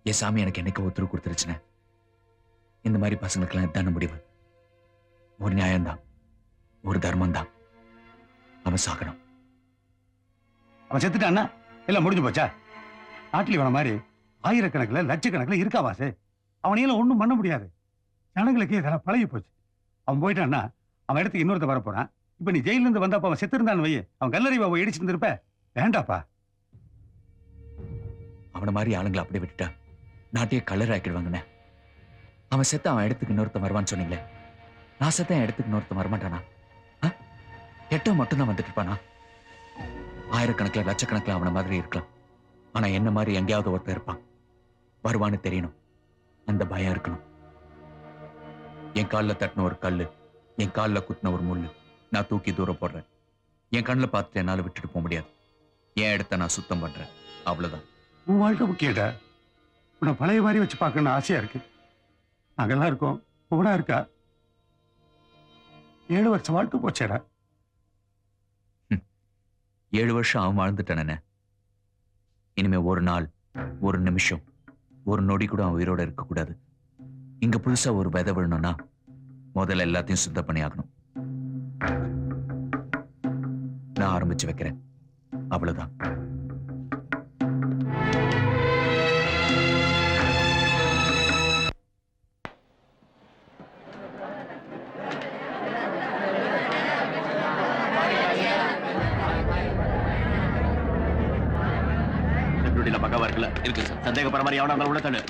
என் சாமி எனக்கு என்னைக்கு உத்தரவு கொடுத்துருச்சுன்னு. இந்த மாதிரி பசங்களுக்கெல்லாம் இதான முடிவு. ஒரு நியாயம்தான், ஒரு தர்மம் தான். அவன் சாகணும். அவன் செத்துட்டான்னா எல்லாம் முடிஞ்சு போச்சா? நாட்டில் இவன மாதிரி ஆயிரக்கணக்கில் லட்சக்கணக்கில் இருக்கா வாசு. அவனையெல்லாம் ஒன்றும் பண்ண முடியாது. ஜனங்களுக்கு இதெல்லாம் பழகி போச்சு. அவன் போயிட்டான்னா அவன் இடத்துக்கு இன்னொருத்த வர போறான். இப்ப நீ ஜெயில இருந்து வந்தப்ப அவன் செத்துருந்தான்னு வை, அவன் கல்லறை பாவை இடிச்சுட்டு இருப்ப. வேண்டாப்பா. அவனை மாதிரி ஆளுங்களை அப்படியே விட்டுட்டா நாட்டையே கலர் ஆக்கிடுவாங்கண்ணே. அவன் செத்த அவன் இடத்துக்கு இன்னொருத்த வருவான்னு சொன்னீங்களே, நான் செத்த என் இடத்துக்கு இன்னொருத்த வரமாட்டானா? கெட்ட மட்டும்தான் வந்துட்டு இருப்பானா? ஆயிரக்கணக்கில் லட்சக்கணக்கில் அவனை மாதிரி இருக்கலாம். ஆனா என்ன மாதிரி எங்கேயாவது ஒருத்தர் இருப்பான். வருவான்னு தெரியணும், அந்த பயம் இருக்கணும். என் காலில் தட்டின ஒரு கல்லு, என் காலில் குத்தின ஒரு முள்ளு நான் தூக்கி தூரம் போடுறேன். என் கண்ணில் பார்த்துட்டு என்னால விட்டுட்டு போக முடியாது. என் இடத்த நான் சுத்தம் பண்றேன், அவ்வளவுதான். உன் வாழ்க்கை முக்கியடா. உன்னை பழைய மாதிரி வச்சு பார்க்கணும்னு ஆசையா இருக்கு. நாங்கெல்லாம் இருக்கோம், கூட இருக்கா. 7 வருஷம் வாழ்க்கை போச்சேடா. 7 வருஷம் அவன் வாழ்ந்துட்டானே. இனிமே ஒரு நாள், ஒரு நிமிஷம், ஒரு நொடி கூட அவன் உயிரோட இருக்கக்கூடாது. இங்க புதுசா ஒரு விதை விழணும்னா முதல்ல எல்லாத்தையும் சுத்தம் பண்ணி ஆகணும். நான் ஆரம்பிச்சு வைக்கிறேன், அவ்வளவுதான். பக்கவா இருக்குல்ல? இருக்கு சார். சந்தேகப்படுற மாதிரி எவனா இருந்தாலும் உள்ள தள்ளு.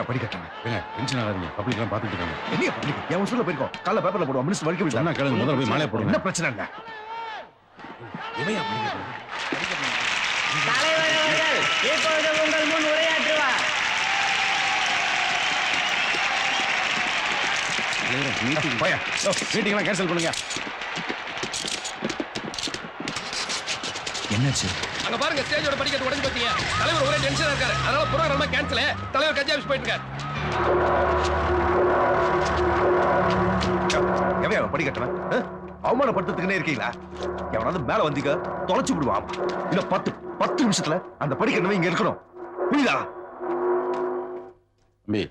படிக்கட்டாங்க. டென்ஷன் ஆகாதீங்க. பப்ளிக் எல்லாம் பார்த்துட்டு இருக்காங்க. என்ன பப்ளிக்? என் உசுல போயிருக்கோம். காலைல பேப்பர்ல போடுவோம். மினிஸ்டர் வரைக்கும் சொன்னா கேளுங்க. முதல்ல போய் மாலையை போடுங்க. என்ன பிரச்சனை இல்ல. இவையா படிக்கட்டு? தலைவர் அவர்கள் இப்பொழுது உங்கள் முன் உரையாற்றுவார். மீட்டிங் போயா. மீட்டிங் எல்லாம் கேன்சல் பண்ணுங்க. என்னாச்சு? அங்க பாருங்க, ஸ்டேஜோட படிக்கட்டு உடைஞ்சு போச்சீங்க. தலைவர் ஒரே டென்ஷனா இருக்காரு. அதனால ப்ரோகிராம் கேன்சல். தலைவர் கட்சி ஆபீஸ் போயிட்டு இருக்காரு. எவன் படிக்கட்டவன்? அவமானப்படுத்துறதுக்குன்னே இருக்கீங்களா? எவனாவது மேல வந்தீங்க தொலைச்சு விடுவான். இல்ல 10 நிமிஷத்துல அந்த படிக்கட்டவன் இங்க இருக்கணும். புரியுதா? தம்பி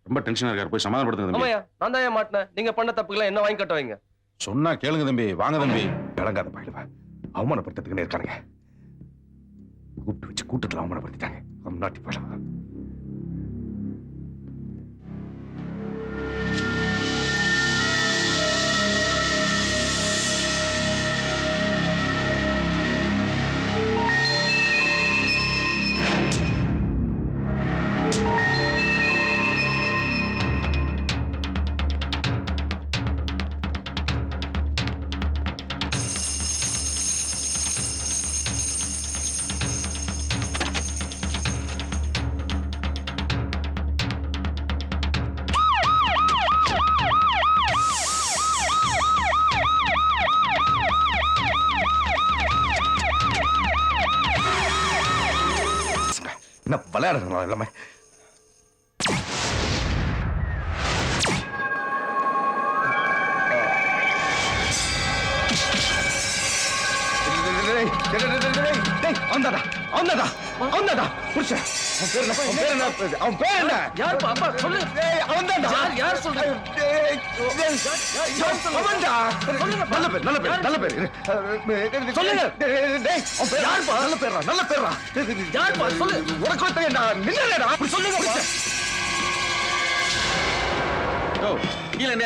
ரொம்ப டென்ஷனா இருக்காரு, போய் சமாதானப்படுத்துங்க தம்பி. ஆமாயா, நான் தான் மாட்டினேன். நீங்க பண்ண தப்புக்கெல்லாம் என்ன வாங்கி கட்ட வைங்க. சொன்னா கேளுங்க தம்பி, வாங்க தம்பி. விளங்காத பயிலுவா, அவமானப்படுத்துறதுக்குன்னே இருக்கானுங்க. கூப்பிட்டு வச்சு கூட்டத்துல அவமானப்படுத்திட்டாங்க. நாட்டி போயிடலாம். என்ன விளையாடுறா எல்லாமே?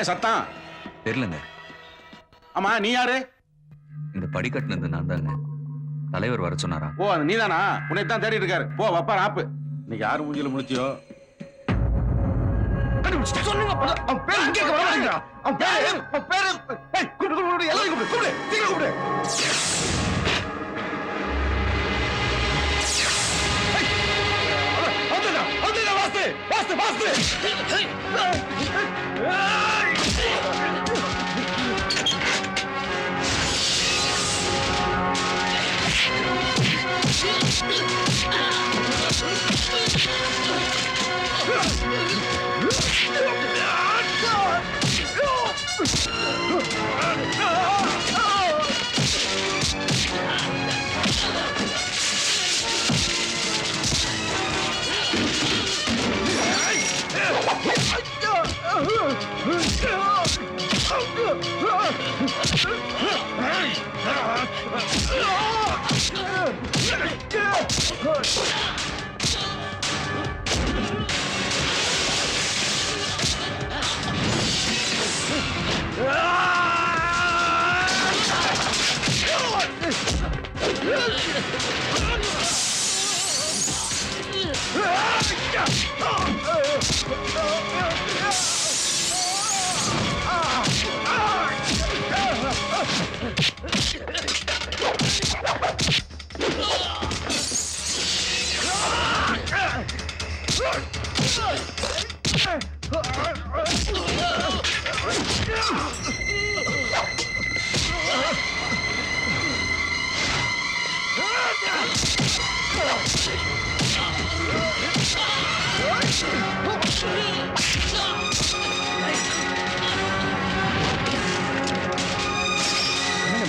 சத்தம் தெரியலங்க. ஆமா, நீ யாரு? இந்த படிக்கட்டுல இருந்து நான் தாங்க. தலைவர் வர சொன்னாரா? ஓ, அது நீதானா? உன்னை தான் தேடிட்டு இருக்காரு. போ வப்பா ஆப்பு. இன்னைக்கு யாரு மூஞ்சில முடிச்சியோ? சொல்லுங்க. அவன் பேரு இங்கே வர மாட்டேங்கிறா. அவன் பேரு கூப்பிடு, எல்லாரும் கூப்பிடு, சீக்கிரம் கூப்பிடு.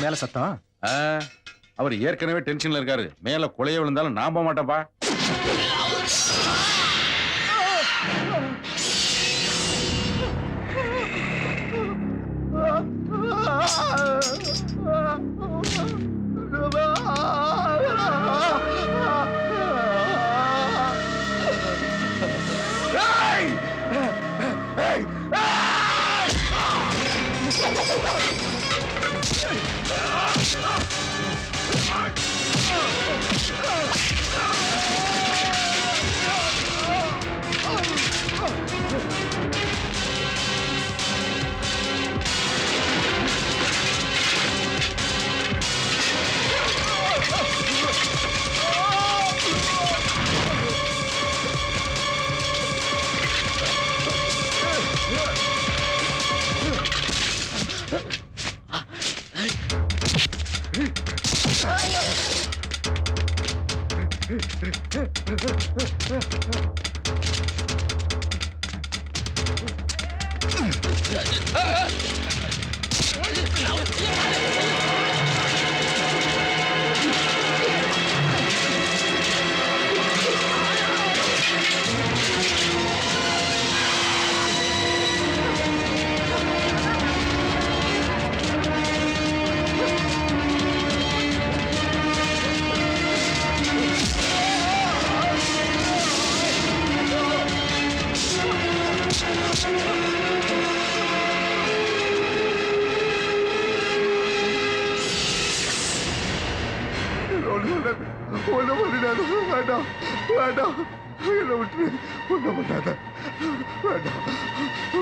மேல சத்தம். அவர் ஏற்கனவே டென்ஷன்ல இருக்காரு. மேல கொலைய விழுந்தாலும் நான் போக மாட்டேன்ப்பா. ஒண்ணு பண்ணிடாத வேண்டாம் வேண்டாம் என்ன விட்டுரு ஒண்ணு பண்ணாத வேண்டாம்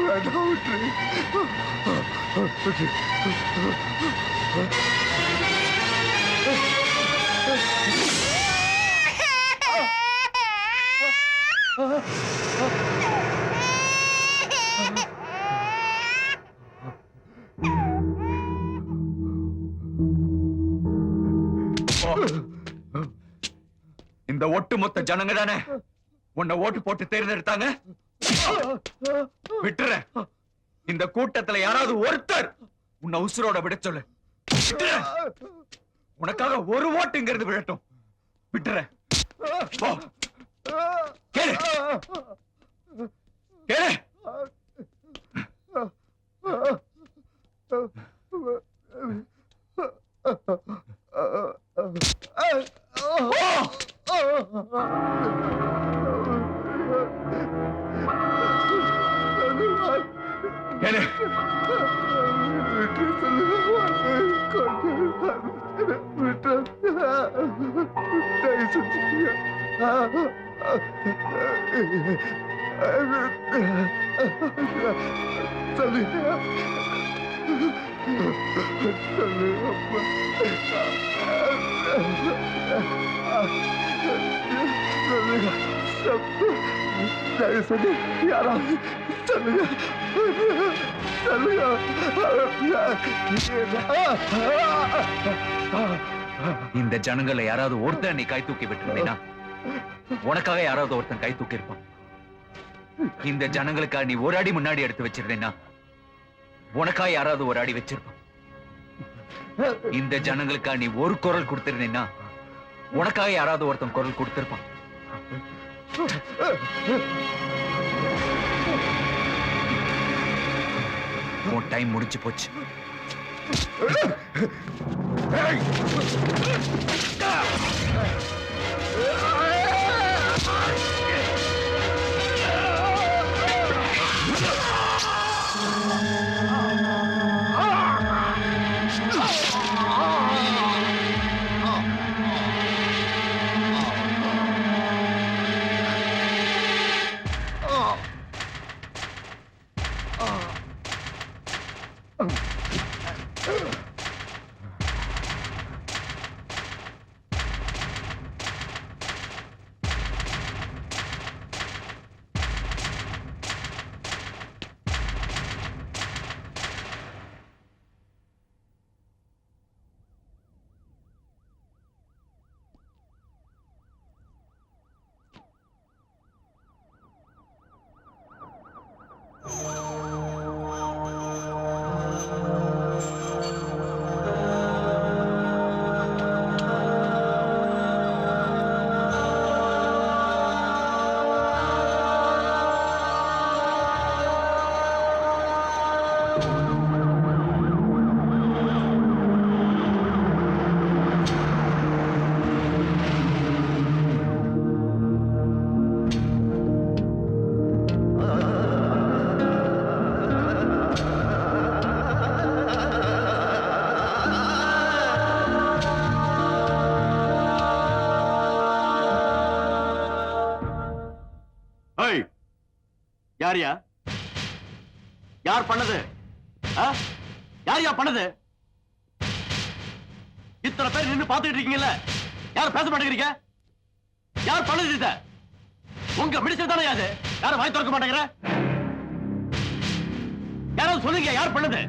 வேண்டாம் விட்டுரு இந்த ஒட்டுமொத்த ஜனங்க தானே உன்னை ஓட்டு போட்டு தேர்ந்தெடுத்தாங்க. விட்டுற. இந்த கூட்டத்துல யாராவது ஒருத்தர் உன்னை உசுரோட விட சொல்லு. உனக்காக ஒரு ஓட்டு இங்க இருந்து விழட்டும். விட்டுற. கேளு கேளு. யாராவது சொல்லுங்க இந்த ஜனங்களை யாராவது ஒருத்தன் நீ கை தூக்கி விட்டுருந்தீங்கன்னா உனக்காக யாராவது ஒருத்தன் கை தூக்கி இருப்பான். இந்த ஜனங்களுக்காக நீ ஒரு அடி முன்னாடி எடுத்து வச்சிருந்தேன்னா உனக்காக யாராவது ஒரு அடி வச்சிருப்பான். இந்த ஜனங்களுக்காக நீ ஒரு குரல் கொடுத்திருந்தேன்னா உனக்காக யாராவது ஒருத்தன் குரல் கொடுத்திருப்பான். உன் டைம் முடிஞ்சு போச்சு. யாரியா? யார் பண்ணது? யார் பண்ணது? இத்தனை பேர் நின்று பார்த்துட்டு இருக்கீங்கல்ல, யார் பேச மாட்டேங்கிறீங்க? யார் பண்ணது இத? உங்க மினிஸ்டர் தானே அது? யாரும் வாய் திறக்க மாட்டேங்கிற? யாராவது சொல்லுங்க, யார் பண்ணது?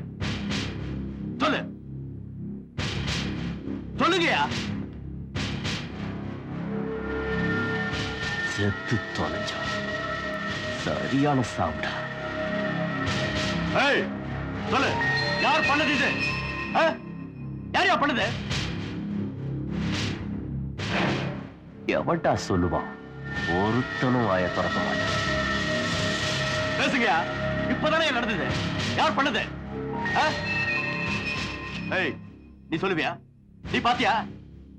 சொல்லு, சொல்லுங்கயா. செத்து தொலைஞ்சான். சரியான சாப்பிடா. ஏய் சொல்லு, யார் பண்ணது இது? யாரையா பண்ணது? எவன்டா சொல்லுவான்? ஒருத்தனும் வாய திறக்க மாட்டான். பேசுங்கயா, இப்பதானே நடந்தது. யார் பண்ணது? ஏய், நீ சொல்லுவியா? நீ பாத்தியா?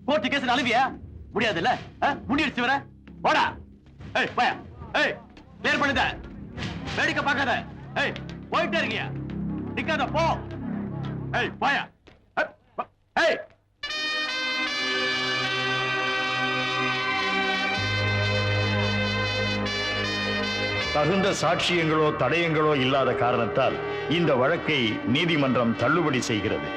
கோர்ட்டு கேஸ் அழுவியா? முடியாதுல்ல? முன்னெடுத்து வர போடா. ஏய் பயா, ஏய் கிளியர் பண்ணுத. வேடிக்கை பார்க்காத. ஏய் போயிட்டே இருக்கியா? நிக்காத, போ. ஏய் பயா, ஏய் தகுந்த சாட்சியங்களோ தடயங்களோ இல்லாத காரணத்தால் இந்த வழக்கை நீதிமன்றம் தள்ளுபடி செய்கிறது.